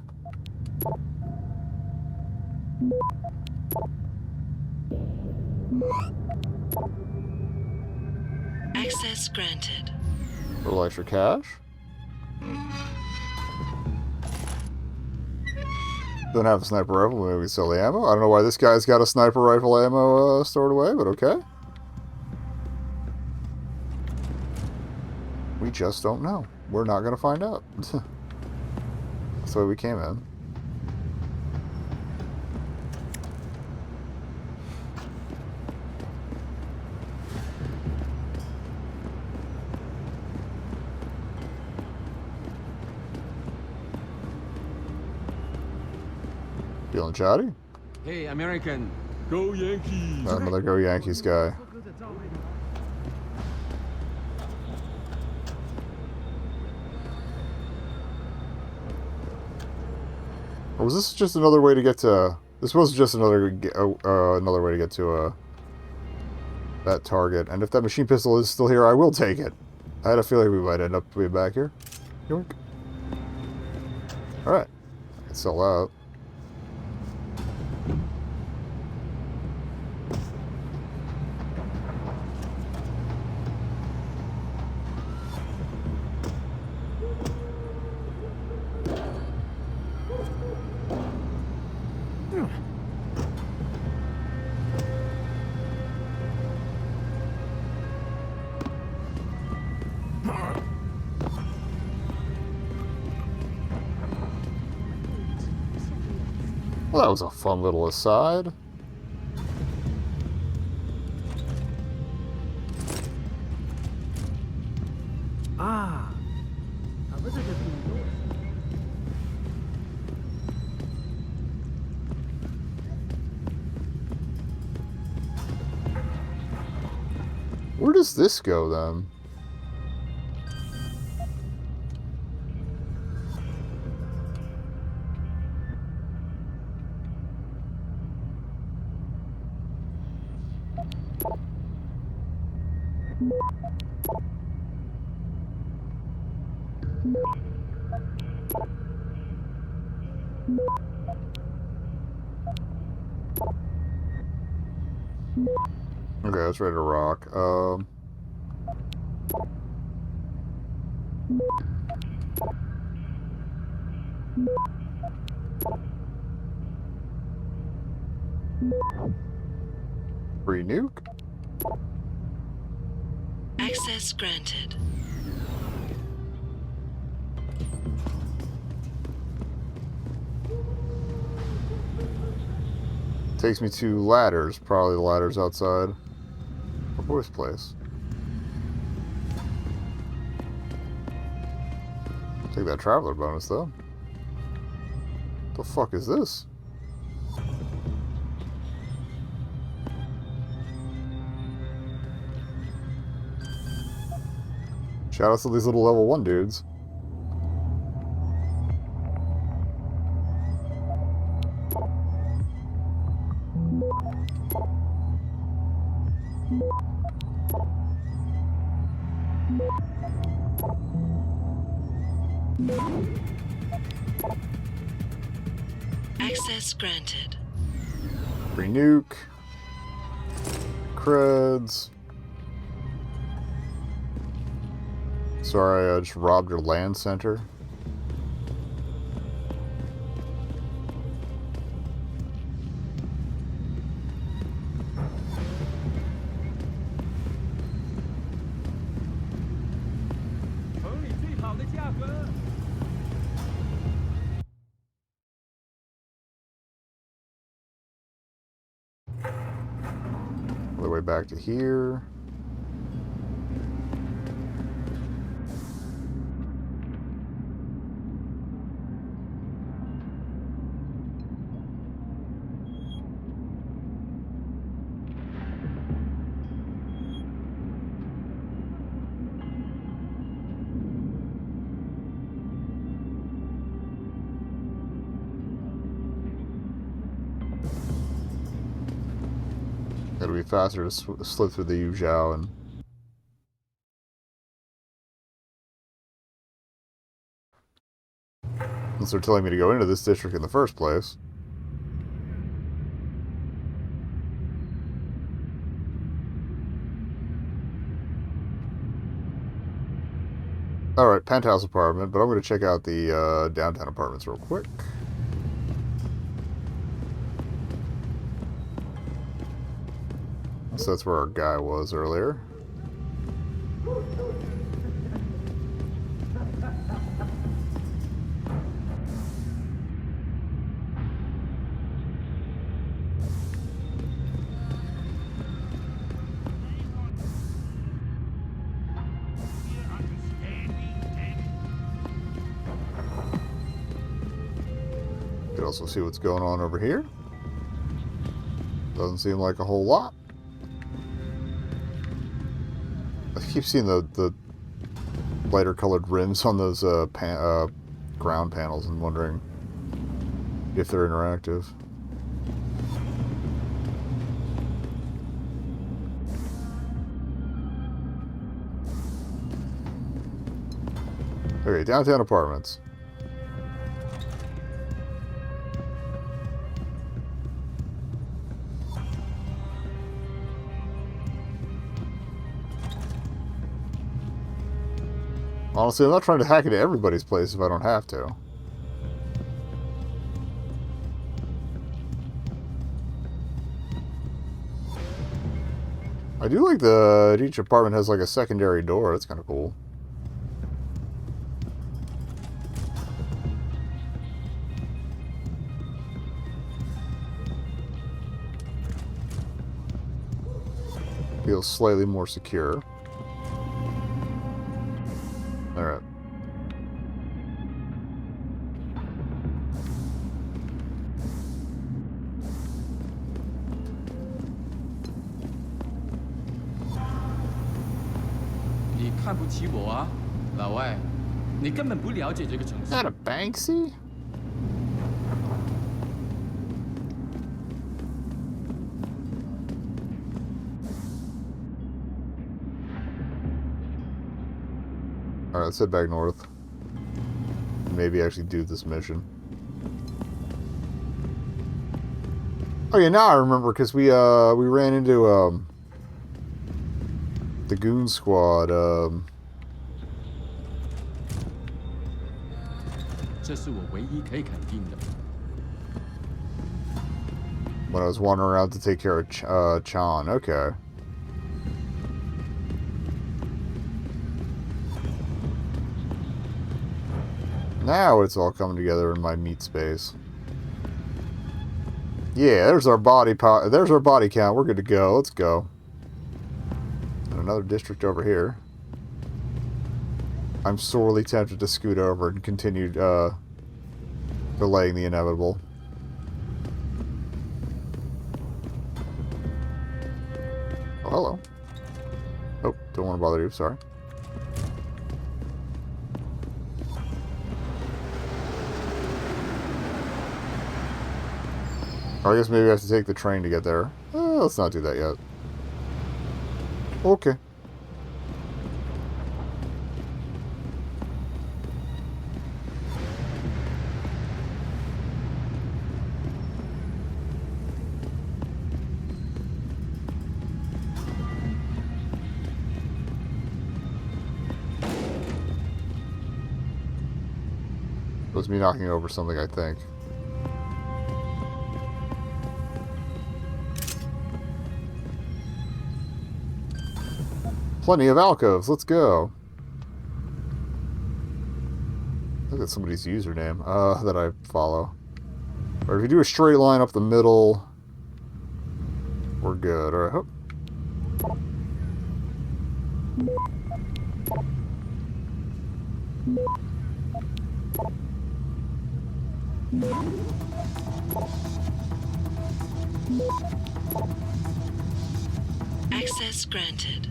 Access granted. A little extra cash. Don't have a sniper rifle, maybe we sell the ammo. I don't know why this guy's got a sniper rifle ammo stored away, but okay. We just don't know. We're not going to find out. That's the way we came in. Feeling chatty? Hey, American. Go Yankees. Another Go Yankees guy. Or was this just another way to get to... This was just another way to get to that target. And if that machine pistol is still here, I will take it. I had a feeling we might end up being back here. York. Alright. I can sell that. Well, that was a fun little aside. Ah. Where does this go, then? Okay, that's ready to rock. Free nuke. Access granted. Takes me to ladders, probably the ladders outside. Our boy's place. Take that traveler bonus though. The fuck is this? Shout out to these little level 1 dudes. Access granted. Free nuke. Creds. Sorry, I just robbed your land center. All the way back to here. It'll be faster to slip through the Yuzhou and... Unless they're telling me to go into this district in the first place. Alright, penthouse apartment, but I'm going to check out the downtown apartments real quick. So that's where our guy was earlier. Could also see what's going on over here. Doesn't seem like a whole lot. I keep seeing the lighter colored rims on those ground panels and wondering if they're interactive. Okay, downtown apartments. Honestly, I'm not trying to hack into everybody's place if I don't have to. I do like that each apartment has like a secondary door. That's kind of cool. Feels slightly more secure. Alright. Is that a Banksy? Alright, let's head back north. Maybe actually do this mission. Oh yeah, now I remember because we ran into the goon squad. When I was wandering around to take care of Chan. Okay. Now it's all coming together in my meat space. Yeah, there's our body there's our body count. We're good to go. Let's go. And another district over here. I'm sorely tempted to scoot over and continue delaying the inevitable. Oh, hello. Oh, don't want to bother you. Sorry. I guess maybe I have to take the train to get there. Let's not do that yet. Okay. It was me knocking over something, I think. Plenty of alcoves. Let's go. Look at somebody's username that I follow. Or if you do a straight line up the middle, we're good. All right. Hope. Access granted.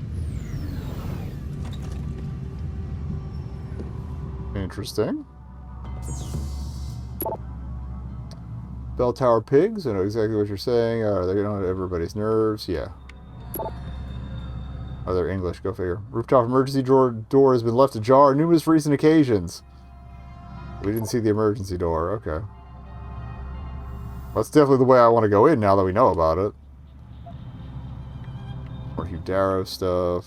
Interesting. Bell Tower pigs. I know exactly what you're saying. Are they getting on everybody's nerves? Yeah. Oh, they're English. Go figure. Rooftop emergency door has been left ajar on numerous recent occasions. We didn't see the emergency door. Okay. That's definitely the way I want to go in now that we know about it. More Hugh Darrow stuff.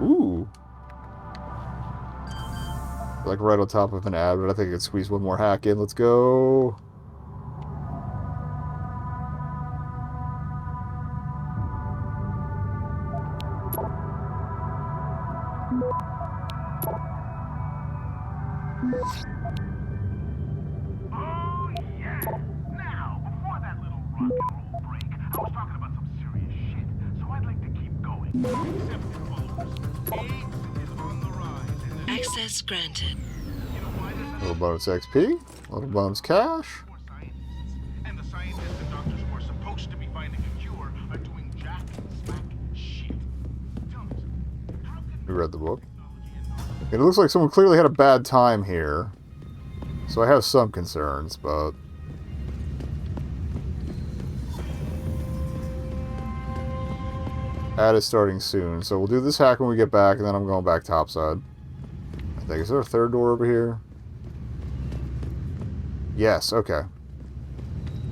Ooh. Like right on top of an ad, but I think I can squeeze one more hack in. Let's go. Oh, yeah. Now, before that little rock and roll break, I was talking about some serious shit, so I'd like to keep going. Except for followers. AIDS is on the rise. Access granted. Little bonus XP. Little bonus cash. And the scientists and doctors who are supposed to be finding a cure are doing jack slack shit. Tell me something. We read the book. It looks like someone clearly had a bad time here. So I have some concerns, but... ad is starting soon, so we'll do this hack when we get back, and then I'm going back topside. I think. Is there a third door over here? Yes, okay.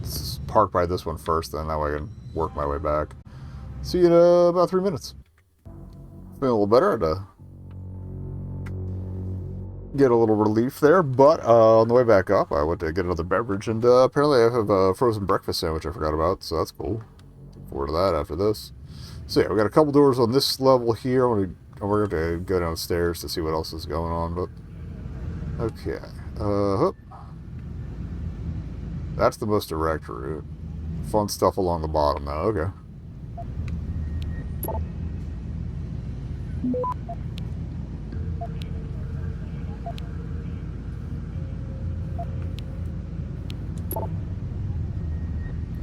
Let's park by this one first, then that way I can work my way back. See you in about 3 minutes. Feeling a little better. I had to get a little relief there, but on the way back up, I went to get another beverage, and apparently I have a frozen breakfast sandwich I forgot about, so that's cool. Look forward to that after this. So yeah, we got a couple doors on this level here. We're going to go downstairs to see what else is going on, but... okay. Hoop. That's the most direct route. Fun stuff along the bottom, though. Okay.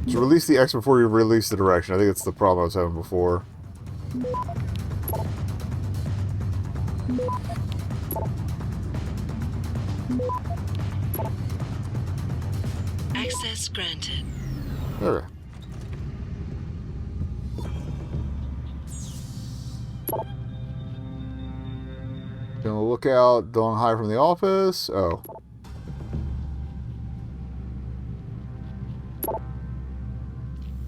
So release the X before you release the direction. I think it's the problem I was having before. Access granted. Okay. Gonna look out, don't hide from the office. Oh.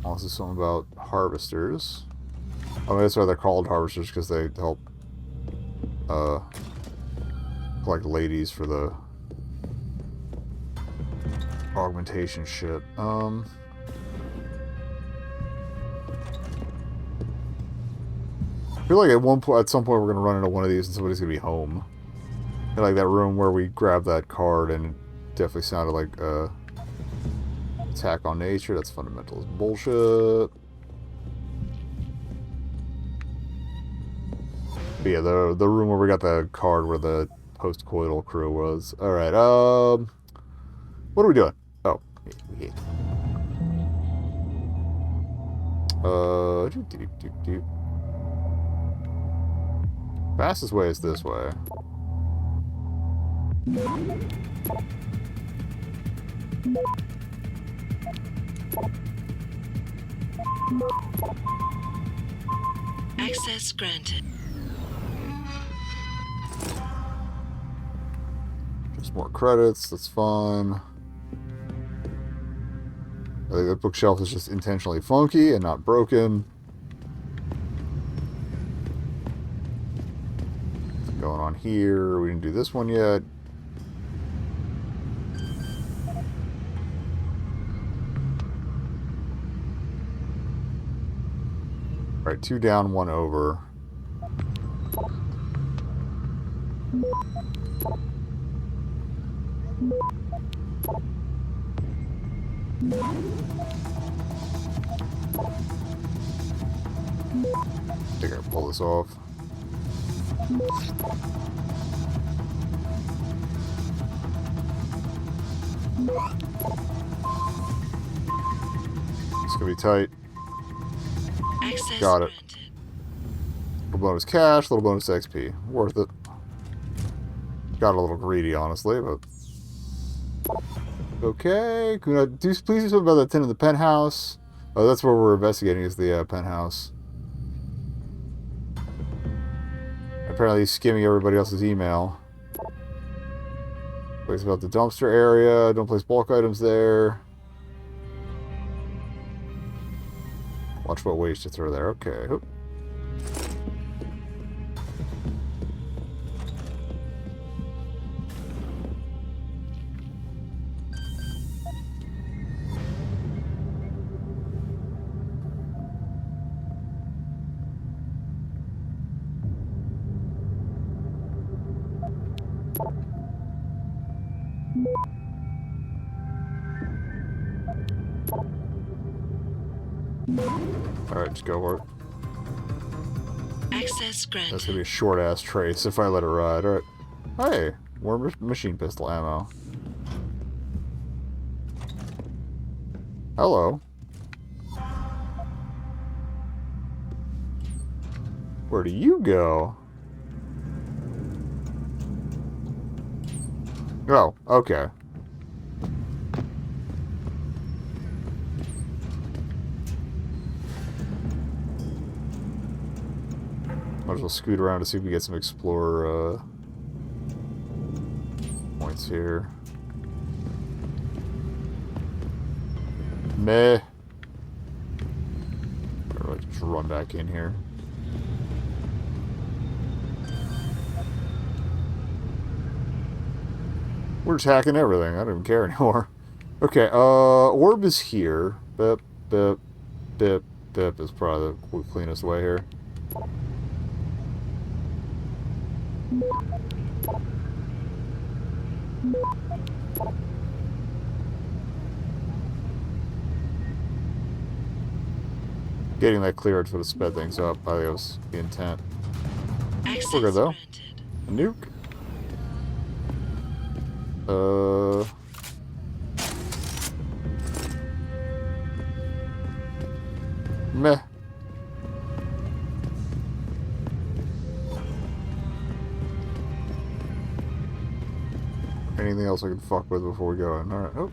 Also something about harvesters. I mean, that's why they're called harvesters, because they help collect ladies for the augmentation shit. I feel like at some point we're gonna run into one of these and somebody's gonna be home. And like that room where we grabbed that card, and it definitely sounded like attack on nature. That's fundamentalist bullshit. But yeah, the room where we got the card where the post-coital crew was. All right. What are we doing? Oh, yeah. Fastest way is this way. Access granted. Just more credits, that's fine. I think that bookshelf is just intentionally funky and not broken. What's going on here? We didn't do this one yet. Alright, 2 down, 1 over. I think I can pull this off. It's gonna be tight. Access Got it. granted. Little bonus cash, little bonus XP. Worth it. Got a little greedy, honestly, but... Okay, can I please do something about that tin in the penthouse? Oh, that's where we're investigating, is the penthouse. Apparently he's skimming everybody else's email. Place about the dumpster area. Don't place bulk items there. Watch what waste you throw there. Okay. Oop. Alright, just go for it. Access granted. That's gonna be a short ass trace if I let it ride. Alright. Hey, more machine pistol ammo. Hello. Where do you go? Oh, okay. Might as well scoot around to see if we get some explorer points here. Meh. Or just run back in here. We're just hacking everything. I don't even care anymore. Okay, orb is here. Bip, bip, bip, bip is probably the cleanest way here. Getting that cleared would have sped things up. I think it was the intent. We're good though. A nuke. Meh. Anything else I can fuck with before we go in? Alright. Oh.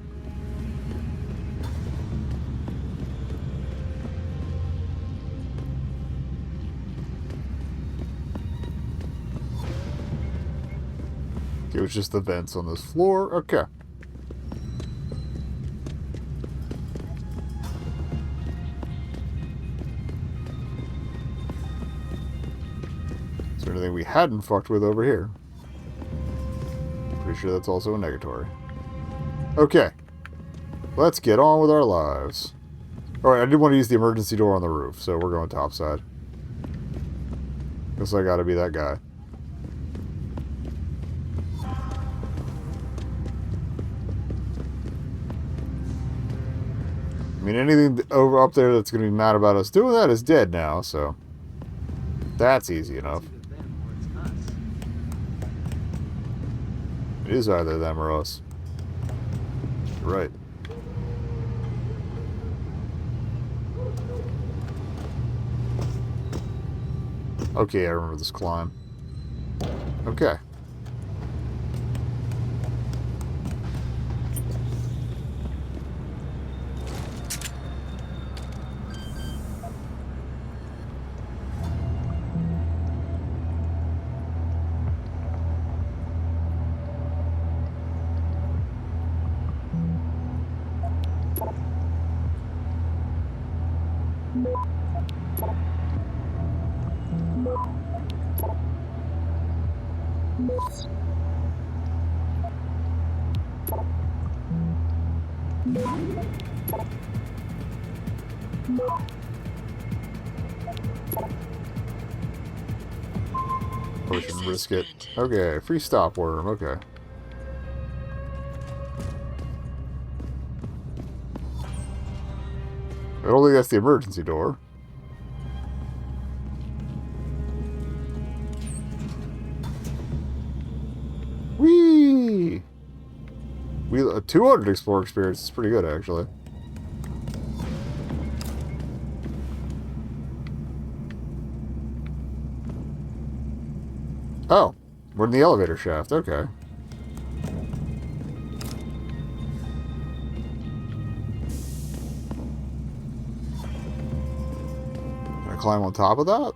It was just the vents on this floor. Okay. Is there anything we hadn't fucked with over here? Pretty sure that's also a negatory. Okay. Let's get on with our lives. Alright, I did want to use the emergency door on the roof, so we're going topside. Guess I gotta be that guy. I mean, anything over up there that's going to be mad about us doing that is dead now, so that's easy enough. It is either them or us. You're right. Okay, I remember this climb. Okay. We shouldn't risk it. Okay, free stop worm. Okay. I don't think that's the emergency door. Whee! 200 explore experience is pretty good, actually. Oh, we're in the elevator shaft. Okay. Can I climb on top of that?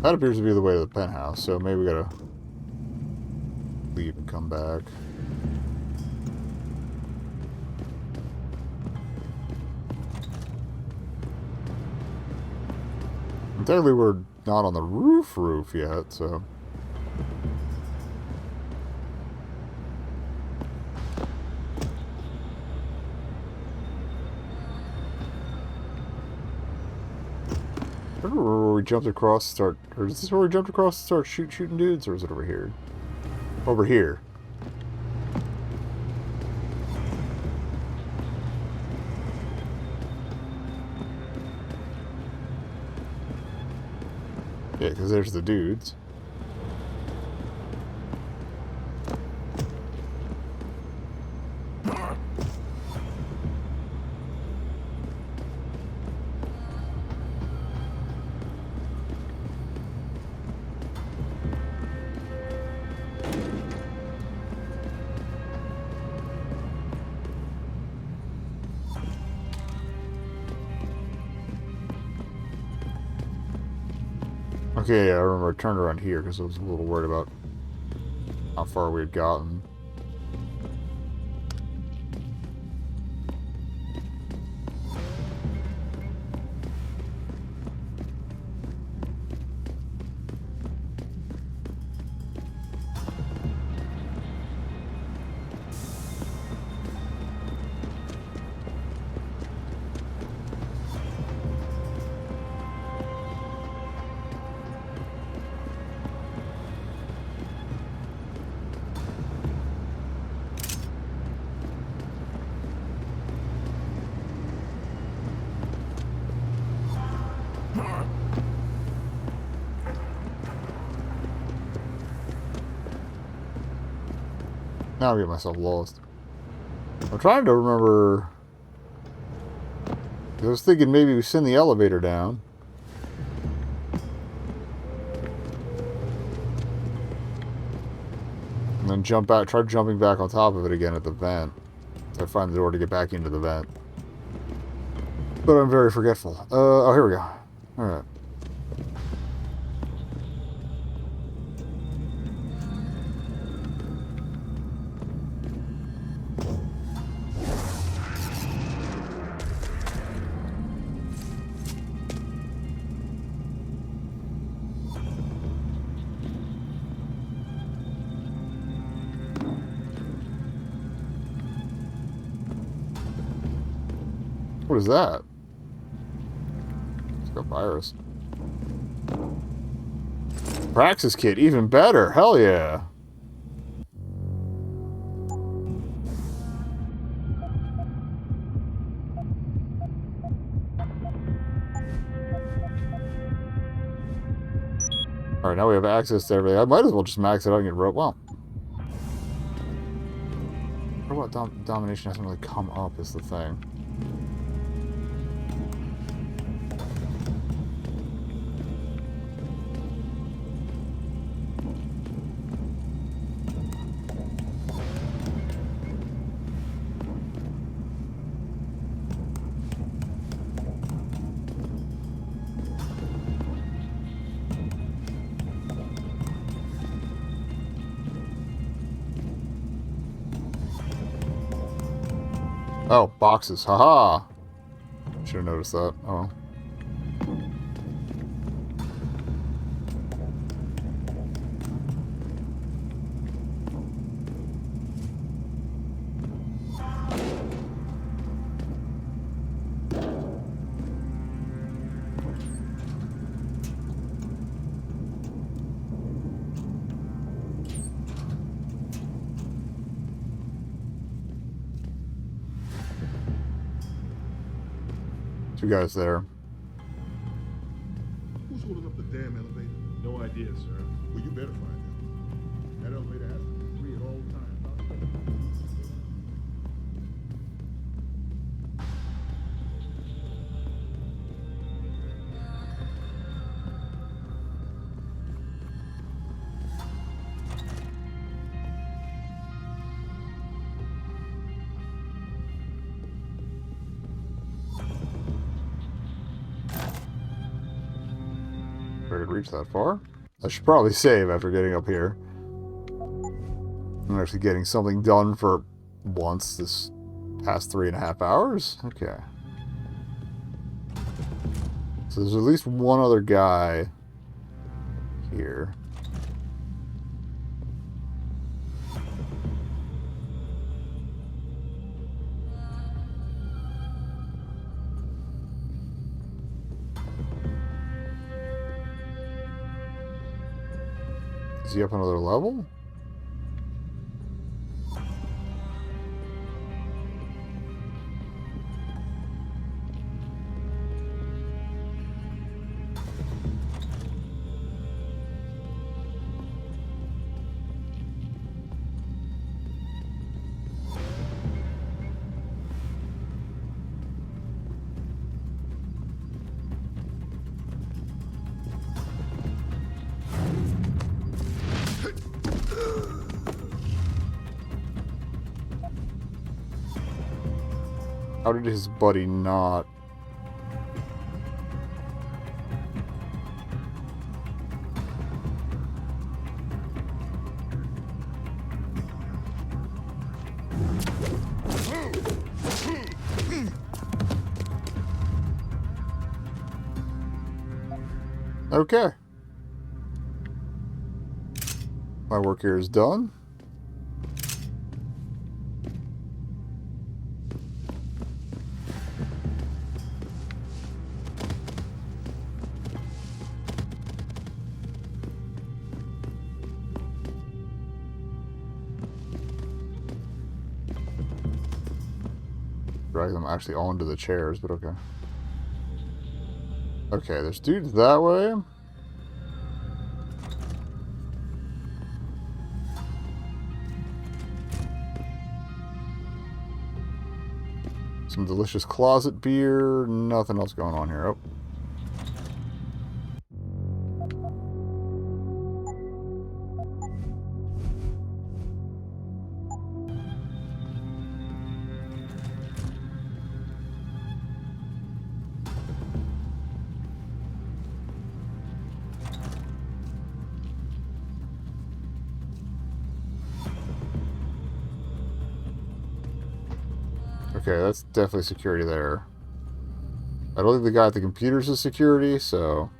That appears to be the way to the penthouse, so maybe we gotta leave and come back. And technically we're not on the roof yet, so... I don't remember where we jumped across to start... Or is this where we jumped across to start shooting dudes? Or is it over here? Over here. Yeah, because there's the dudes. Okay, yeah, I remember I turned around here because I was a little worried about how far we had gotten. Now I get myself lost. I'm trying to remember... I was thinking maybe we send the elevator down. And then jump back, try jumping back on top of it again at the vent. So I find the door to get back into the vent. But I'm very forgetful. Oh, here we go. Alright. What is that? It's got a virus. Praxis kit, even better. Hell yeah. Alright, now we have access to everything. I might as well just max it out and get roped. Well. What about domination hasn't really come up is the thing. Oh, boxes. Haha. Should have noticed that. Oh. Two guys there. Who's holding up the damn elevator? No idea, sir. Well, you better find out. That elevator has to be free at all times. If I could reach that far. I should probably save after getting up here. I'm actually getting something done for once this past 3.5 hours? Okay. So there's at least one other guy here. Is he up another level? How did his buddy not? Okay. My work here is done. Drag them actually onto the chairs, but okay. Okay, there's dudes that way. Some delicious closet beer. Nothing else going on here. Oh. Okay, that's definitely security there. I don't think the guy at the computers is security, so...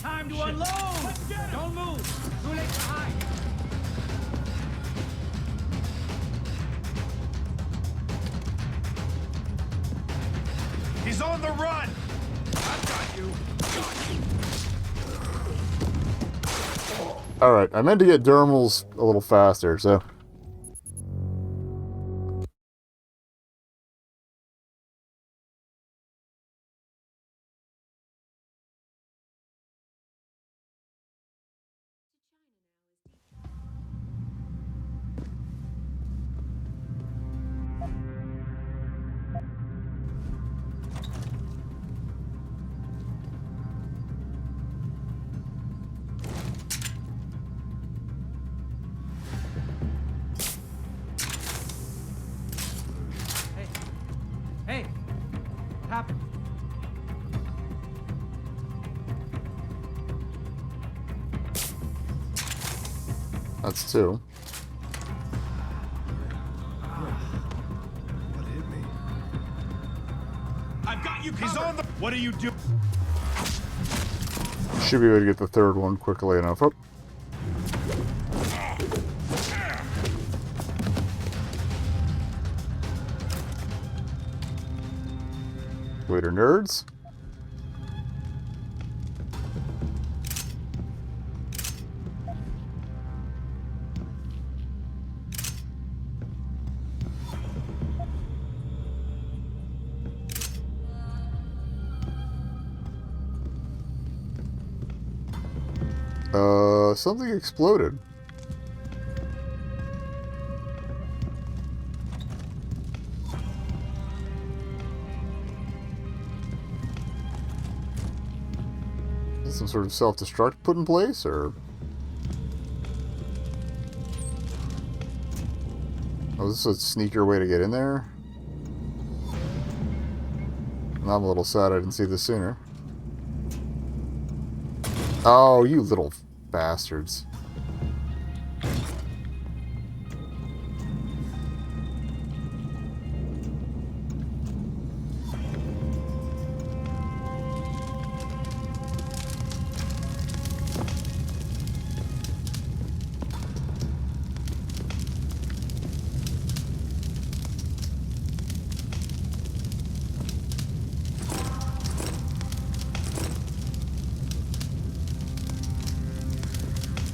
Time to unload! Don't move! Too late to hide! He's on the run! I've got you! Alright, I meant to get dermals a little faster, so... That's two. What hit me? I've got you covered. He's on the. What do you do? Should be able to get the third one quickly enough. Oh. Later, nerds. Something exploded. Is some sort of self-destruct put in place, or? Oh, is this a sneaker way to get in there? I'm a little sad I didn't see this sooner. Oh, you little bastards.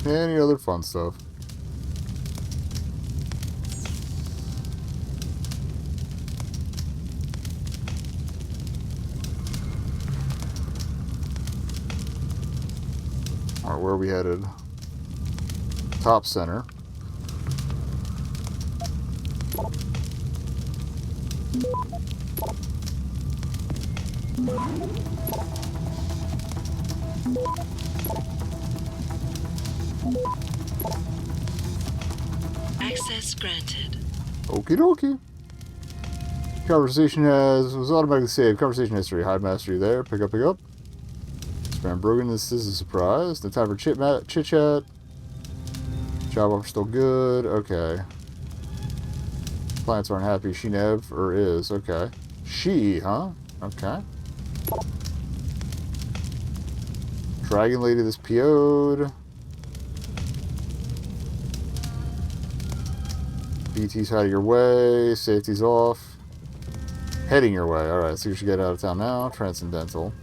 Any other fun stuff? Alright, where are we headed? Top center. Access granted. Okie dokie. Conversation was automatically saved. Conversation history. Hide mastery there. Pick up, pick up. Spam Brogan, this is a surprise. No time for chit chat. Job offer still good. Okay. Clients aren't happy. She never is. Okay. She, huh? Okay. Dragon Lady, this PO'd. BT's out of your way. Safety's off. Heading your way. Alright, so you should get out of town now. Transcendental.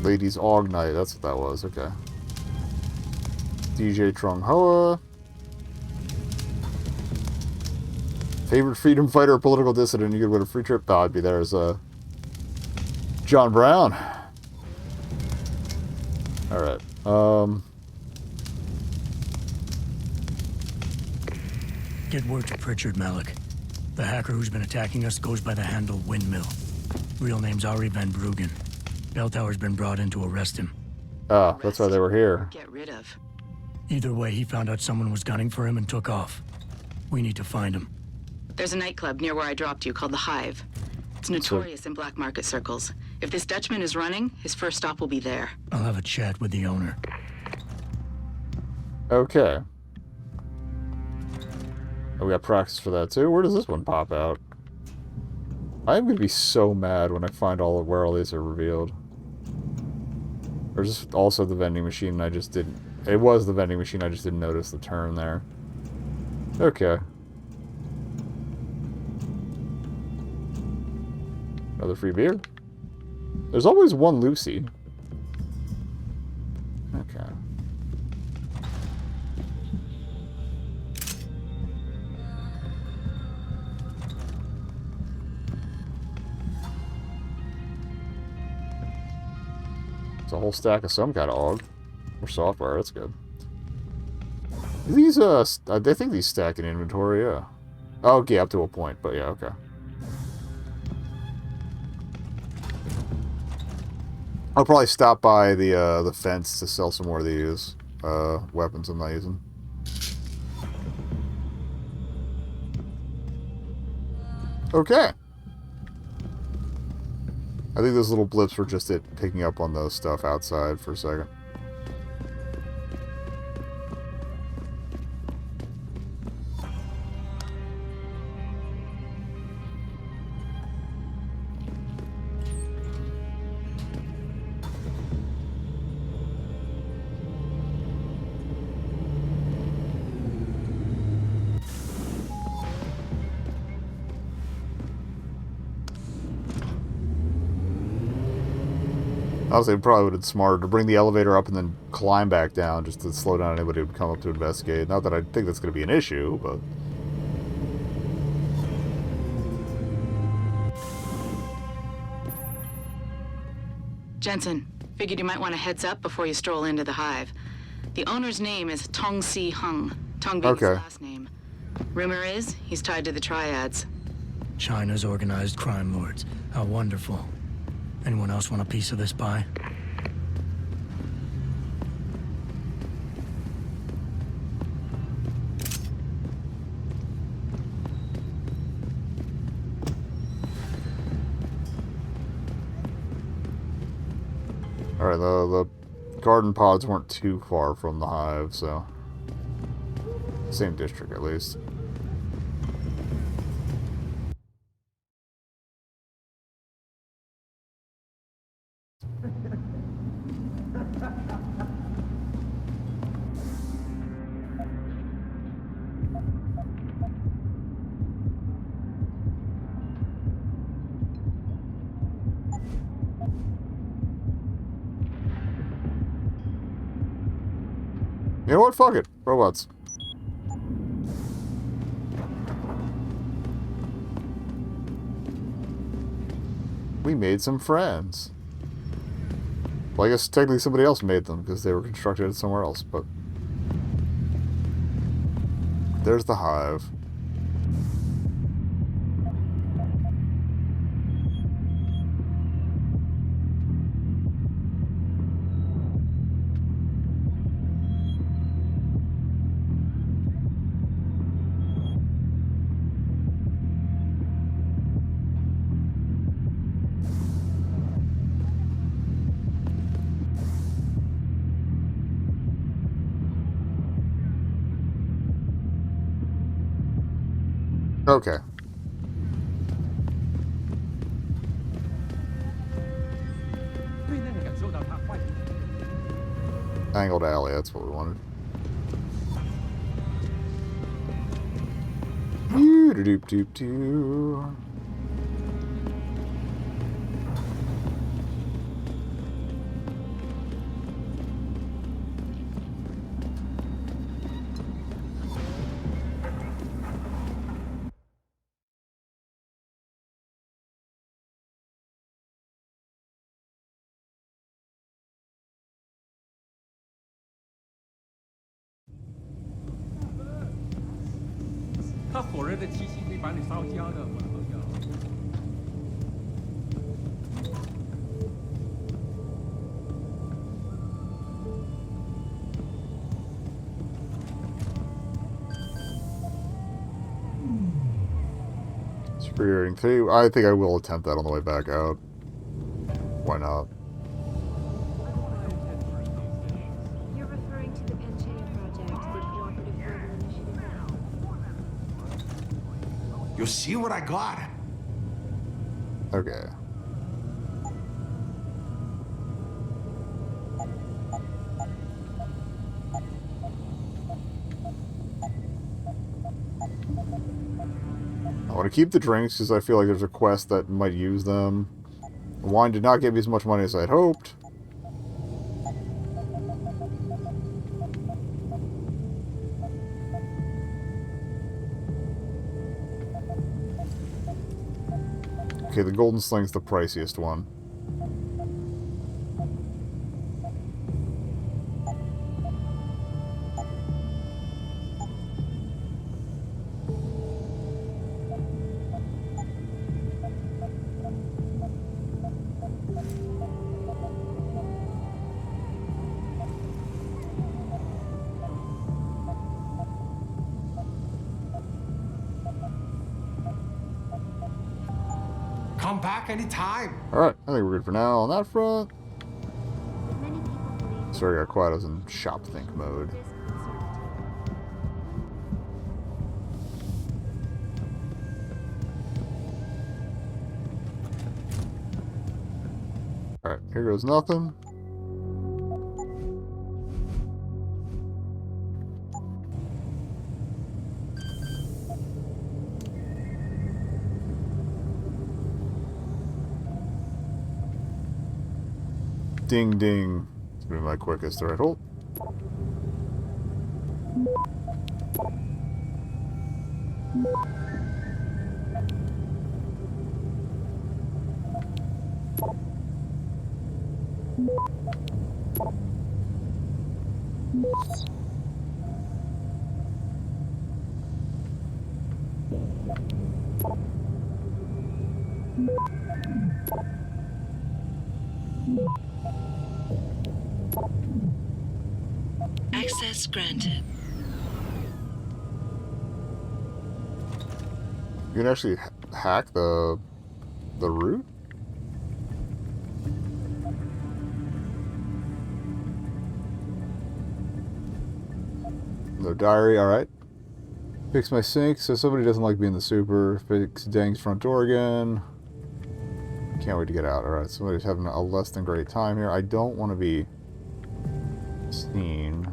Ladies Og Night. That's what that was. Okay. DJ Trung Hoa. Favorite freedom fighter or political dissident you could win a free trip? Oh, I'd be there as John Brown. Alright. Get word to Pritchard, Malik. The hacker who's been attacking us goes by the handle Windmill. Real name's Ari Van Bruggen. Bell Tower's been brought in to arrest him. Ah, that's why they were here. Get rid of. Either way, he found out someone was gunning for him and took off. We need to find him. There's a nightclub near where I dropped you called the Hive. It's notorious in black market circles. If this Dutchman is running, his first stop will be there. I'll have a chat with the owner. Okay. Oh, we got practice for that too. Where does this one pop out? I'm gonna be so mad when I find where all these are revealed. Or is this also the vending machine and I just didn't... It was the vending machine, I just didn't notice the term there. Okay. Another free beer? There's always one Lucy. Okay. It's a whole stack of some kind of AUG. Or software, that's good. These, I think these stack in inventory, yeah. Oh, okay, up to a point, but yeah, okay. I'll probably stop by the fence to sell some more of these weapons I'm not using. Okay. I think those little blips were just it picking up on those stuff outside for a second. Honestly, it probably would have been smarter to bring the elevator up and then climb back down just to slow down anybody who would come up to investigate. Not that I think that's going to be an issue, but... Jensen, figured you might want a heads up before you stroll into the hive. The owner's name is Tong Si Hung. Tong being his last name. Rumor is he's tied to the triads. China's organized crime lords. How wonderful. Anyone else want a piece of this pie? Alright, the garden pods weren't too far from the hive, so... Same district, at least. You know what? Fuck it. Robots. We made some friends. Well, I guess technically somebody else made them because they were constructed somewhere else, but... There's the hive. Okay. Angled alley, that's what we wanted. Doo-doo-doo-doo-doo. Superior 3. I think I will attempt that on the way back out. Why not? You're referring to the Panchea project, the cooperative global initiative. You see what I got? Okay. I want to keep the drinks because I feel like there's a quest that might use them. The wine did not give me as much money as I'd hoped. Okay, the golden sling's the priciest one. come back anytime. Alright, I think we're good for now on that front. Sorry, I got quiet. I was in shop think mode. Alright, here goes nothing. Ding ding. It's gonna be my quickest. Alright, hold. Access granted. You can actually hack the route? No diary, alright. Fix my sink, so somebody doesn't like being the super. Fix Dang's front door again. Can't wait to get out. Alright, somebody's having a less than great time here. I don't want to be seen.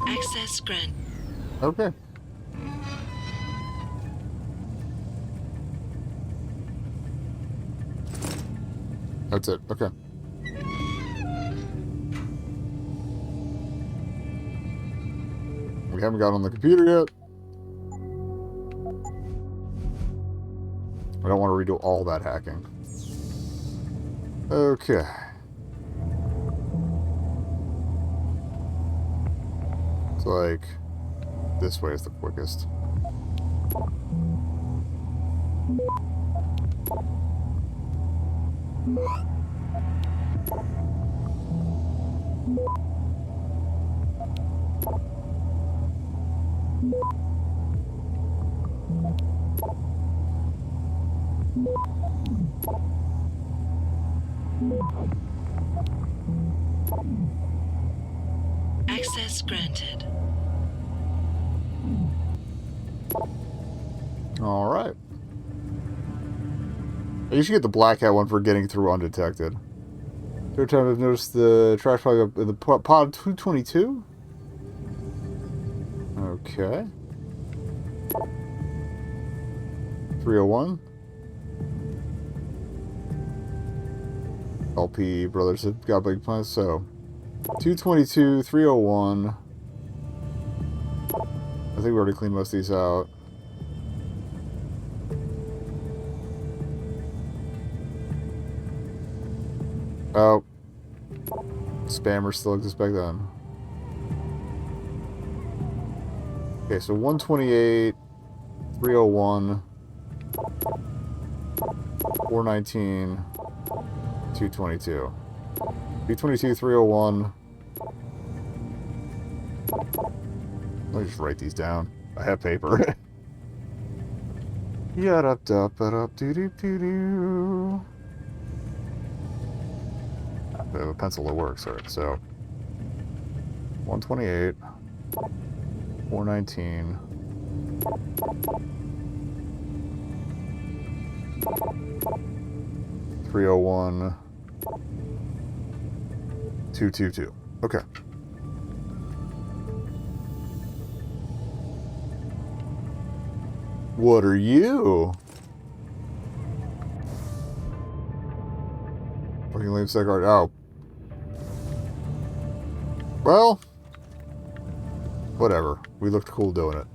Access grant. Okay. That's it. Okay. We haven't got on the computer yet. I don't want to redo all that hacking. Okay. It's like this way is the quickest. Access granted. All right. You should get the black hat one for getting through undetected. Third time I've noticed the trash pile up in the pod 222. Okay. 301. LP brothers have got big plans, so 222, 301. I think we already cleaned most of these out. Oh. Spammers still exist back then. Okay, so 128, 301, 419, 222. 222, 301. Let me just write these down. I have paper. Yada-da-ba-da-doo-doo-doo-doo. I have a pencil that works. Alright, so 128, 419, 301, 222. Okay. What are you? Fucking lame second. Oh. Well, whatever. We looked cool doing it.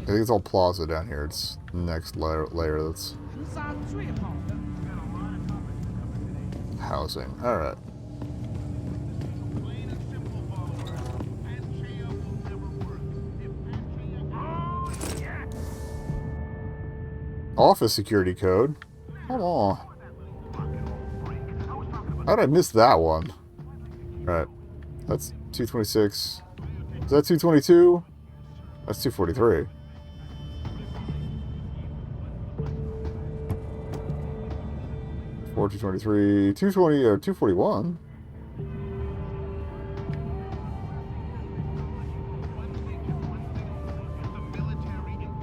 I think it's all plaza down here. It's the next layer that's housing. Alright. Office security code. Come on. How did I miss that one? Alright. That's 226. Is that 222? That's 243. Or 223, 220, or 241.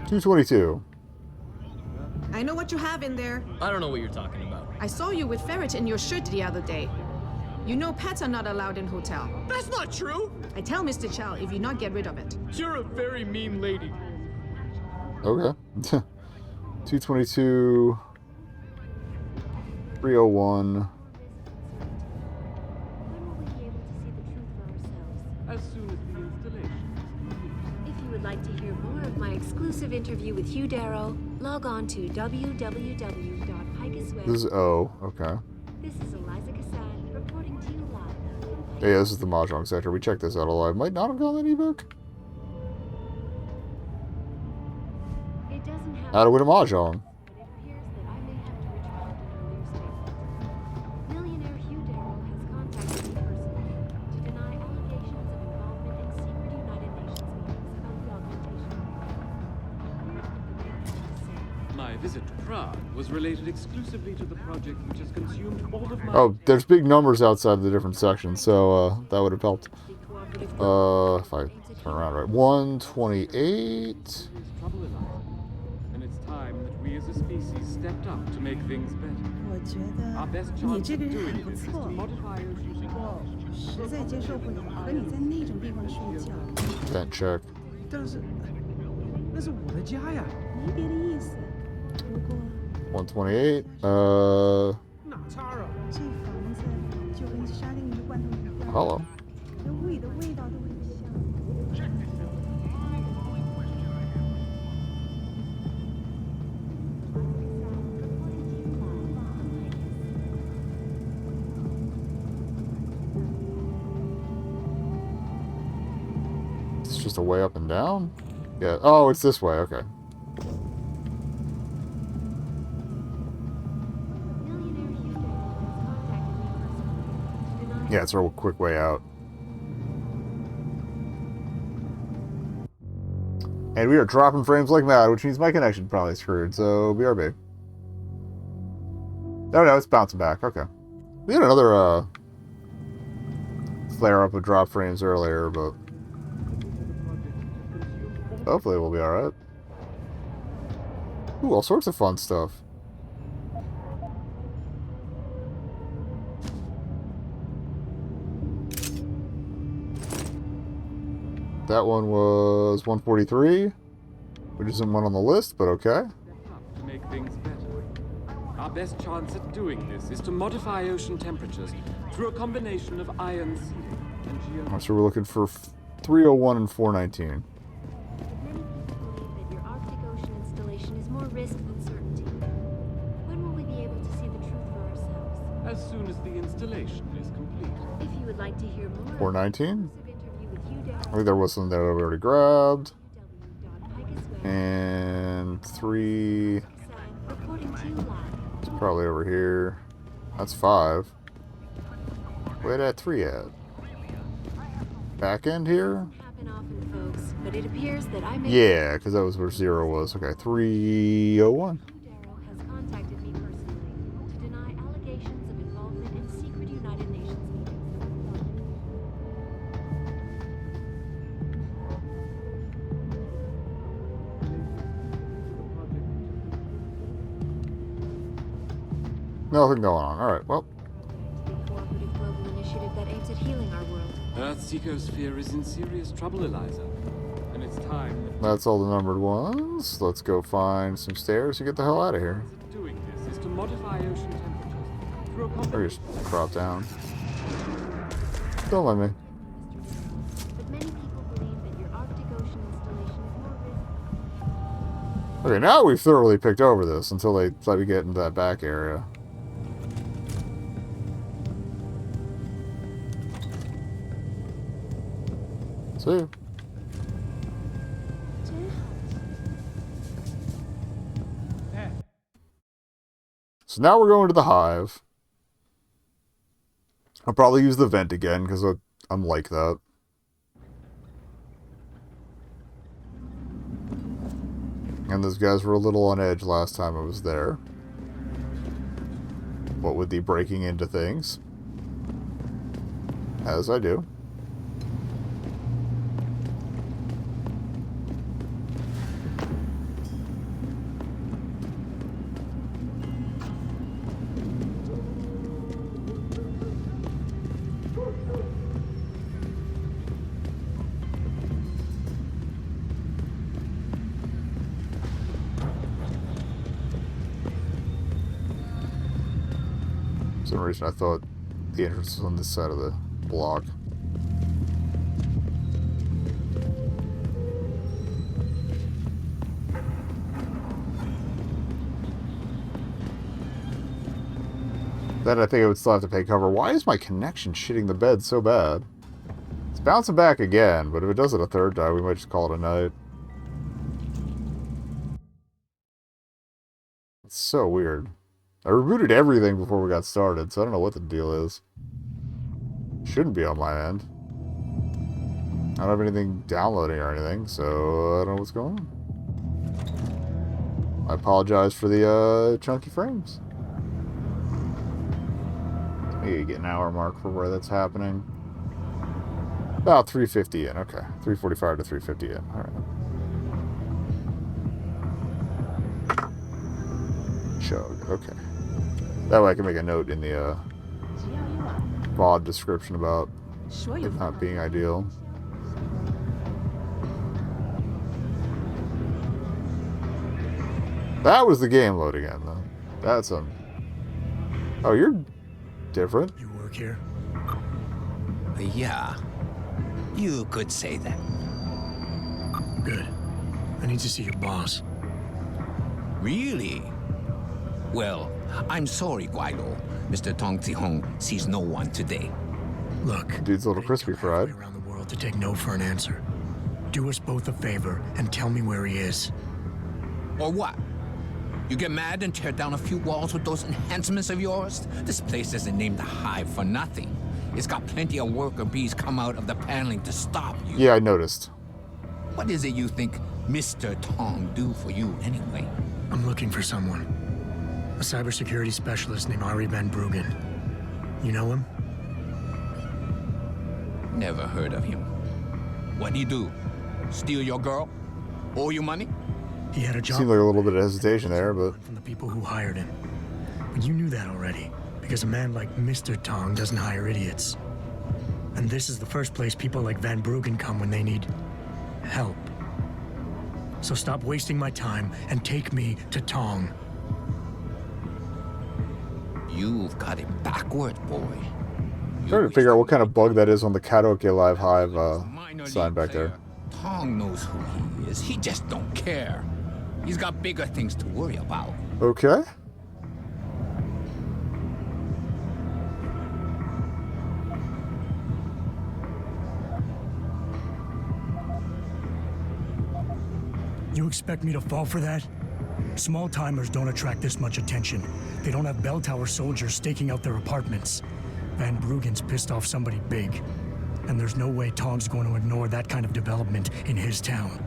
$222. I know what you have in there. I don't know what you're talking about. I saw you with ferret in your shirt the other day. You know pets are not allowed in hotel. That's not true! I tell Mr. Chow if you not get rid of it. You're a very mean lady. Okay. 222. 301. As soon as the installation. If you would like to hear more of my exclusive interview with Hugh Darrow, log on to www.picusweb. This is O. Okay. This is Eliza Cassan reporting to you live. Yeah, this is the Mahjong sector. We checked this out a lot. Might not have gotten that ebook. It doesn't have How to win a Mahjong. Millionaire Hugh Darrow has contacted me personally to deny allegations of involvement in secret United Nations meetings about the augmentation. My visit to Prague was related exclusively to the project which has consumed all of my... Oh, there's big numbers outside the different sections, so that would have helped. If I turn around right. 128. And it's time that we as a species stepped up to make things better. Our best chance of doing this is to modify Vent check. 但是那是我的家呀。没别的意思，不过128. 哪差啊？这房子就跟沙丁鱼罐头一样， Hello. 连胃的味道都很像。It's just a way up and down? Yeah. Oh, it's this way. Okay. Yeah, it's a quick way out. And we are dropping frames like mad, which means my connection probably screwed, so BRB. Oh no, it's bouncing back. Okay. We had another flare up of drop frames earlier, but hopefully we'll be alright. Ooh, all sorts of fun stuff. That one was 143, which isn't one on the list, but okay. to make things better. Our best chance at doing this is to modify ocean temperatures through a combination of ion seeding and Alright, so we're looking for 301 and 419. Many people believe that your Arctic Ocean installation is more risk than certainty. When will we be able to see the truth for ourselves? as soon as the installation is complete. If you would like to hear more, 419. I think there was something that I already grabbed. And 3. It's probably over here. That's 5. Where that 3 at? Back end here? but it appears that I may Yeah, because that was where 0 was. Okay, 301. has contacted me personally to deny allegations of involvement in secret United Nations meetings. Nothing going on. Alright, well. initiative that aims at healing our world. Earth's ecosphere is in serious trouble, Eliza. And it's time that That's all the numbered ones. Let's go find some stairs and get the hell out of here. doing this is to modify ocean temperatures through a Or combination. just drop down. Don't let me. But many people believe that your Arctic Ocean installation is more risky. Okay, now we've thoroughly picked over this until they let me get into that back area. See? So now we're going to the hive. I'll probably use the vent again because I'm like that. And those guys were a little on edge last time I was there. What with the breaking into things? As I do. For some reason I thought the entrance was on this side of the block. Then I think I would still have to pay cover. Why is my connection shitting the bed so bad? It's bouncing back again, but if it does it a third time, we might just call it a night. It's so weird. I rebooted everything before we got started, so I don't know what the deal is. Shouldn't be on my end. I don't have anything downloading or anything, so I don't know what's going on. I apologize for the chunky frames. Maybe get an hour mark for where that's happening. About 350 in, okay. 345 to 350 in, alright. Chug, okay. That way I can make a note in the VOD description about it not being ideal. That was the game loading in, though. That's a... Oh, you're different. You work here? Yeah. You could say that. Good. I need to see your boss. Really? Well, I'm sorry, Guido. Mr. Tong Zihong sees no one today. Look, dude's a little crispy fried. Around the world to take no for an answer. Do us both a favor and tell me where he is. Or what? You get mad and tear down a few walls with those enhancements of yours? This place isn't named the Hive for nothing. It's got plenty of worker bees come out of the paneling to stop you. Yeah, I noticed. What is it you think Mr. Tong do for you anyway? I'm looking for someone. A cybersecurity specialist named Ari Van Bruggen. You know him? Never heard of him. What'd he do? Steal your girl? Owe you money? He had a job. Seemed like a little bit of hesitation there, but... From the people who hired him. But you knew that already, because a man like Mr. Tong doesn't hire idiots. And this is the first place people like Van Bruggen come when they need help. So stop wasting my time and take me to Tong. You've got it backward, boy. I'm trying to figure out what kind of bug that is on the Karaoke Live Hive sign back there. Tong knows who he is. He just don't care. He's got bigger things to worry about. Okay. You expect me to fall for that? Small-timers don't attract this much attention. They don't have bell tower soldiers staking out their apartments. Van Bruggen's pissed off somebody big. And there's no way Tong's going to ignore that kind of development in his town.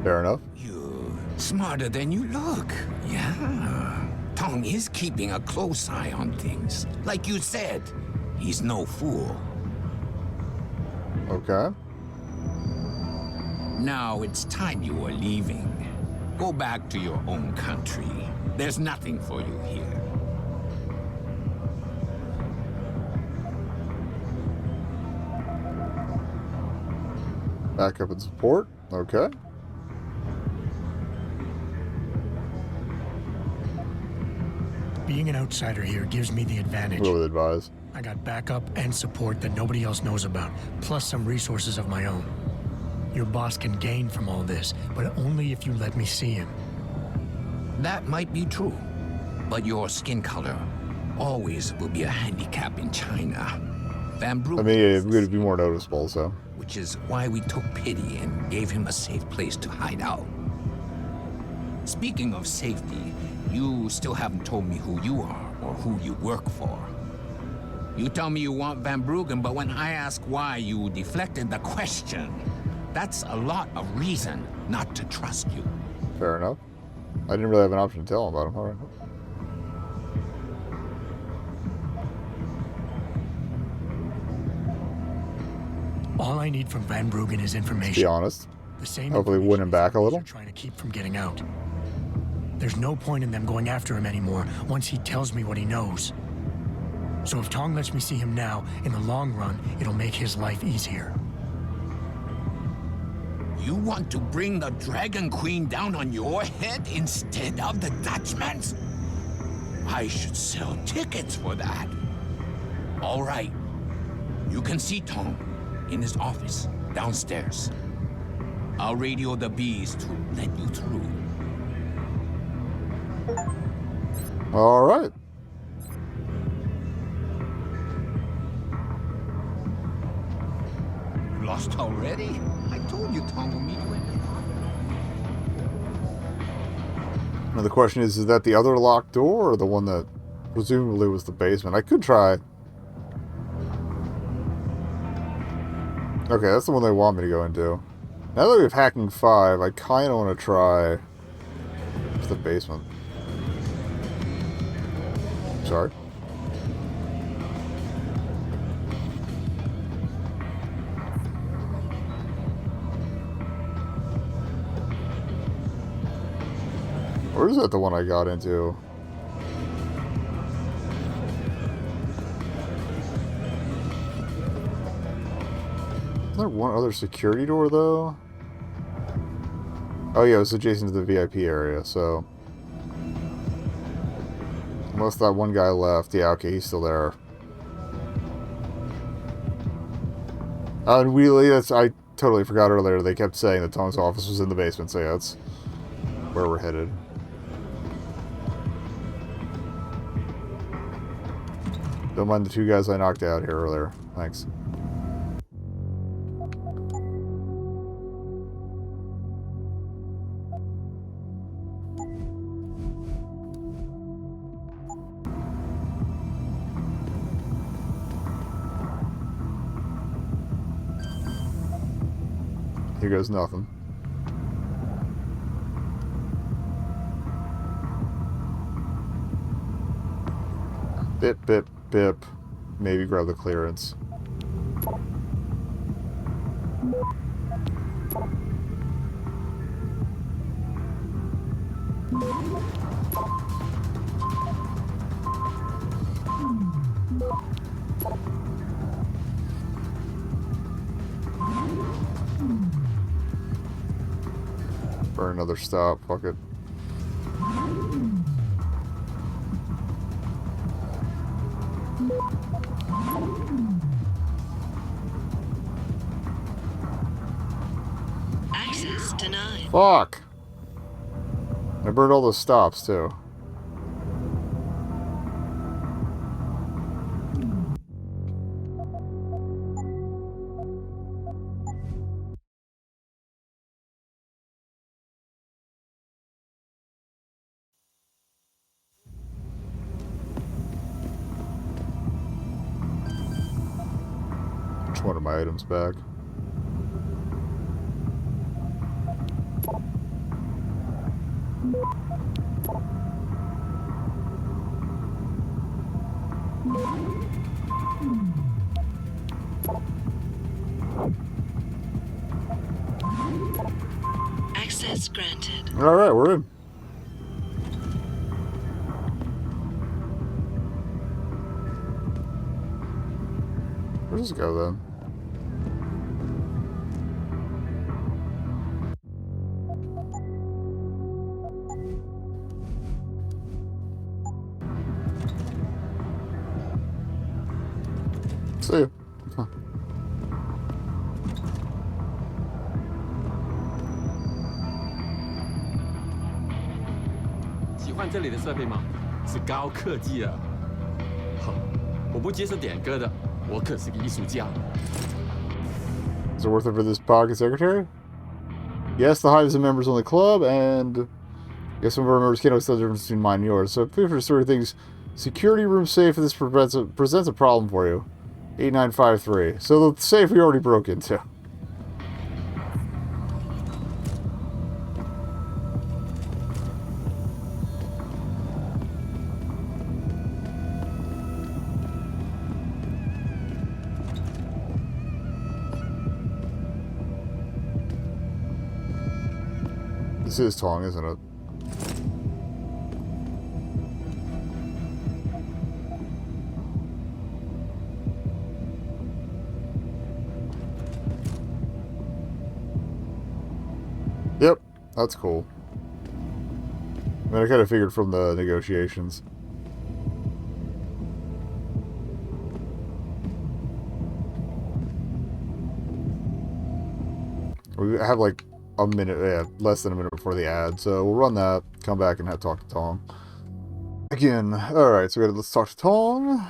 Fair enough. You're smarter than you look. Yeah. Tong is keeping a close eye on things. Like you said, he's no fool. Okay. Now it's time you were leaving. Go back to your own country. There's nothing for you here. Backup and support. Okay. Being an outsider here gives me the advantage. What would advise? I got backup and support that nobody else knows about, plus some resources of my own. Your boss can gain from all this, but only if you let me see him. That might be true, but your skin color always will be a handicap in China. Van Bruggen, I mean, it would be more noticeable, so. Which is why we took pity and gave him a safe place to hide out. Speaking of safety, you still haven't told me who you are or who you work for. You tell me you want Van Bruggen, but when I ask why, you deflected the question. That's a lot of reason not to trust you. Fair enough. I didn't really have an option to tell him about him. All right. All I need from Van Bruggen is information. To be honest. The same Hopefully win him back a little. Trying to keep from getting out. There's no point in them going after him anymore once he tells me what he knows. So if Tong lets me see him now, in the long run, it'll make his life easier. You want to bring the Dragon Queen down on your head instead of the Dutchman's? I should sell tickets for that. All right. You can see Tong in his office downstairs. I'll radio the bees to let you through. All right. Lost already? I told you Tong will meet you in. Now the question is that the other locked door or the one that presumably was the basement? I could try. Okay, that's the one they want me to go into. Now that we have hacking 5, I kind of want to try the basement. Sorry. Or is that the one I got into? Is there one other security door, though? Oh, yeah, it's adjacent to the VIP area, so... Unless that one guy left. Yeah, okay, he's still there. And I totally forgot earlier, they kept saying that Tong's office was in the basement, so yeah, that's where we're headed. Don't mind the 2 guys I knocked out here earlier. Thanks. Here goes nothing. Bip, bip, bip. Maybe grab the clearance. For another stop, fuck it. Access denied. Fuck! I burned all those stops, too. One of my items back. Access granted. All right, we're in. Where does it go then? See ya. Huh. 喜欢这里的设备吗？是高科技啊！好，我不接受点歌的，我可是个艺术家。 Is it worth it for this pocket secretary? Yes, the Hive is a members-only club, and yes, some of our members can't always tell the difference between mine and yours. So, for sort of things, security room safe. This presents a problem for you. 8953. So the safe we already broke into. This is Tong, isn't it? Yep, that's cool. I mean, I kind of figured from the negotiations. We have like a minute, yeah, less than a minute before the ad, so we'll run that, come back and talk to Tong. Again, alright, so let's talk to Tong.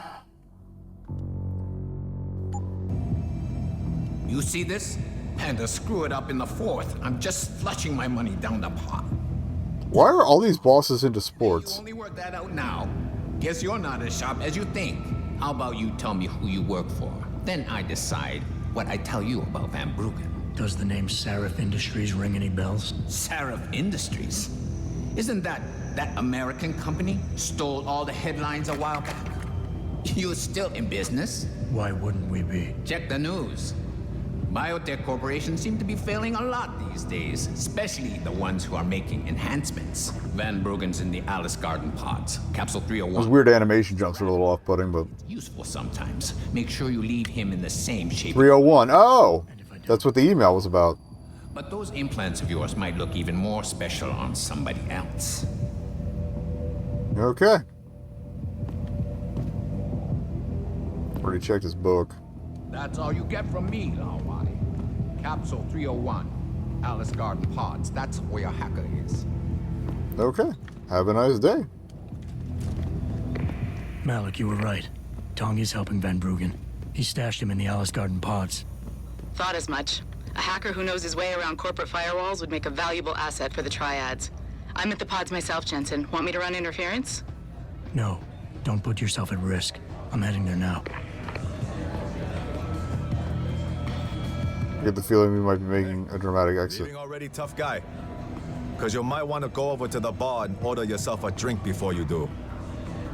You see this? And to screw it up in the fourth, I'm just flushing my money down the pot. Why are all these bosses into sports? You only work that out now. Guess you're not as sharp as you think. How about you tell me who you work for? Then I decide what I tell you about Van Bruggen. Does the name Seraph Industries ring any bells? Seraph Industries? Isn't that American company? Stole all the headlines a while back? You're still in business? Why wouldn't we be? Check the news. Biotech corporations seem to be failing a lot these days, especially the ones who are making enhancements. Van Bruggen's in the Alice Garden pods. Capsule 301. Those weird animation jumps are a little off-putting, but... useful sometimes. Make sure you leave him in the same shape. 301. Oh! That's what the email was about. But those implants of yours might look even more special on somebody else. Okay. Already checked his book. That's all you get from me, Lawai. Capsule 301. Alice Garden Pods. That's where your hacker is. Okay. Have a nice day. Malik, you were right. Tong is helping Van Bruggen. He stashed him in the Alice Garden pods. Thought as much. A hacker who knows his way around corporate firewalls would make a valuable asset for the triads. I'm at the pods myself, Jensen. Want me to run interference? No. Don't put yourself at risk. I'm heading there now. I get the feeling we might be making a dramatic exit. Leaving already, tough guy? Because you might want to go over to the bar and order yourself a drink before you do.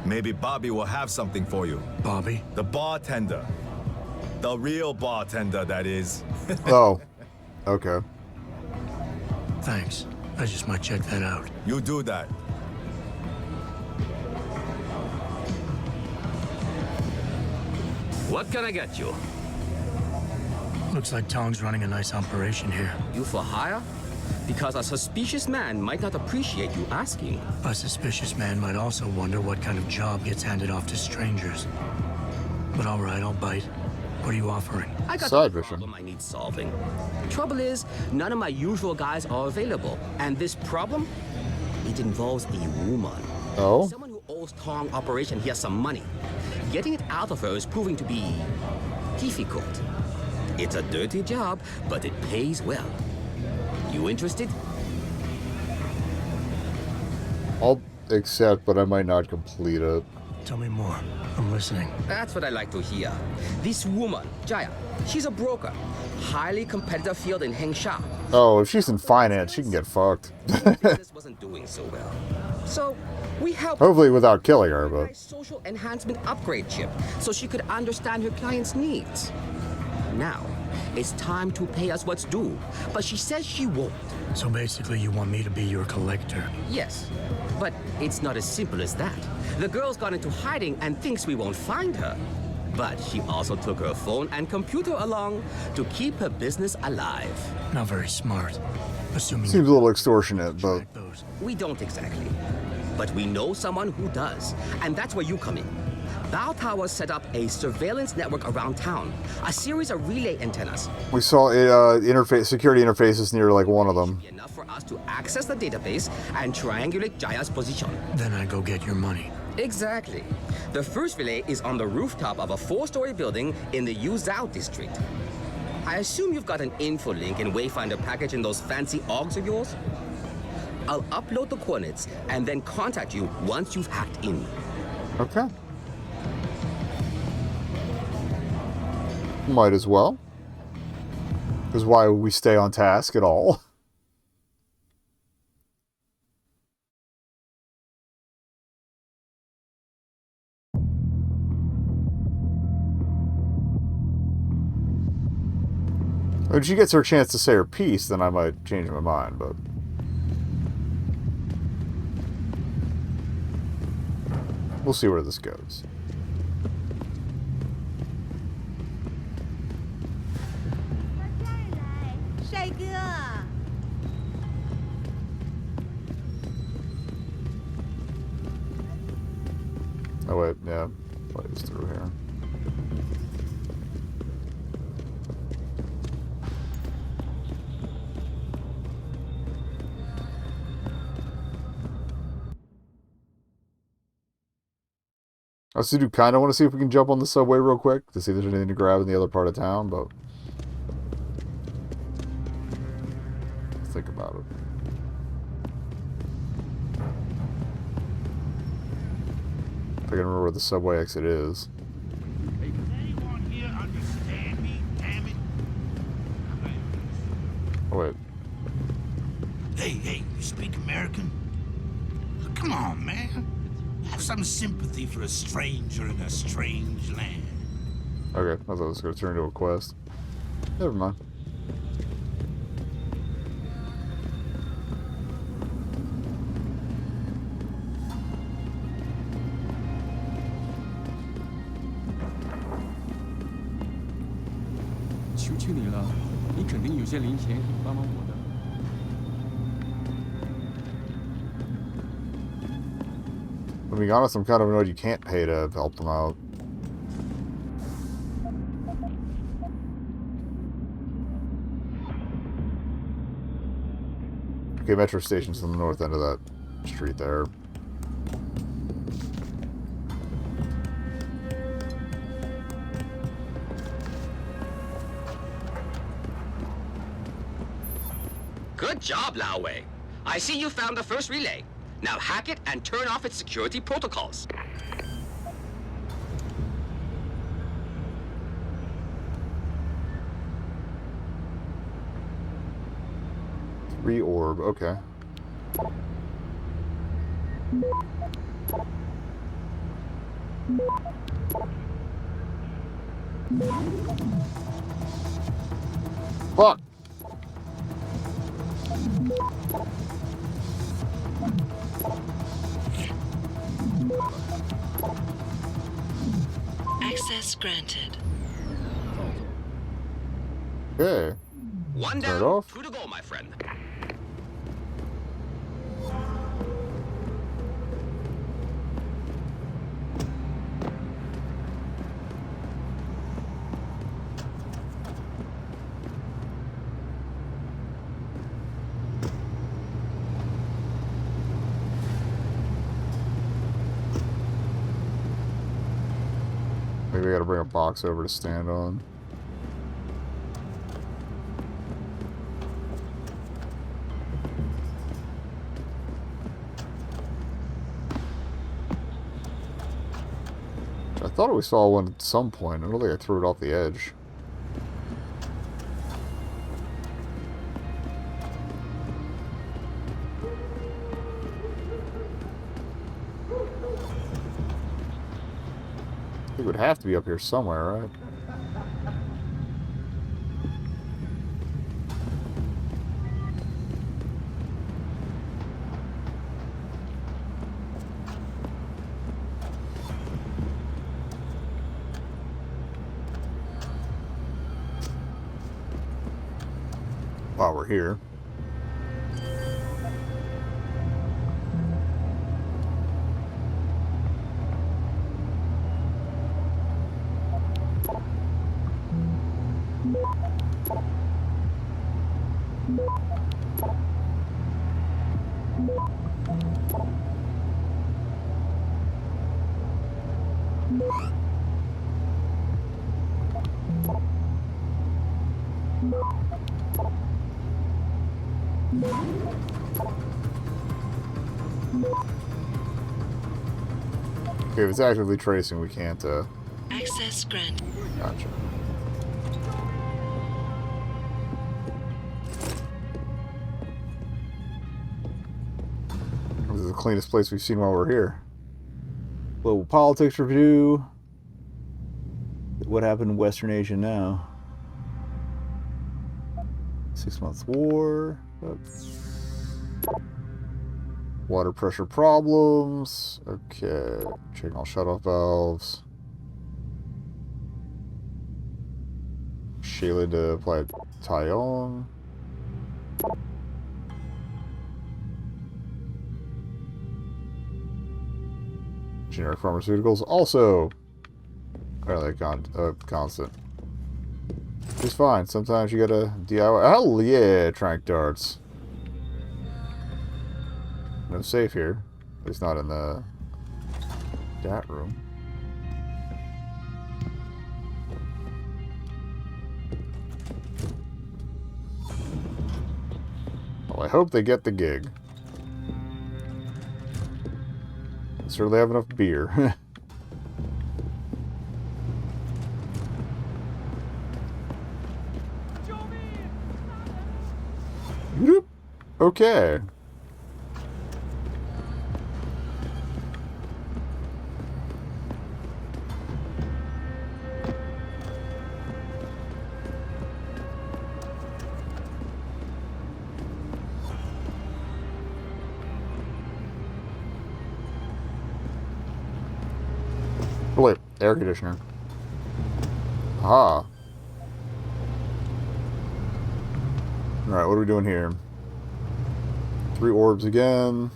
Maybe Bobby will have something for you. Bobby? The bartender. The real bartender, that is. Oh. Okay. Thanks. I just might check that out. You do that. What can I get you? Looks like Tong's running a nice operation here. You for hire? Because a suspicious man might not appreciate you asking. A suspicious man might also wonder what kind of job gets handed off to strangers. But all right, I'll bite. What are you offering? I got Side a mission. problem I need solving. Trouble is, none of my usual guys are available. And this problem? It involves a woman. Oh? Someone who owes Tong Operation here some money. Getting it out of her is proving to be difficult. It's a dirty job, but it pays well. You interested? I'll accept, but I might not complete it. Tell me more. I'm listening. That's what I like to hear. This woman, Jaya, she's a broker. Highly competitive field in Hengsha. Oh, if she's in finance, she can get fucked. Business wasn't doing so well. So, we helped Hopefully without killing her, but... social enhancement upgrade chip so she could understand her client's needs. Now, it's time to pay us what's due, but she says she won't. So basically you want me to be your collector? Yes, but it's not as simple as that. The girl's gone into hiding and thinks we won't find her. But she also took her phone and computer along to keep her business alive. Not very smart. Assuming Seems a little extortionate, but... We don't exactly. But we know someone who does, and that's where you come in. Bell Tower set up a surveillance network around town, a series of relay antennas. We saw security interfaces near like one of them. Enough for us to access the database and triangulate Jaya's position. Then I go get your money. Exactly. The first relay is on the rooftop of a 4-story building in the Yuzhou district. I assume you've got an info link and Wayfinder package in those fancy AUGs of yours? I'll upload the coordinates and then contact you once you've hacked in. Okay. Might as well. Because why would we stay on task at all? When she gets her chance to say her piece, then I might change my mind, but... we'll see where this goes. Oh wait, yeah, plays through here. I also do kind of want to see if we can jump on the subway real quick to see if there's anything to grab in the other part of town, but think about it. If I can remember where the subway exit is. Does anyone here understand me? Damn it! Oh wait. Hey, you speak American? Come on, man. Have some sympathy for a stranger in a strange land. Okay, I thought it was going to turn into a quest. Never mind. To be honest, I'm kind of annoyed you can't pay to help them out. Okay, metro station's on the north end of that street there. Good job, Lao Wei. I see you found the first relay. Now hack it and turn off its security protocols. Reorb, okay. Fuck! Access granted. Okay. One Turn it down, off. 2 to go, my friend. Maybe I gotta bring a box over to stand on. I thought we saw one at some point. I don't think I threw it off the edge. I think it would have to be up here somewhere, right? While we're here. Okay, if it's actively tracing, we can't, Access granted. Gotcha. This is the cleanest place we've seen while we're here. Global politics review. What happened in Western Asia now? 6-month war. Water pressure problems. Okay. Checking all shutoff valves. Shayla to apply Tyong. Generic pharmaceuticals also apparently constant. It's fine. Sometimes you gotta DIY. Hell yeah, trank darts. No safe here. At least not in the dat room. Well, I hope they get the gig. Certainly have enough beer. Okay. Oh, wait, air conditioner. Aha. Alright, what are we doing here? 3 orbs again.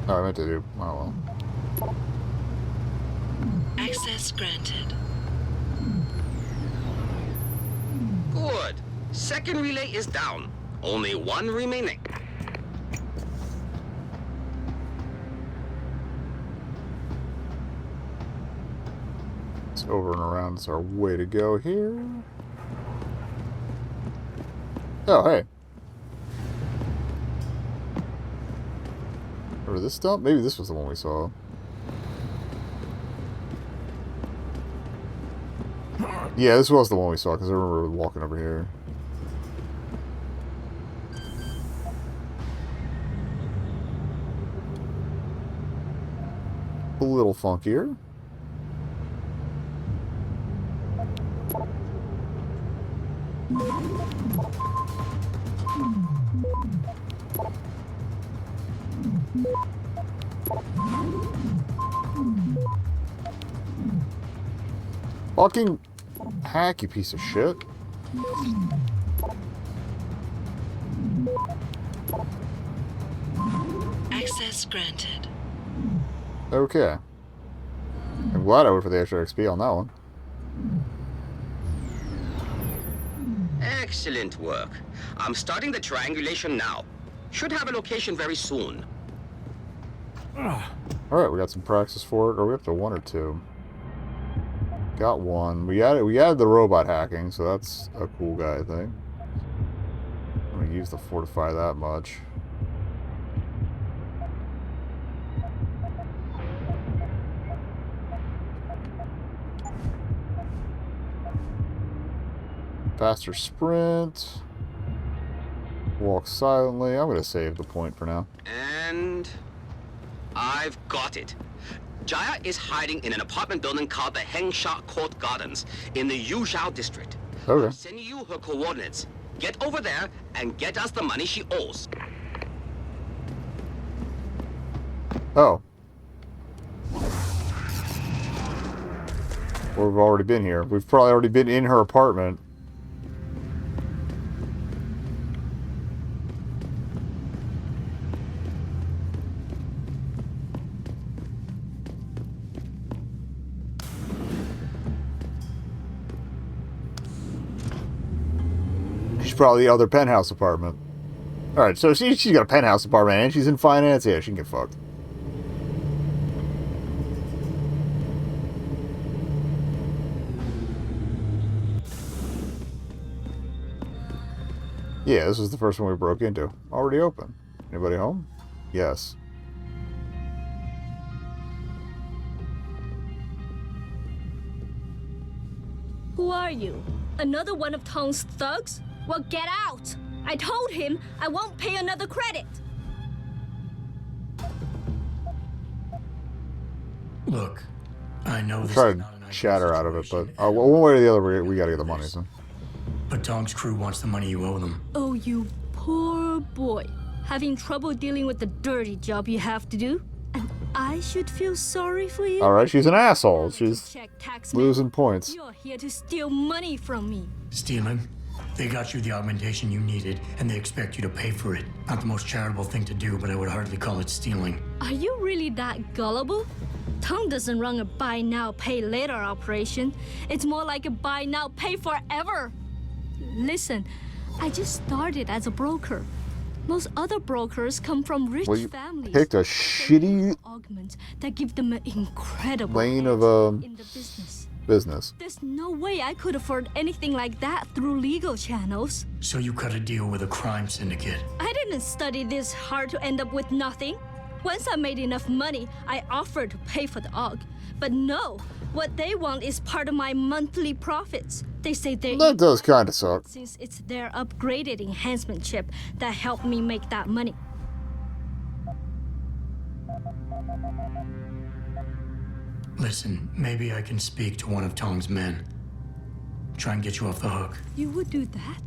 Oh, I meant to do. Oh well. Access granted. Good. Second relay is down. Only one remaining. It's over and around. It's our way to go here. Oh, hey. Remember this dump? Maybe this was the one we saw. Yeah, this was the one we saw, because I remember walking over here. A little funkier. Fucking hack, you piece of shit. Access granted. Okay. I'm glad I went for the extra XP on that one. Excellent work. I'm starting the triangulation now. Should have a location very soon. Alright, we got some practice for it. Are we up to 1 or 2? Got 1. We added the robot hacking, so that's a cool guy, I think. I'm gonna use the fortify that much. Faster sprint. Walk silently. I'm gonna save the point for now. And I've got it. Jaya is hiding in an apartment building called the Hengsha Court Gardens in the Yuzhou district. Okay. I'm sending you her coordinates. Get over there and get us the money she owes. Oh. Or we've already been here. We've probably already been in her apartment. She's probably the other penthouse apartment. Alright, so she's got a penthouse apartment and she's in finance. Yeah, she can get fucked. Yeah, this was the first one we broke into. Already open. Anybody home? Yes. Who are you? Another one of Tong's thugs? Well, get out! I told him I won't pay another credit. Look, I know this Try is to not an ideal chatter out of it, but situation, one way or the other, we gotta get the money. So. but Tong's crew wants the money you owe them. Oh, you poor boy. Having trouble dealing with the dirty job you have to do? And I should feel sorry for you? Alright, she's an asshole. She's Check tax losing points. You're here to steal money from me. Stealing? They got you the augmentation you needed, and they expect you to pay for it. Not the most charitable thing to do, but I would hardly call it stealing. Are you really that gullible? Tong doesn't run a buy now, pay later operation. It's more like a buy now, pay forever. Listen, I just started as a broker. Most other brokers come from rich Well, you families. picked a shitty Augments that give them an incredible lane of in the business. business. There's no way I could afford anything like that through legal channels. So you cut a deal with a crime syndicate. I didn't study this hard to end up with nothing. Once I made enough money, I offered to pay for the AUG. But no, what they want is part of my monthly profits. They say they That does kind of suck. since it's their upgraded enhancement chip that helped me make that money. Listen, maybe I can speak to one of Tong's men. Try and get you off the hook. You would do that?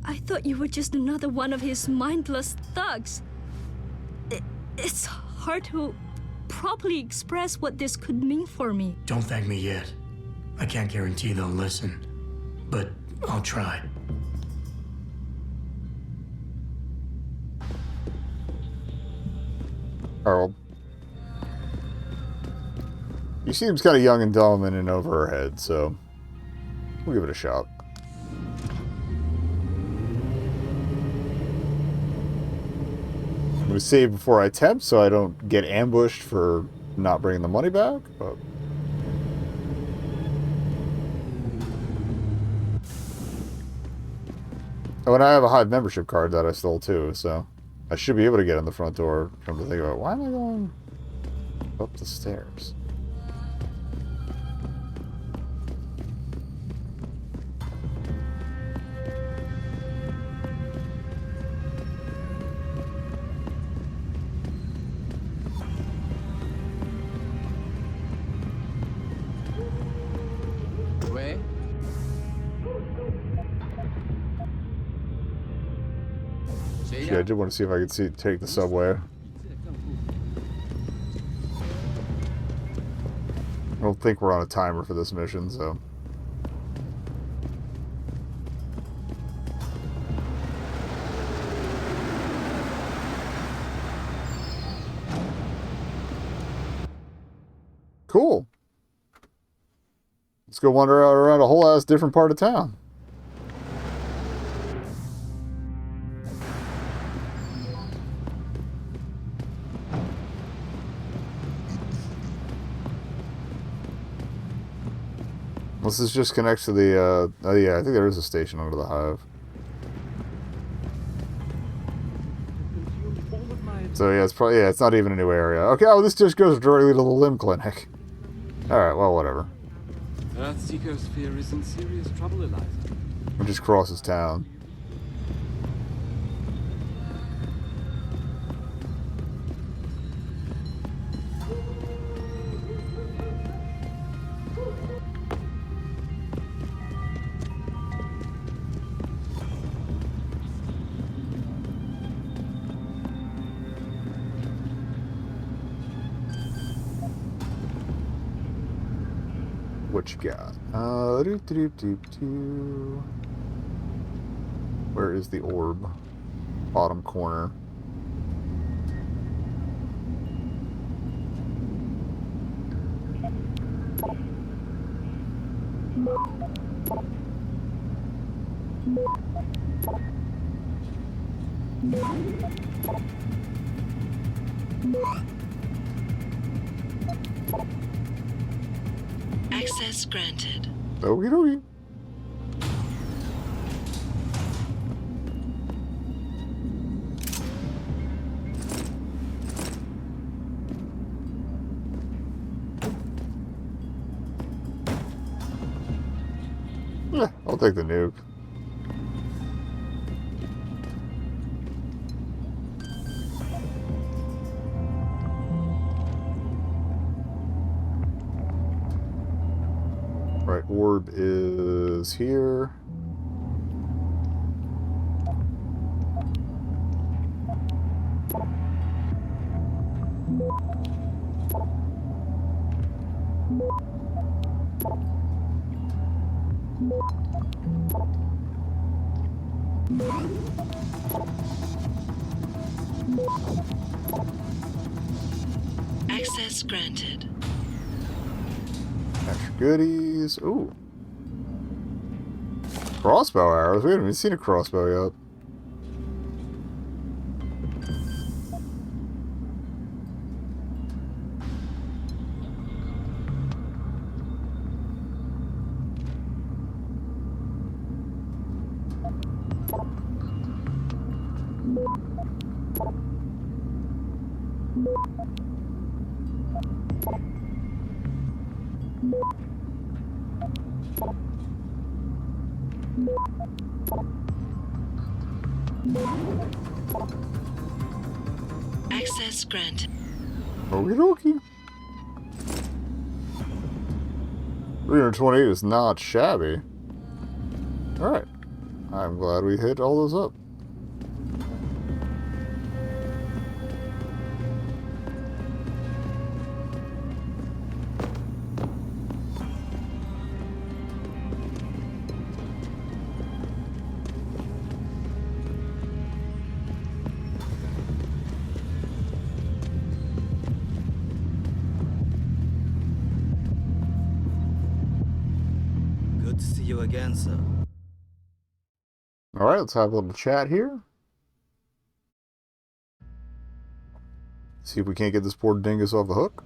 I thought you were just another one of his mindless thugs. It's hard to properly express what this could mean for me. Don't thank me yet. I can't guarantee they'll listen, but I'll try. Earl. He seems kind of young and dumb and in over her head, so we'll give it a shot. I'm going to save before I attempt so I don't get ambushed for not bringing the money back, but... Oh, and I have a Hive membership card that I stole too, so I should be able to get in the front door. Come to think about it. Why am I going up the stairs? Wait. Yeah, I did want to see if I could take the subway. I don't think we're on a timer for this mission, so... Cool. Let's go wander around a whole ass different part of town. This is just connects to the, oh yeah, I think there is a station under the Hive. So yeah, it's probably, yeah, it's not even a new area. Okay, oh, this just goes directly to the limb clinic. Alright, well, whatever. Earth's ecosphere is in serious trouble, Eliza. It just crosses town. What you got? Where is the orb? Bottom corner. Access granted. Okie dokie. Yeah, I'll take the nuke. Right, orb is here. Access granted. Extra goodies. Ooh. Crossbow arrows. We haven't even seen a crossbow yet. Access granted. Okie dokie. 328 is not shabby. Alright. I'm glad we hit all those up. Good to see you again, sir. Alright, let's have a little chat here. See if we can't get this poor dingus off the hook.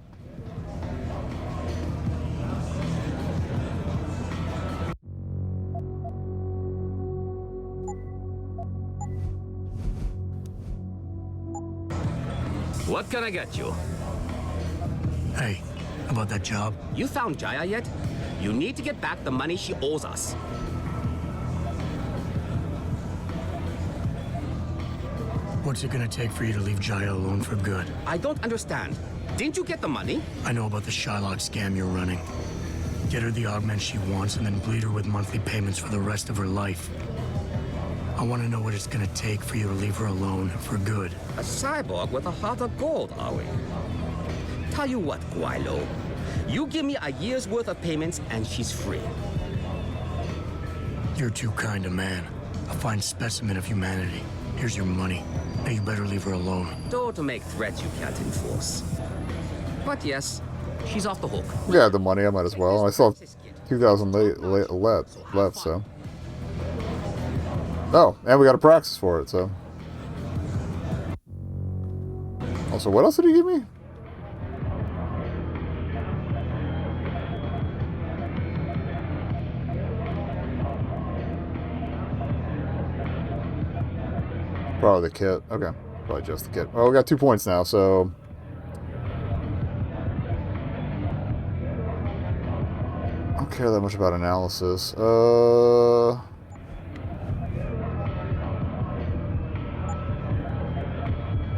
What can I get you? Hey, about that job? You found Jaya yet? You need to get back the money she owes us. What's it gonna take for you to leave Jaya alone for good? I don't understand. Didn't you get the money? I know about the Shylock scam you're running. Get her the augment she wants and then bleed her with monthly payments for the rest of her life. I want to know what it's gonna take for you to leave her alone for good. A cyborg with a heart of gold, are we? Tell you what, Guilo. You give me a year's worth of payments and she's free. You're too kind a man. A fine specimen of humanity. Here's your money. Now you better leave her alone. Don't make threats you can't enforce. But yes, she's off the hook. Yeah, the money, I might as well. I still have 2,000 left, so. Oh, and we got a praxis for it, so. Also, what else did he give me? Probably the kit. Okay. Probably just the kit. Well, we got 2 points now, so. I don't care that much about analysis.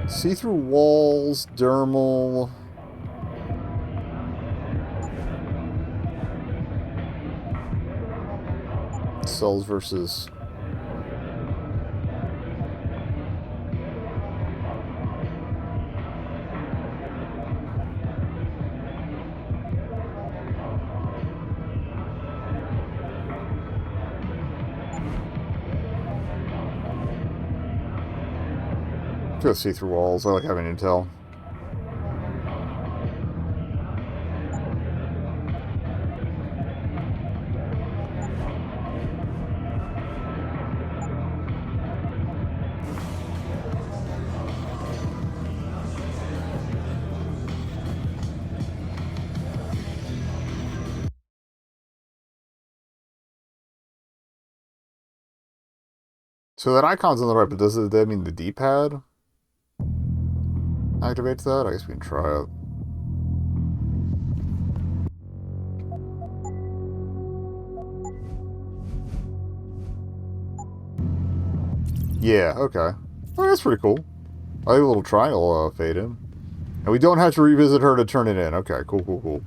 See-through walls, dermal. Cells versus. Go see through walls. I like having intel. So that icon's on the right, but does that mean the D-pad activates that? I guess we can try it. Yeah, okay. Oh, that's pretty cool. I like a little triangle fade in. And we don't have to revisit her to turn it in. Okay, cool, cool, cool.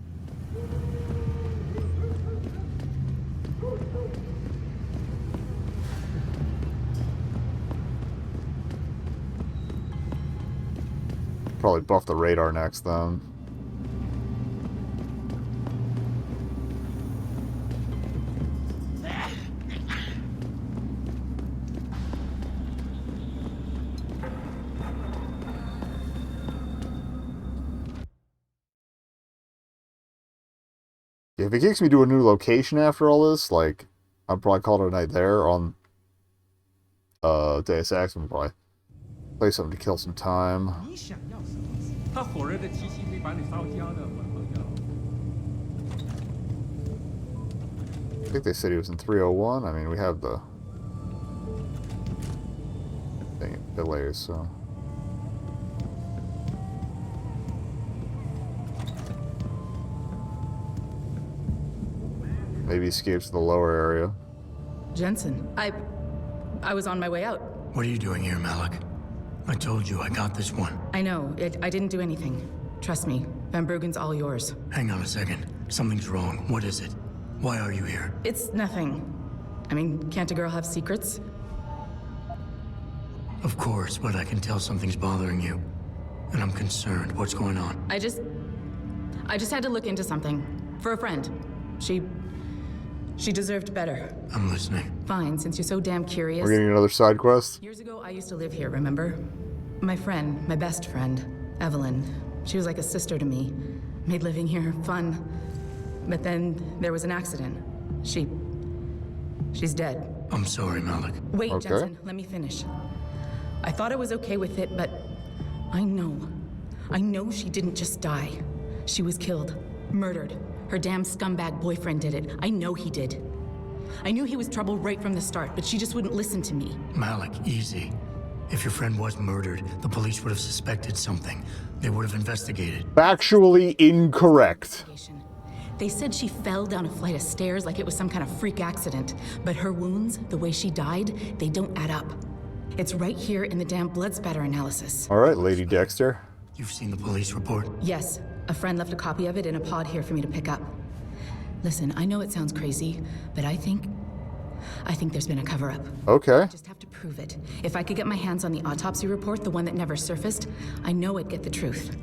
Probably buff the radar next, then. Yeah, if it kicks me to a new location after all this, like, I'd probably call it a night there on Deus Ex and probably play something to kill some time. 他火热的气息会把你烧焦的，我朋友。 I think they said he was in 301. I mean, we have the thing delays, so. Maybe he escapes to the lower area. Jensen, I was on my way out. What are you doing here, Malik? I told you I got this one. I know. I didn't do anything. Trust me. Van Bruggen's all yours. Hang on a second. Something's wrong. What is it? Why are you here? It's nothing. I mean, can't a girl have secrets? Of course, but I can tell something's bothering you. And I'm concerned. What's going on? I just had to look into something. For a friend. She deserved better. I'm listening. Fine, since you're so damn curious. We're getting another side quest? Years ago, I used to live here, remember? My friend, my best friend, Evelyn. She was like a sister to me. Made living here fun. But then there was an accident. She's dead. I'm sorry, Malik. Wait, okay. Jensen, let me finish. I thought I was okay with it, but I know she didn't just die. She was killed. Murdered. Her damn scumbag boyfriend did it. I know he did. I knew he was trouble right from the start, but she just wouldn't listen to me. Malik, easy. If your friend was murdered, the police would have suspected something. They would have investigated. Factually incorrect. They said she fell down a flight of stairs like it was some kind of freak accident. But her wounds, the way she died, they don't add up. It's right here in the damn blood spatter analysis. All right, Lady Dexter. You've seen the police report? Yes. A friend left a copy of it in a pod here for me to pick up. Listen, I know it sounds crazy, but I think there's been a cover-up. Okay. I just have to prove it. If I could get my hands on the autopsy report, the one that never surfaced, I know I'd get the truth.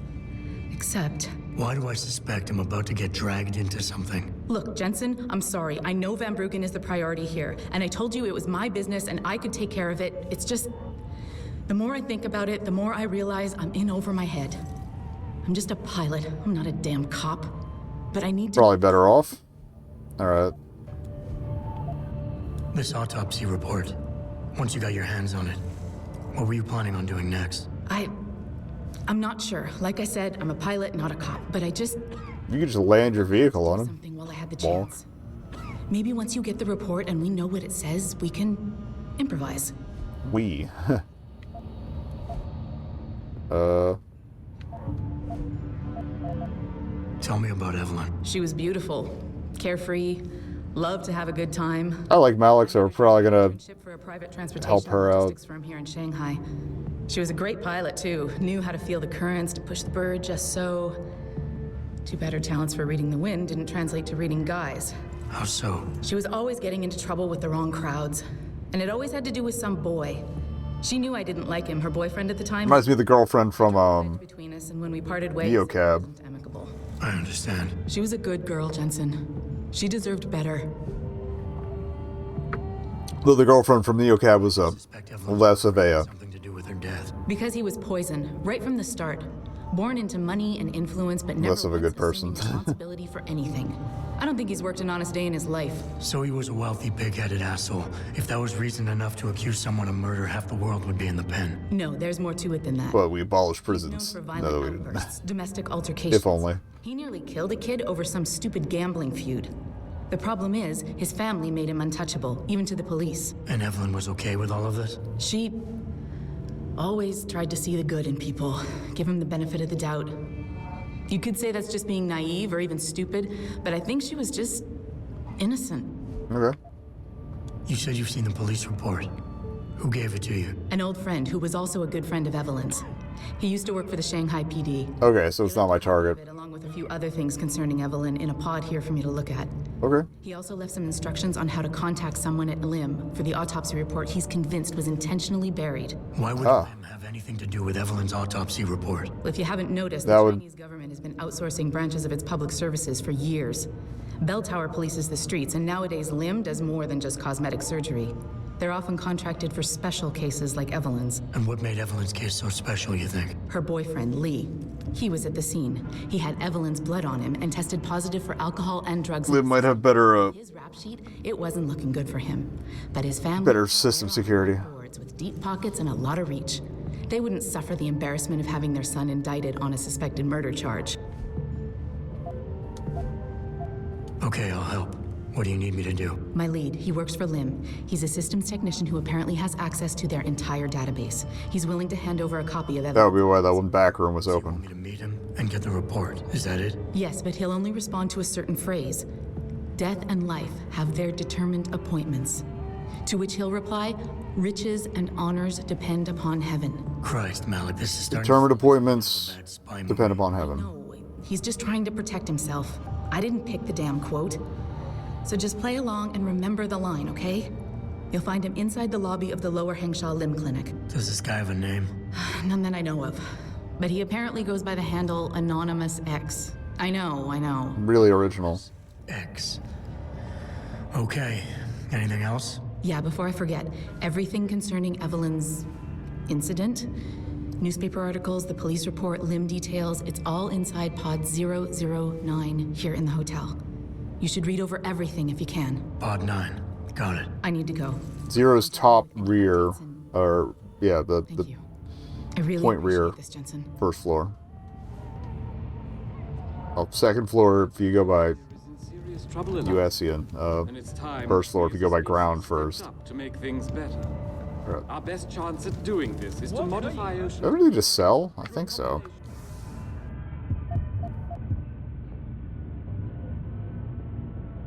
Except... Why do I suspect I'm about to get dragged into something? Look, Jensen, I'm sorry. I know Van Bruggen is the priority here, and I told you it was my business and I could take care of it. It's just... The more I think about it, the more I realize I'm in over my head. I'm just a pilot. I'm not a damn cop. But I need to... Probably better off. Alright. This autopsy report. Once you got your hands on it, what were you planning on doing next? I'm not sure. Like I said, I'm a pilot, not a cop. But I just... You could just land your vehicle on him. Something while I had the chance. Maybe once you get the report and we know what it says, we can improvise. We. Tell me about Evelyn. She was beautiful, carefree, loved to have a good time. I like Malik, so we're probably gonna for a private transportation help her out. Firm here in Shanghai. She was a great pilot too. Knew how to feel the currents, to push the bird just so. Too bad her talents for reading the wind didn't translate to reading guys. How so? She was always getting into trouble with the wrong crowds, and it always had to do with some boy. She knew I didn't like him. Her boyfriend at the time reminds me of the girlfriend from between us, and when we parted ways, Neocab. I understand. She was a good girl, Jensen. She deserved better. Though the girlfriend from Neocab was less of a with her death? Because he was poisoned right from the start. Born into money and influence, but never Less of a good person. responsibility for anything. I don't think he's worked an honest day in his life. So he was a wealthy, big-headed asshole. If that was reason enough to accuse someone of murder, half the world would be in the pen. No, there's more to it than that. But we abolished prisons. He's known for No, violent we didn't. outbursts, domestic altercations. If only. He nearly killed a kid over some stupid gambling feud. The problem is, his family made him untouchable, even to the police. And Evelyn was okay with all of this? She always tried to see the good in people, give him the benefit of the doubt. You could say that's just being naive or even stupid, but I think she was just innocent. Okay. You said you've seen the police report. Who gave it to you? An old friend who was also a good friend of Evelyn's. He used to work for the Shanghai PD. Okay, so it's not my target. Along with a few other things concerning Evelyn in a pod here for me to look at. Okay. He also left some instructions on how to contact someone at LIM for the autopsy report he's convinced was intentionally buried. Why would LIM have anything to do with Evelyn's autopsy report? If you haven't noticed, That the would... Chinese government has been outsourcing branches of its public services for years. Bell Tower polices the streets, and nowadays LIM does more than just cosmetic surgery. They're often contracted for special cases like Evelyn's. And what made Evelyn's case so special, you think? Her boyfriend, Lee. He was at the scene. He had Evelyn's blood on him and tested positive for alcohol and drugs. Liv might have better, His rap sheet, it wasn't looking good for him. But his family... better system security. ...with deep pockets and a lot of reach. They wouldn't suffer the embarrassment of having their son indicted on a suspected murder charge. Okay, I'll help. What do you need me to do? My lead, he works for LIM. He's a systems technician who apparently has access to their entire database. He's willing to hand over a copy of evidence. That would be why that one back room was open. You want me to meet him and get the report? Is that it? Yes, but he'll only respond to a certain phrase. Death and life have their determined appointments. To which he'll reply, riches and honors depend upon heaven. Christ, Malik, this is starting. Determined appointments depend upon heaven. No, he's just trying to protect himself. I didn't pick the damn quote. So just play along and remember the line, okay? You'll find him inside the lobby of the Lower Hengsha Limb Clinic. Does this guy have a name? None that I know of. But he apparently goes by the handle Anonymous X. I know. Really original. X. Okay. Anything else? Yeah, before I forget, everything concerning Evelyn's incident, newspaper articles, the police report, limb details, it's all inside pod 009 here in the hotel. You should read over everything if you can. Pod 9. Got it. I need to go. Zero's top rear, or yeah, the I really point rear, this, Jensen. first floor. Oh, second floor if you go by USian. First floor if you go by ground first. To make things better. Right. Our best chance at doing this is to modify ocean. Everything to sell? I think so.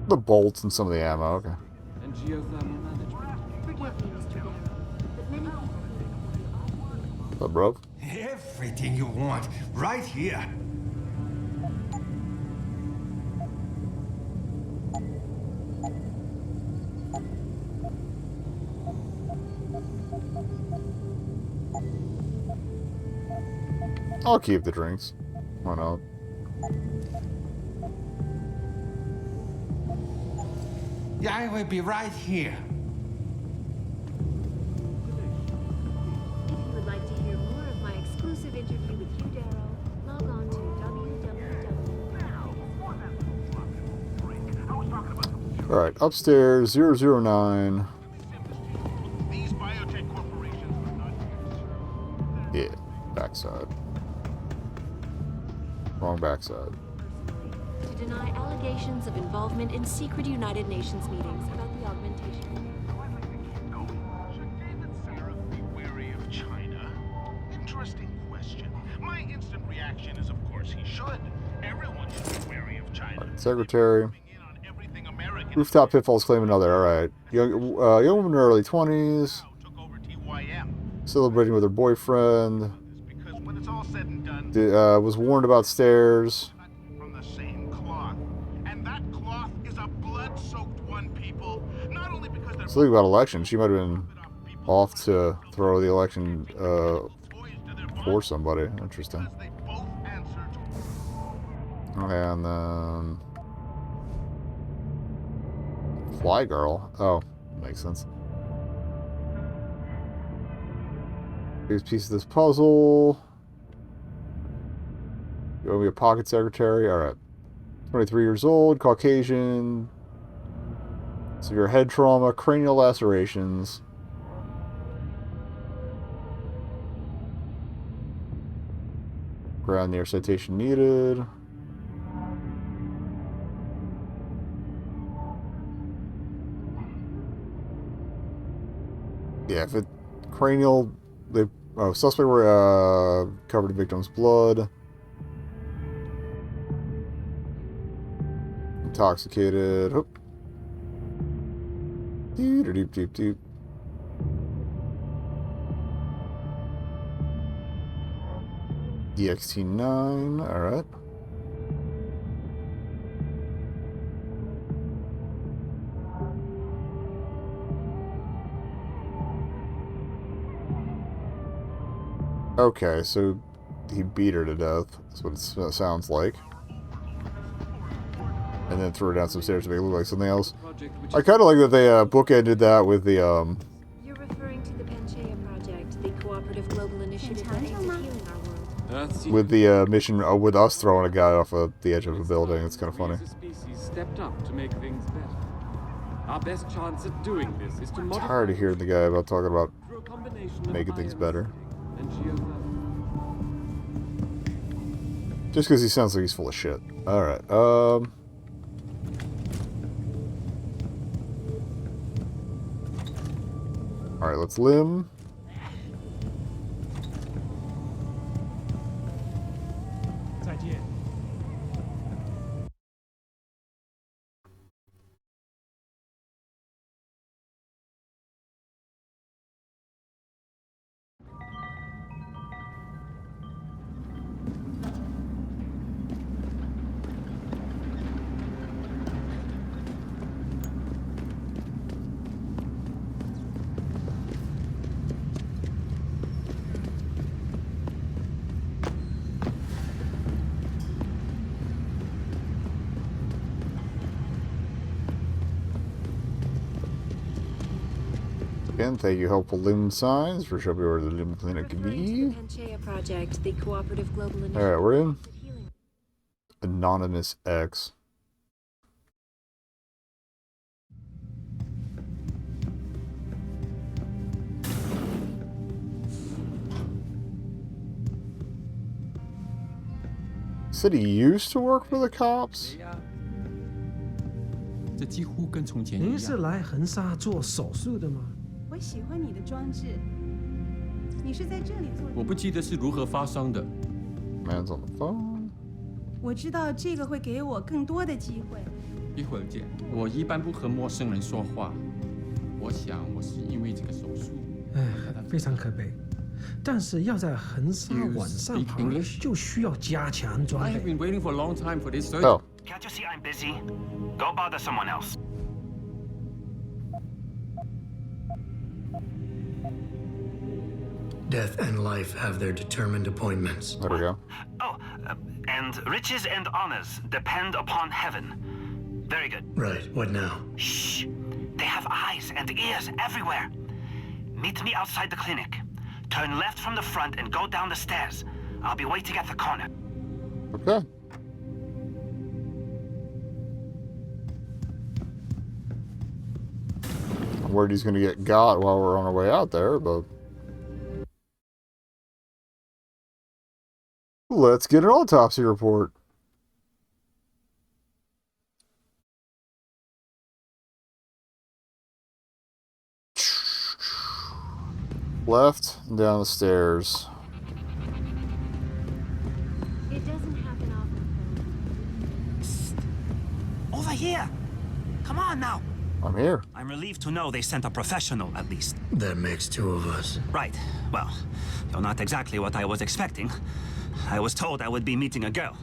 The bolts and some of the ammo, okay. And geothermal management. Forgive me, Mr. Darrow, but many people What's up, bro? Everything you want, right here. I'll keep the drinks. Why not? Yeah, I will be right here. If you would like to hear more of my exclusive interview with you, Darrow, log on to www. Alright, upstairs, 009. Yeah, backside. Wrong backside. To deny allegations of involvement in secret United Nations meetings about the augmentation. China? Interesting question. My instant reaction is, of course, he should. Everyone should be wary of China. Secretary. Rooftop pitfalls claim another. Alright. Young woman in her early 20s. Celebrating with her boyfriend. Was warned about stairs. From the same cloth. And that cloth is a blood-soaked one, people. Not only because they're Something about election. She might have been off to throw the election for somebody. Interesting. Okay, and then Fly Girl. Oh, makes sense. Biggest piece of this puzzle. You want to be a pocket secretary? Alright. 23 years old, Caucasian, severe head trauma, cranial lacerations. Ground near citation needed. Yeah, if it cranial, they suspect were covered in victim's blood. Intoxicated. Oh. Deep, deep, deep, deep. DXT9, alright. Okay, so he beat her to death. That's what it sounds like. And then threw her down some stairs to make it look like something else. I kind of like that they bookended that with the You're referring to the Panchaea Project, the cooperative global initiative that aims at healing our world. with the mission with us throwing a guy off of the edge of a building. It's kind of funny. Stepped up to make things better. Our best chance at doing this is to modify Tired of hearing the guy about talking about making things better. Just because he sounds like he's full of shit. Alright, Alright, let's limb. Again, thank you, helpful limb signs for showing me where the limb clinic can be. Panchaea Project, the cooperative global initiative. Alright, we're in. Anonymous X. Said he used to work for the cops? 这几乎跟从前一您是样。来横沙做手术的吗？我喜欢你的装置。你是在这里做？我不记得是如何发生的。Man's on the phone. 我知道这个会给我更多的机会。一会儿见。我一般不和陌生人说话。我想我是因为这个手术。哎，非常可悲。但是要在横沙往上爬，就需要加强装 I have 备。 been waiting for a long time for this surgery. Oh. Can't you see I'm busy? Go bother someone else. Death and life have their determined appointments. There we go. Oh, and riches and honors depend upon heaven. Very good. Right, what now? Shh. They have eyes and ears everywhere. Meet me outside the clinic. Turn left from the front and go down the stairs. I'll be waiting at the corner. Okay. I'm worried he's going to get got while we're on our way out there, but... Let's get an autopsy report. Left and down the stairs. It doesn't happen often. Over here. Come on now. I'm here. I'm relieved to know they sent a professional, at least. That makes two of us. Right. Well, you're not exactly what I was expecting. I was told I would be meeting a girl.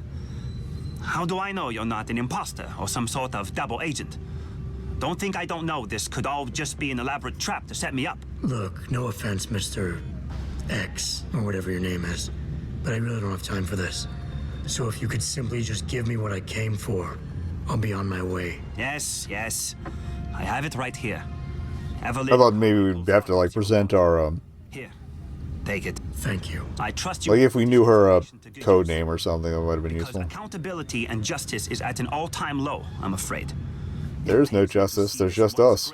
How do I know you're not an imposter or some sort of double agent? Don't think I don't know this could all just be an elaborate trap to set me up. Look, no offense, Mr. X, or whatever your name is, but I really don't have time for this. So if you could simply just give me what I came for, I'll be on my way. Yes, yes. I have it right here. I thought maybe we'd have to, like, present our, Here. Take it. Thank you. I trust you. Like if we knew her code name or something, that might have been useful. Accountability and justice is at an all-time low, I'm afraid. There's no justice. There's just us.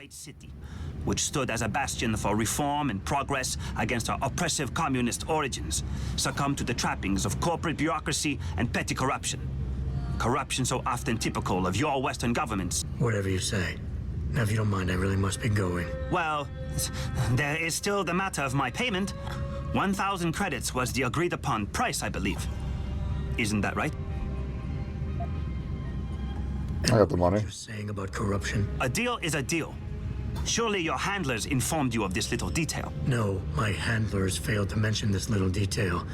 Which stood as a bastion for reform and progress against our oppressive communist origins, succumbed to the trappings of corporate bureaucracy and petty corruption. Corruption so often typical of your Western governments. Whatever you say. Now, if you don't mind, I really must be going. Well, there is still the matter of my payment. 1,000 credits was the agreed-upon price, I believe. Isn't that right? I got the money. You're saying about corruption? A deal is a deal. Surely your handlers informed you of this little detail. No, my handlers failed to mention this little detail.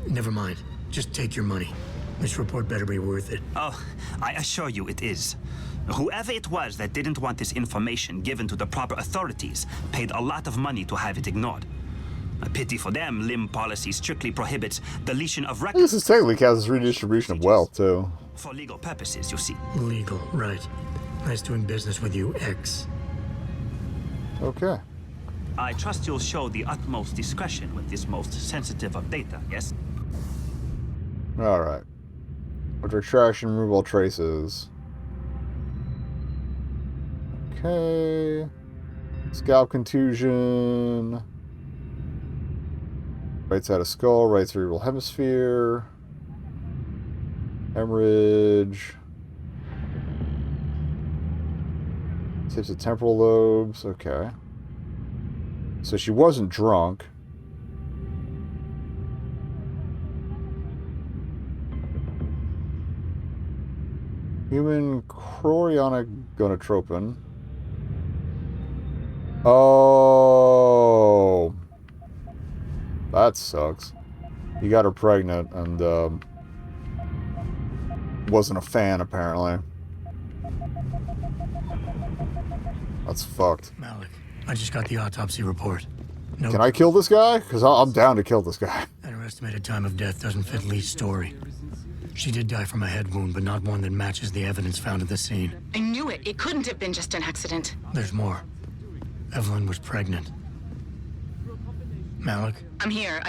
Never mind. Just take your money. This report better be worth it. Oh, I assure you it is. Whoever it was that didn't want this information given to the proper authorities paid a lot of money to have it ignored. A pity for them, limb policy strictly prohibits deletion of records. This is technically counts as redistribution of wealth, too. For legal purposes, you see. Legal, right. Nice doing business with you, X. Okay. I trust you'll show the utmost discretion with this most sensitive of data, yes? Alright. Retraction, remove all traces. Okay. Scalp contusion. Right side of skull, right cerebral hemisphere. Hemorrhage. Tips of temporal lobes. Okay. So she wasn't drunk. Human chorionic gonadotropin. Oh. That sucks. You got her pregnant and wasn't a fan, apparently. That's fucked. Malik, I just got the autopsy report. No. Can I kill this guy? Because I'm down to kill this guy. And her estimated time of death doesn't fit Lee's story. She did die from a head wound, but not one that matches the evidence found at the scene. I knew it. It couldn't have been just an accident. There's more. Evelyn was pregnant. Malik? I'm here.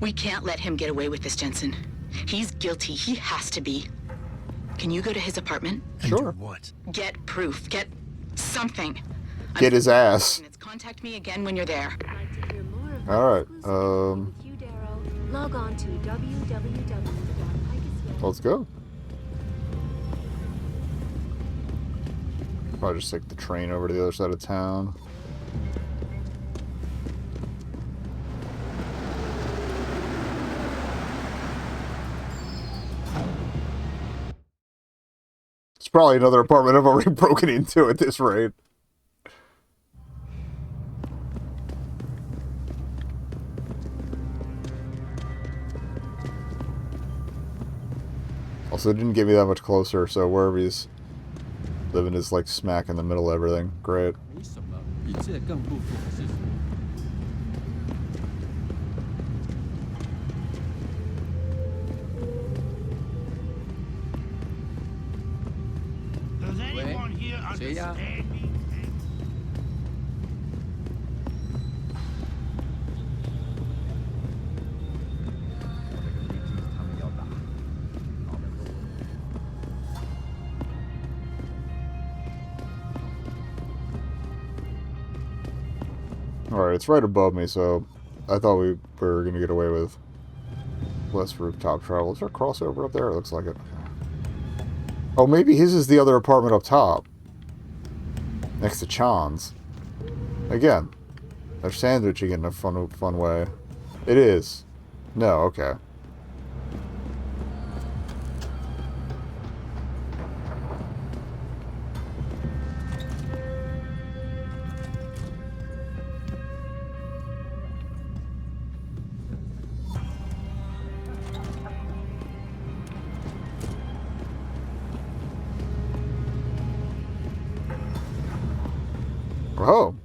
We can't let him get away with this, Jensen. He's guilty. He has to be. Can you go to his apartment? Sure. What? Get proof. Get something. Get his ass. Contact me again when you're there. Alright, Log on to www.picusville. let's go. Probably just take the train over to the other side of town. It's probably another apartment I've already broken into at this rate. Also, it didn't get me that much closer, so wherever he's living is like smack in the middle of everything. Great. Does anyone here understand me? Alright, it's right above me, so I thought we were going to get away with less rooftop travel. Is there a crossover up there? It looks like it. Oh, maybe his is the other apartment up top. Next to Chan's. Again, they're sandwiching it in a fun way. It is. No, okay. Oh.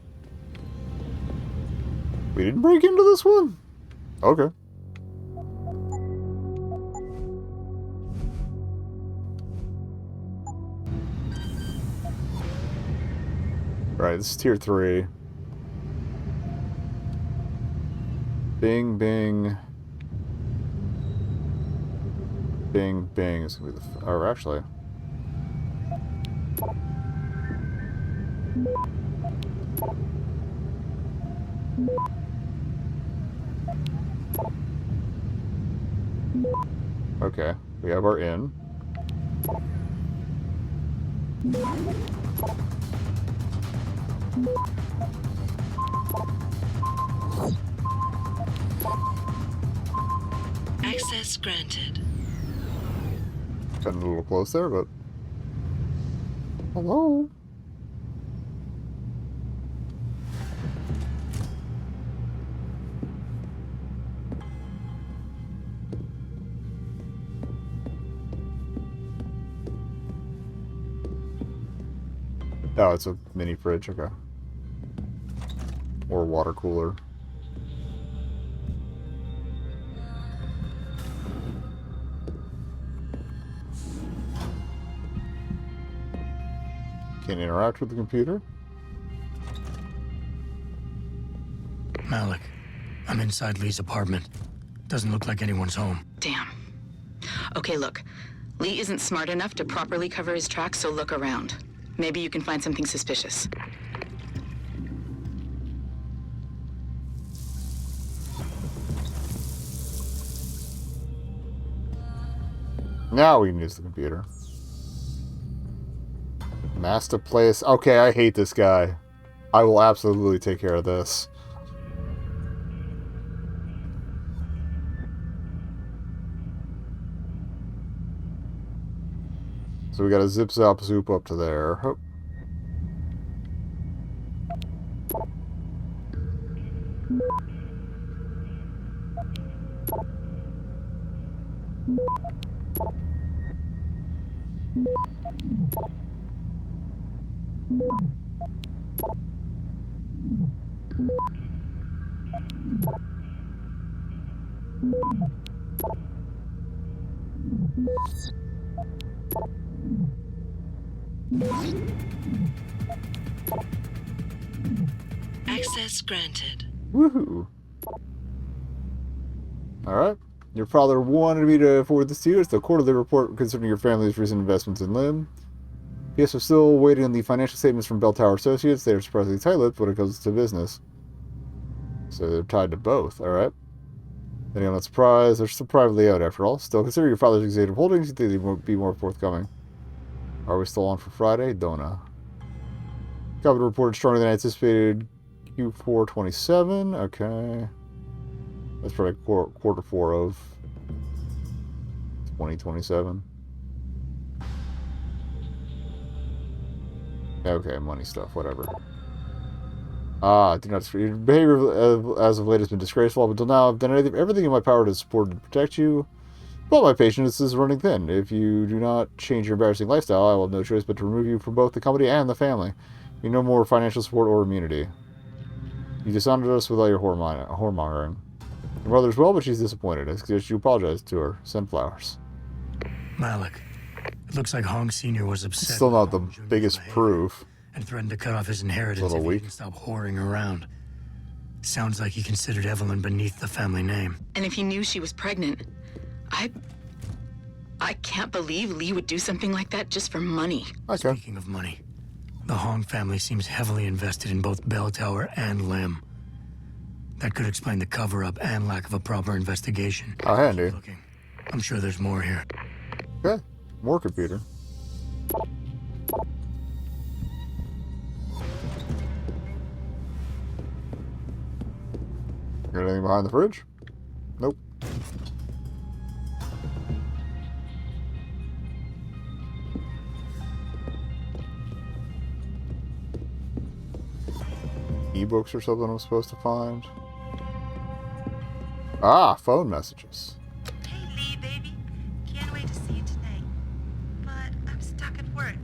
We didn't break into this one? Okay. Right, this is tier 3. Bing, bing. Bing, bing is going to be the... Or actually... Okay, we have our inn. Access granted. Getting a little close there, but... Hello? Oh, it's a mini fridge, okay. Or a water cooler. Can't interact with the computer. Malik, I'm inside Lee's apartment. Doesn't look like anyone's home. Damn. Okay, look. Lee isn't smart enough to properly cover his tracks, so look around. Maybe you can find something suspicious. Now we can use the computer. Master place. Okay, I hate this guy. I will absolutely take care of this. So we got a zip zop zoop up to there. Hope. Access granted. Woohoo! Alright. Your father wanted me to forward this to you. It's the quarterly report concerning your family's recent investments in Lim. Yes, we're still waiting on the financial statements from Bell Tower Associates. They are surprisingly tight-lipped when it comes to business. So they're tied to both, alright? Anyone I'm not surprised, they're still privately owned after all. Still, consider your father's executive holdings, you think they won't be more forthcoming. Are we still on for Friday? Dona. Capital reported stronger than anticipated. Q4 27. Okay. That's probably quarter 4 of 2027. Okay, money stuff, whatever. Do not. Your behavior as of late has been disgraceful. Up until now, I've done everything in my power to support and protect you. But my patience is running thin. If you do not change your embarrassing lifestyle, I will have no choice but to remove you from both the company and the family. You no more financial support or immunity. You dishonored us with all your whoremongering. Your mother's well, but she's disappointed. I suggest you apologize to her. Send flowers. Malik, it looks like Hong Sr. was upset. Still not the biggest proof. And threatened to cut off his inheritance if he didn't stop whoring around. Sounds like he considered Evelyn beneath the family name. And if he knew she was pregnant, I can't believe Lee would do something like that just for money. Okay. Speaking of money, the Hong family seems heavily invested in both Bell Tower and Lim. That could explain the cover-up and lack of a proper investigation. How handy. Looking. I'm sure there's more here. Okay. More computer. Got anything behind the fridge? Nope. E-books or something I'm supposed to find. Ah, phone messages. Hey, Lee, baby. Can't wait to see you tonight. But I'm stuck at work.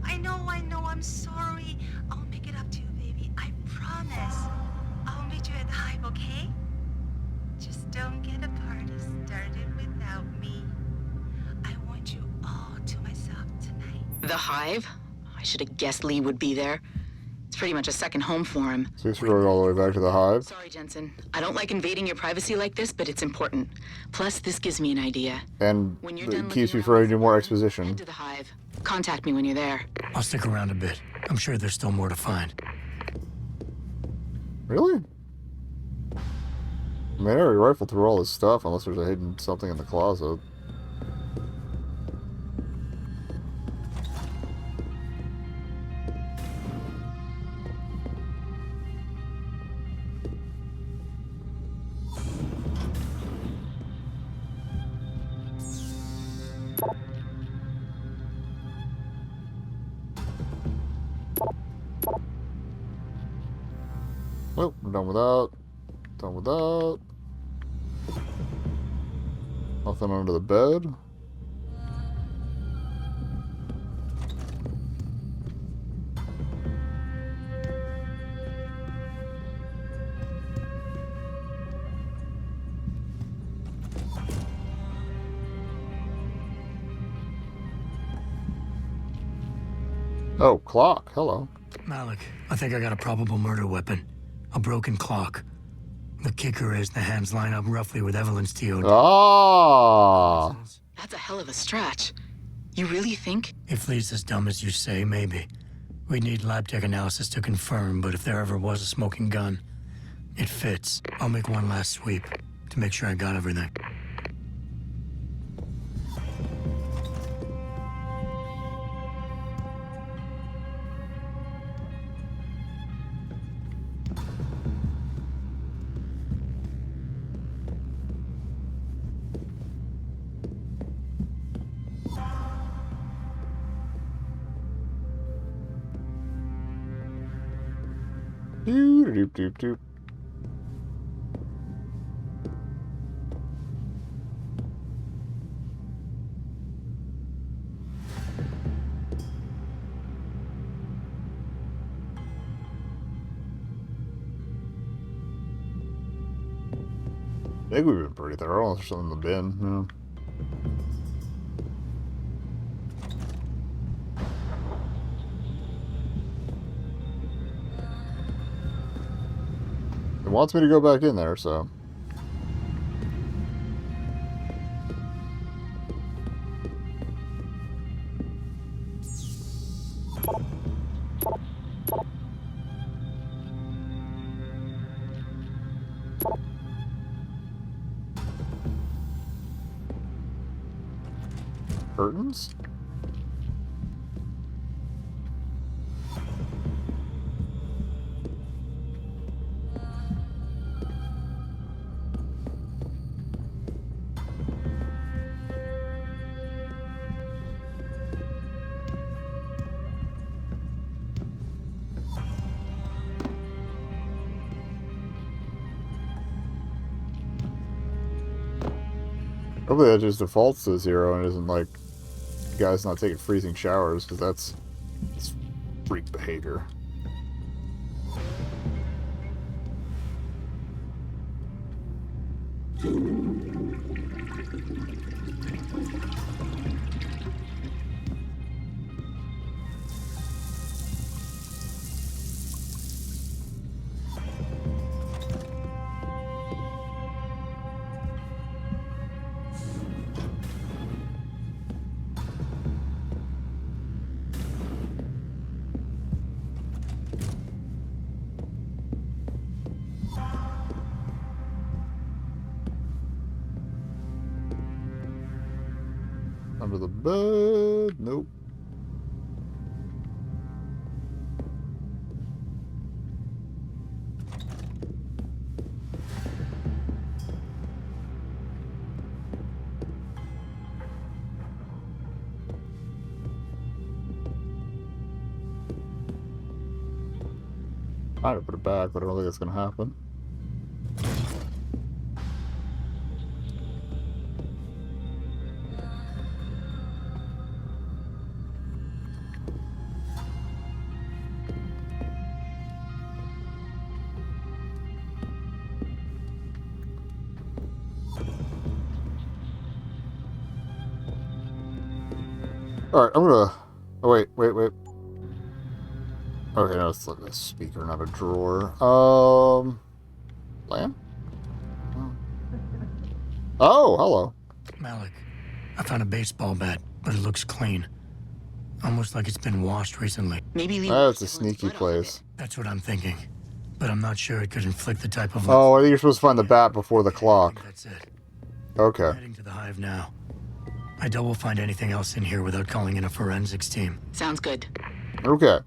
I know, I'm sorry. I'll pick it up to you, baby. I promise. I'll meet you at the Hive, okay? Just don't get a party started without me. I want you all to myself tonight. The Hive? I should have guessed Lee would be there. It's It's pretty much a second home for him. So he's going all the way back to the hive? Sorry, Jensen. I don't like invading your privacy like this, but it's important. Plus, this gives me an idea. And When you're it done keeps looking me from any around, more head exposition. to the hive. Contact me when you're there. I'll stick around a bit. I'm sure there's still more to find. Really? I mean, I already rifled through all this stuff, unless there's a hidden something in the closet. Well, I'm done with that. Done with that. Nothing under the bed. Oh, clock. Hello. Malik, I think I got a probable murder weapon. A broken clock. The kicker is the hands line up roughly with Evelyn's TOD. Ah! That's a hell of a stretch. You really think? If Lee's as dumb as you say, maybe. We'd need lab tech analysis to confirm, but if there ever was a smoking gun, it fits. I'll make one last sweep to make sure I got everything. Doop doop doop. I think we've been pretty thorough. There's something in the bin, you know. It wants me to go back in there, so. Curtains? Hopefully that just defaults to 0 and isn't like the guy's not taking freezing showers, because that's freak behavior. Under the bed? Nope. I'm gonna put it back, but I don't think that's gonna happen. Alright, I'm gonna... Oh, wait. Okay, no, it's like a speaker, not a drawer. Lamb? Oh, hello. Malik, I found a baseball bat, but it looks clean. Almost like it's been washed recently. Maybe leave That's a sneaky place. That's what I'm thinking. But I'm not sure it could inflict the type of... Oh, I think you're supposed to find the bat before the clock. That's it. Okay. I'm heading to the hive now. I doubt we'll find anything else in here without calling in a forensics team. Sounds good. Okay.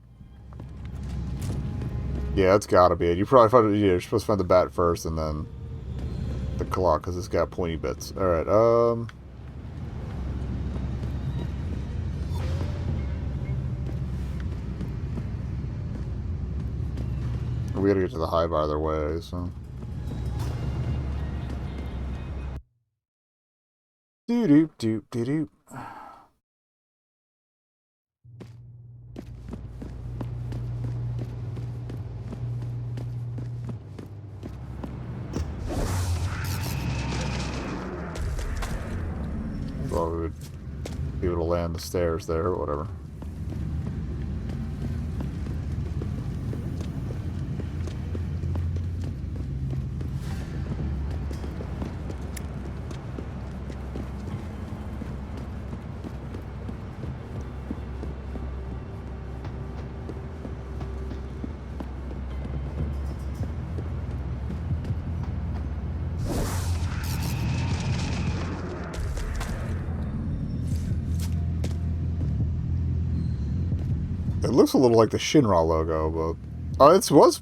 Yeah, that's gotta be it. You probably find it. Yeah, you're supposed to find the bat first and then the clock because it's got pointy bits. All right. We gotta get to the hive either way, so. Doo doop doop doop doop. Well, we would be able to land the stairs there or whatever. It looks a little like the Shinra logo, but oh, this was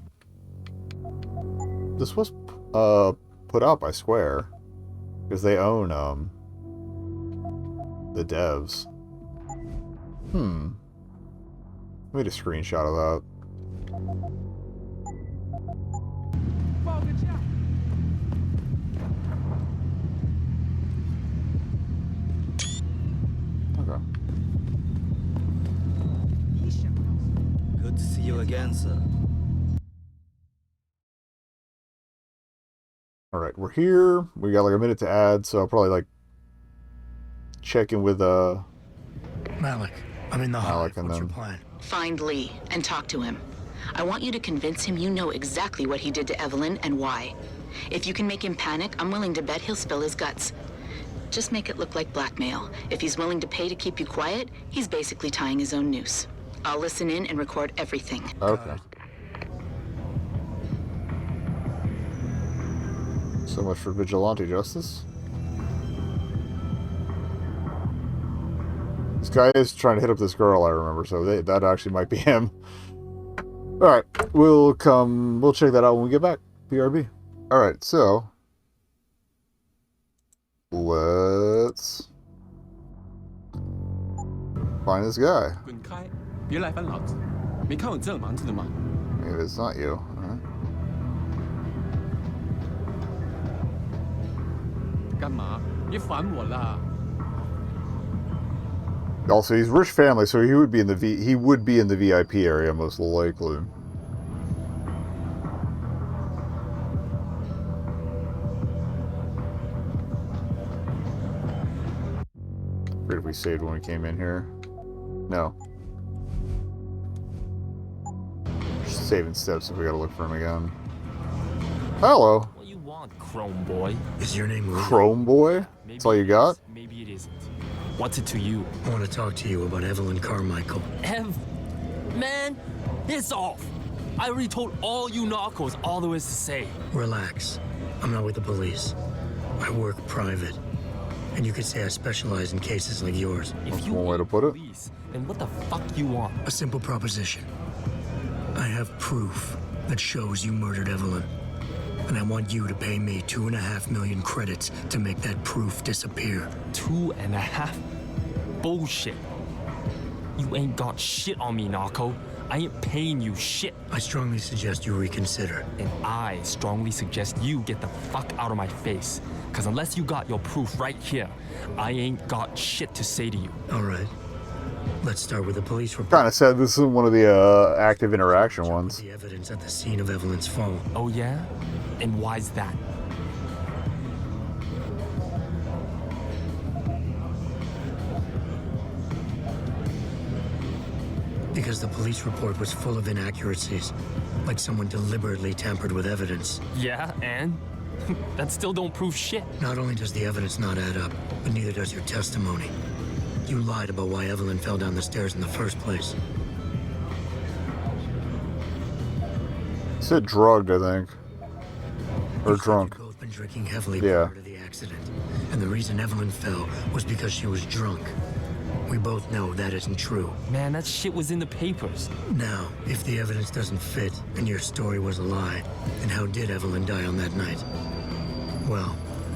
put out by Square because they own the devs. I made a screenshot of that. Okay. Good to see you again, sir. Alright, we're here. We got like a minute to add, so I'll probably like check in with Malik, I'm in the hive. and What's then your plan? Find Lee and talk to him. I want you to convince him you know exactly what he did to Evelyn and why. If you can make him panic, I'm willing to bet he'll spill his guts. Just make it look like blackmail. If he's willing to pay to keep you quiet, he's basically tying his own noose. I'll listen in and record everything. Okay. So much for vigilante justice. This guy is trying to hit up this girl, I remember, so that actually might be him. Alright, we'll check that out when we get back. BRB. Alright, so let's find this guy. Maybe it's not you. Alright. Also, he's rich family, so he would be in the VIP area most likely. Great if we saved when we came in here. No. Just saving steps if we gotta look for him again. Hello. What you want, Chrome Boy? Is your name Chrome Boy? That's all you got? Maybe it isn't. What's it to you? I want to talk to you about Evelyn Carmichael. Man, piss off! I already told all you narcos all there is to say. Relax. I'm not with the police. I work private. And you could say I specialize in cases like yours. If you one way to put it. Police, then what the fuck you want? A simple proposition. I have proof that shows you murdered Evelyn. And I want you to pay me 2.5 million credits to make that proof disappear. 2.5? Bullshit. You ain't got shit on me, narco. I ain't paying you shit. I strongly suggest you reconsider. And I strongly suggest you get the fuck out of my face. Cause unless you got your proof right here, I ain't got shit to say to you. All right. Let's start with the police report. Kind of said this isn't one of the active interaction ones. The evidence at the scene of Evelyn's fall. Oh yeah? And why's that? Because the police report was full of inaccuracies, like someone deliberately tampered with evidence. Yeah, and? That still don't prove shit. Not only does the evidence not add up, but neither does your testimony. You lied about why Evelyn fell down the stairs in the first place. You said drugged, I think. Or drunk. You've both been drinking heavily Yeah. prior to the accident. And the reason Evelyn fell was because she was drunk. We both know that isn't true. Man, that shit was in the papers. Now, if the evidence doesn't fit and your story was a lie, then how did Evelyn die on that night? Well,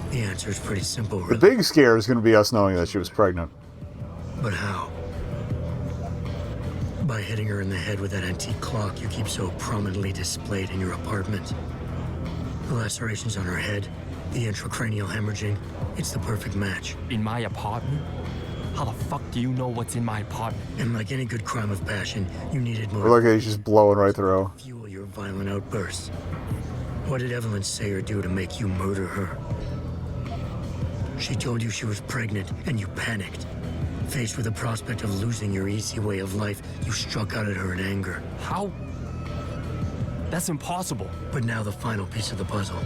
the answer is pretty simple, The really. big scare is going to be us knowing that she was pregnant. But how? By hitting her in the head with that antique clock you keep so prominently displayed in your apartment. The lacerations on her head, the intracranial hemorrhaging, it's the perfect match. In my apartment? How the fuck do you know what's in my apartment? And like any good crime of passion, you needed more. Or like he's just blowing right through. Fuel your violent outbursts. What did Evelyn say or do to make you murder her? She told you she was pregnant and you panicked. Faced with the prospect of losing your easy way of life, you struck out at her in anger. How? That's impossible. But now the final piece of the puzzle.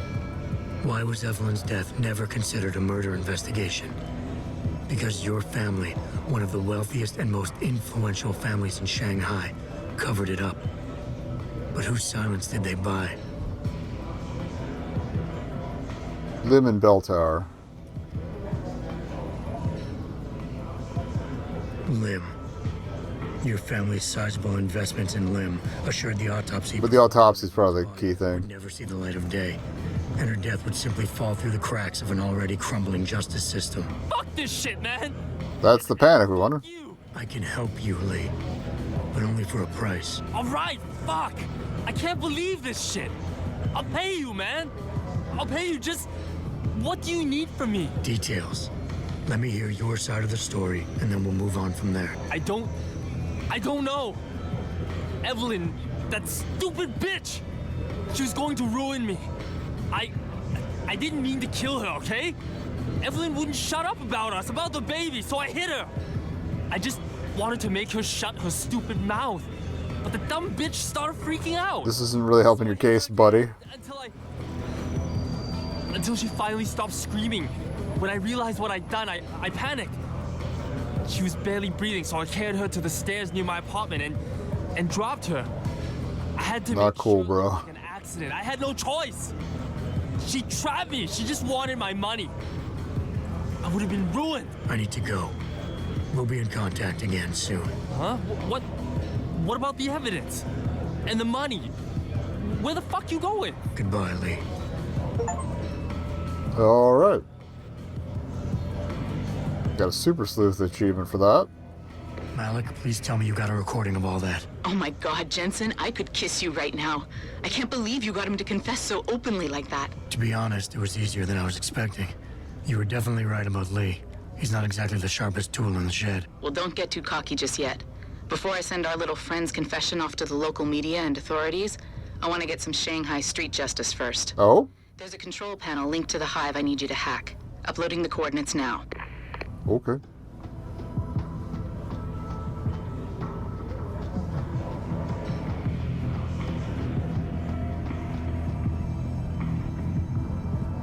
Why was Evelyn's death never considered a murder investigation? Because your family, one of the wealthiest and most influential families in Shanghai, covered it up. But whose silence did they buy? Lim and Bell Tower. Lim. Your family's sizable investments in Lim assured the autopsy. But the autopsy is probably the key thing. Would never see the light of day, and her death would simply fall through the cracks of an already crumbling justice system. Fuck this shit, man! That's the panic we wonder. I can help you, Lee, but only for a price. Alright, fuck! I can't believe this shit! I'll pay you, man! I'll pay you, just... What do you need from me? Details. Let me hear your side of the story, and then we'll move on from there. I don't know. Evelyn, that stupid bitch! She was going to ruin me. I didn't mean to kill her, okay? Evelyn wouldn't shut up about us, about the baby, so I hit her. I just wanted to make her shut her stupid mouth. But the dumb bitch started freaking out. This isn't really helping your case, buddy. Until she finally stopped screaming. When I realized what I'd done, I panicked. She was barely breathing, so I carried her to the stairs near my apartment and dropped her. I had to Not cool, bro. an accident. I had no choice. She trapped me. She just wanted my money. I would have been ruined. I need to go. We'll be in contact again soon. Huh? What about the evidence? And the money? Where the fuck you going? Goodbye, Lee. Alright. Got a super sleuth achievement for that. Malik, please tell me you got a recording of all that. Oh my God, Jensen, I could kiss you right now. I can't believe you got him to confess so openly like that. To be honest, it was easier than I was expecting. You were definitely right about Lee. He's not exactly the sharpest tool in the shed. Well, don't get too cocky just yet. Before I send our little friend's confession off to the local media and authorities, I want to get some Shanghai street justice first. Oh? There's a control panel linked to the hive I need you to hack. Uploading the coordinates now. Okay.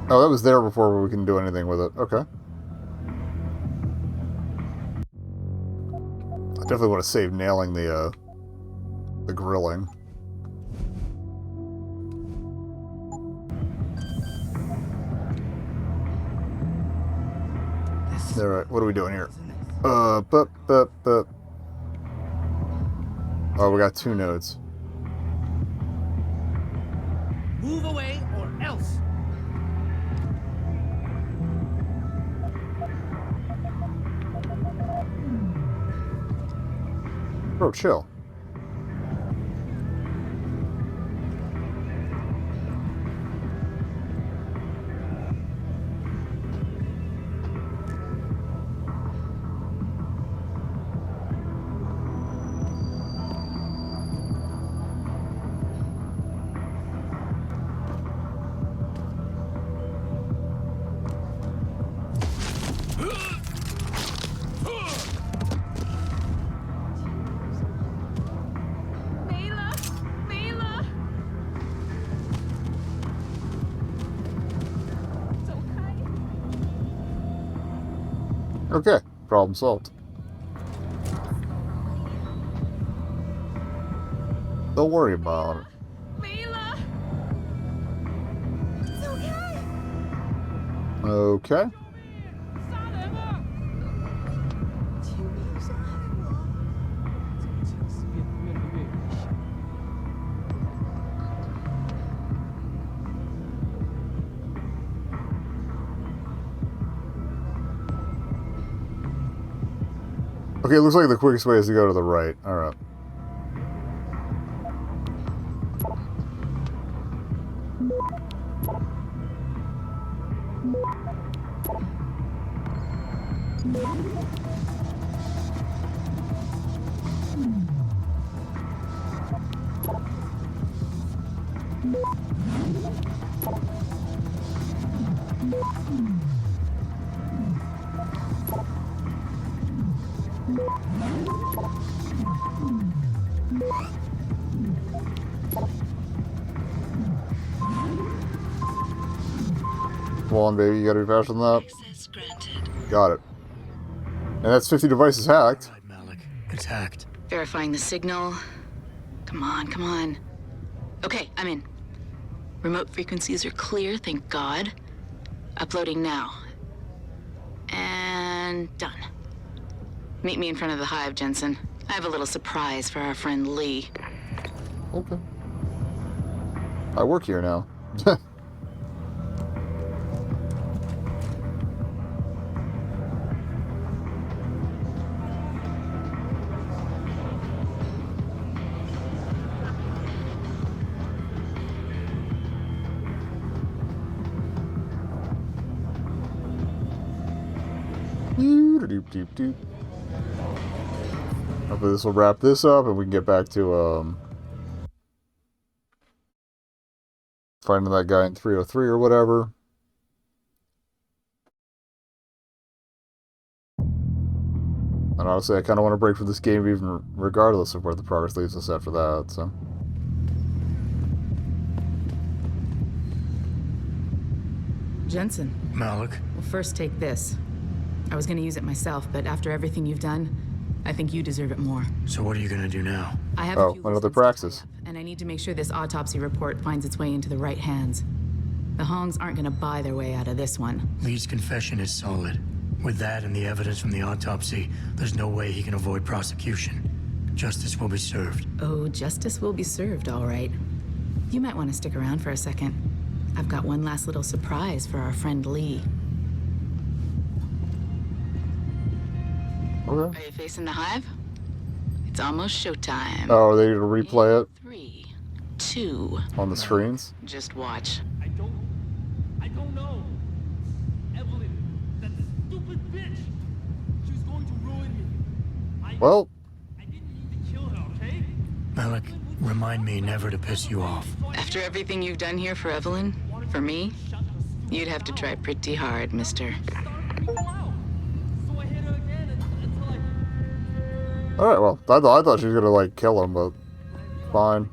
Oh, that was there before we can do anything with it. Okay. I definitely want to save nailing the grilling. Alright, what are we doing here? Oh, we got 2 nodes. Move away or else. Bro, chill. Okay, problem solved. Don't worry about it. Okay. Okay, it looks like the quickest way is to go to the right. Alright. Come on, baby, you gotta be faster than that. Got it. And that's 50 devices hacked. Right, Malik. It's hacked. Verifying the signal. Come on, come on. Okay, I'm in. Remote frequencies are clear, thank God. Uploading now. And done. Meet me in front of the hive, Jensen. I have a little surprise for our friend Lee. Okay. I work here now. Doop. Hopefully this will wrap this up and we can get back to finding that guy in 303 or whatever. And honestly, I kind of want to break from this game even regardless of where the progress leaves us after that, so. Jensen. Malik. Well, first take this. I was gonna use it myself, but after everything you've done, I think you deserve it more. So what are you gonna do now? I have another praxis. And I need to make sure this autopsy report finds its way into the right hands. The Hongs aren't gonna buy their way out of this one. Lee's confession is solid. With that and the evidence from the autopsy, there's no way he can avoid prosecution. Justice will be served. Oh, justice will be served, all right. You might want to stick around for a second. I've got one last little surprise for our friend Lee. Okay. Are you facing the hive? It's almost showtime. Oh, are they going to replay it? 3, 2. On the screens? Just watch. I don't know. Evelyn, that stupid bitch. She was going to ruin me. Well. I didn't mean to kill her, okay? Malik, remind me never to piss you off. After everything you've done here for Evelyn, for me, you'd have to try pretty hard, mister. Alright, well, I thought she was gonna, like, kill him, but fine.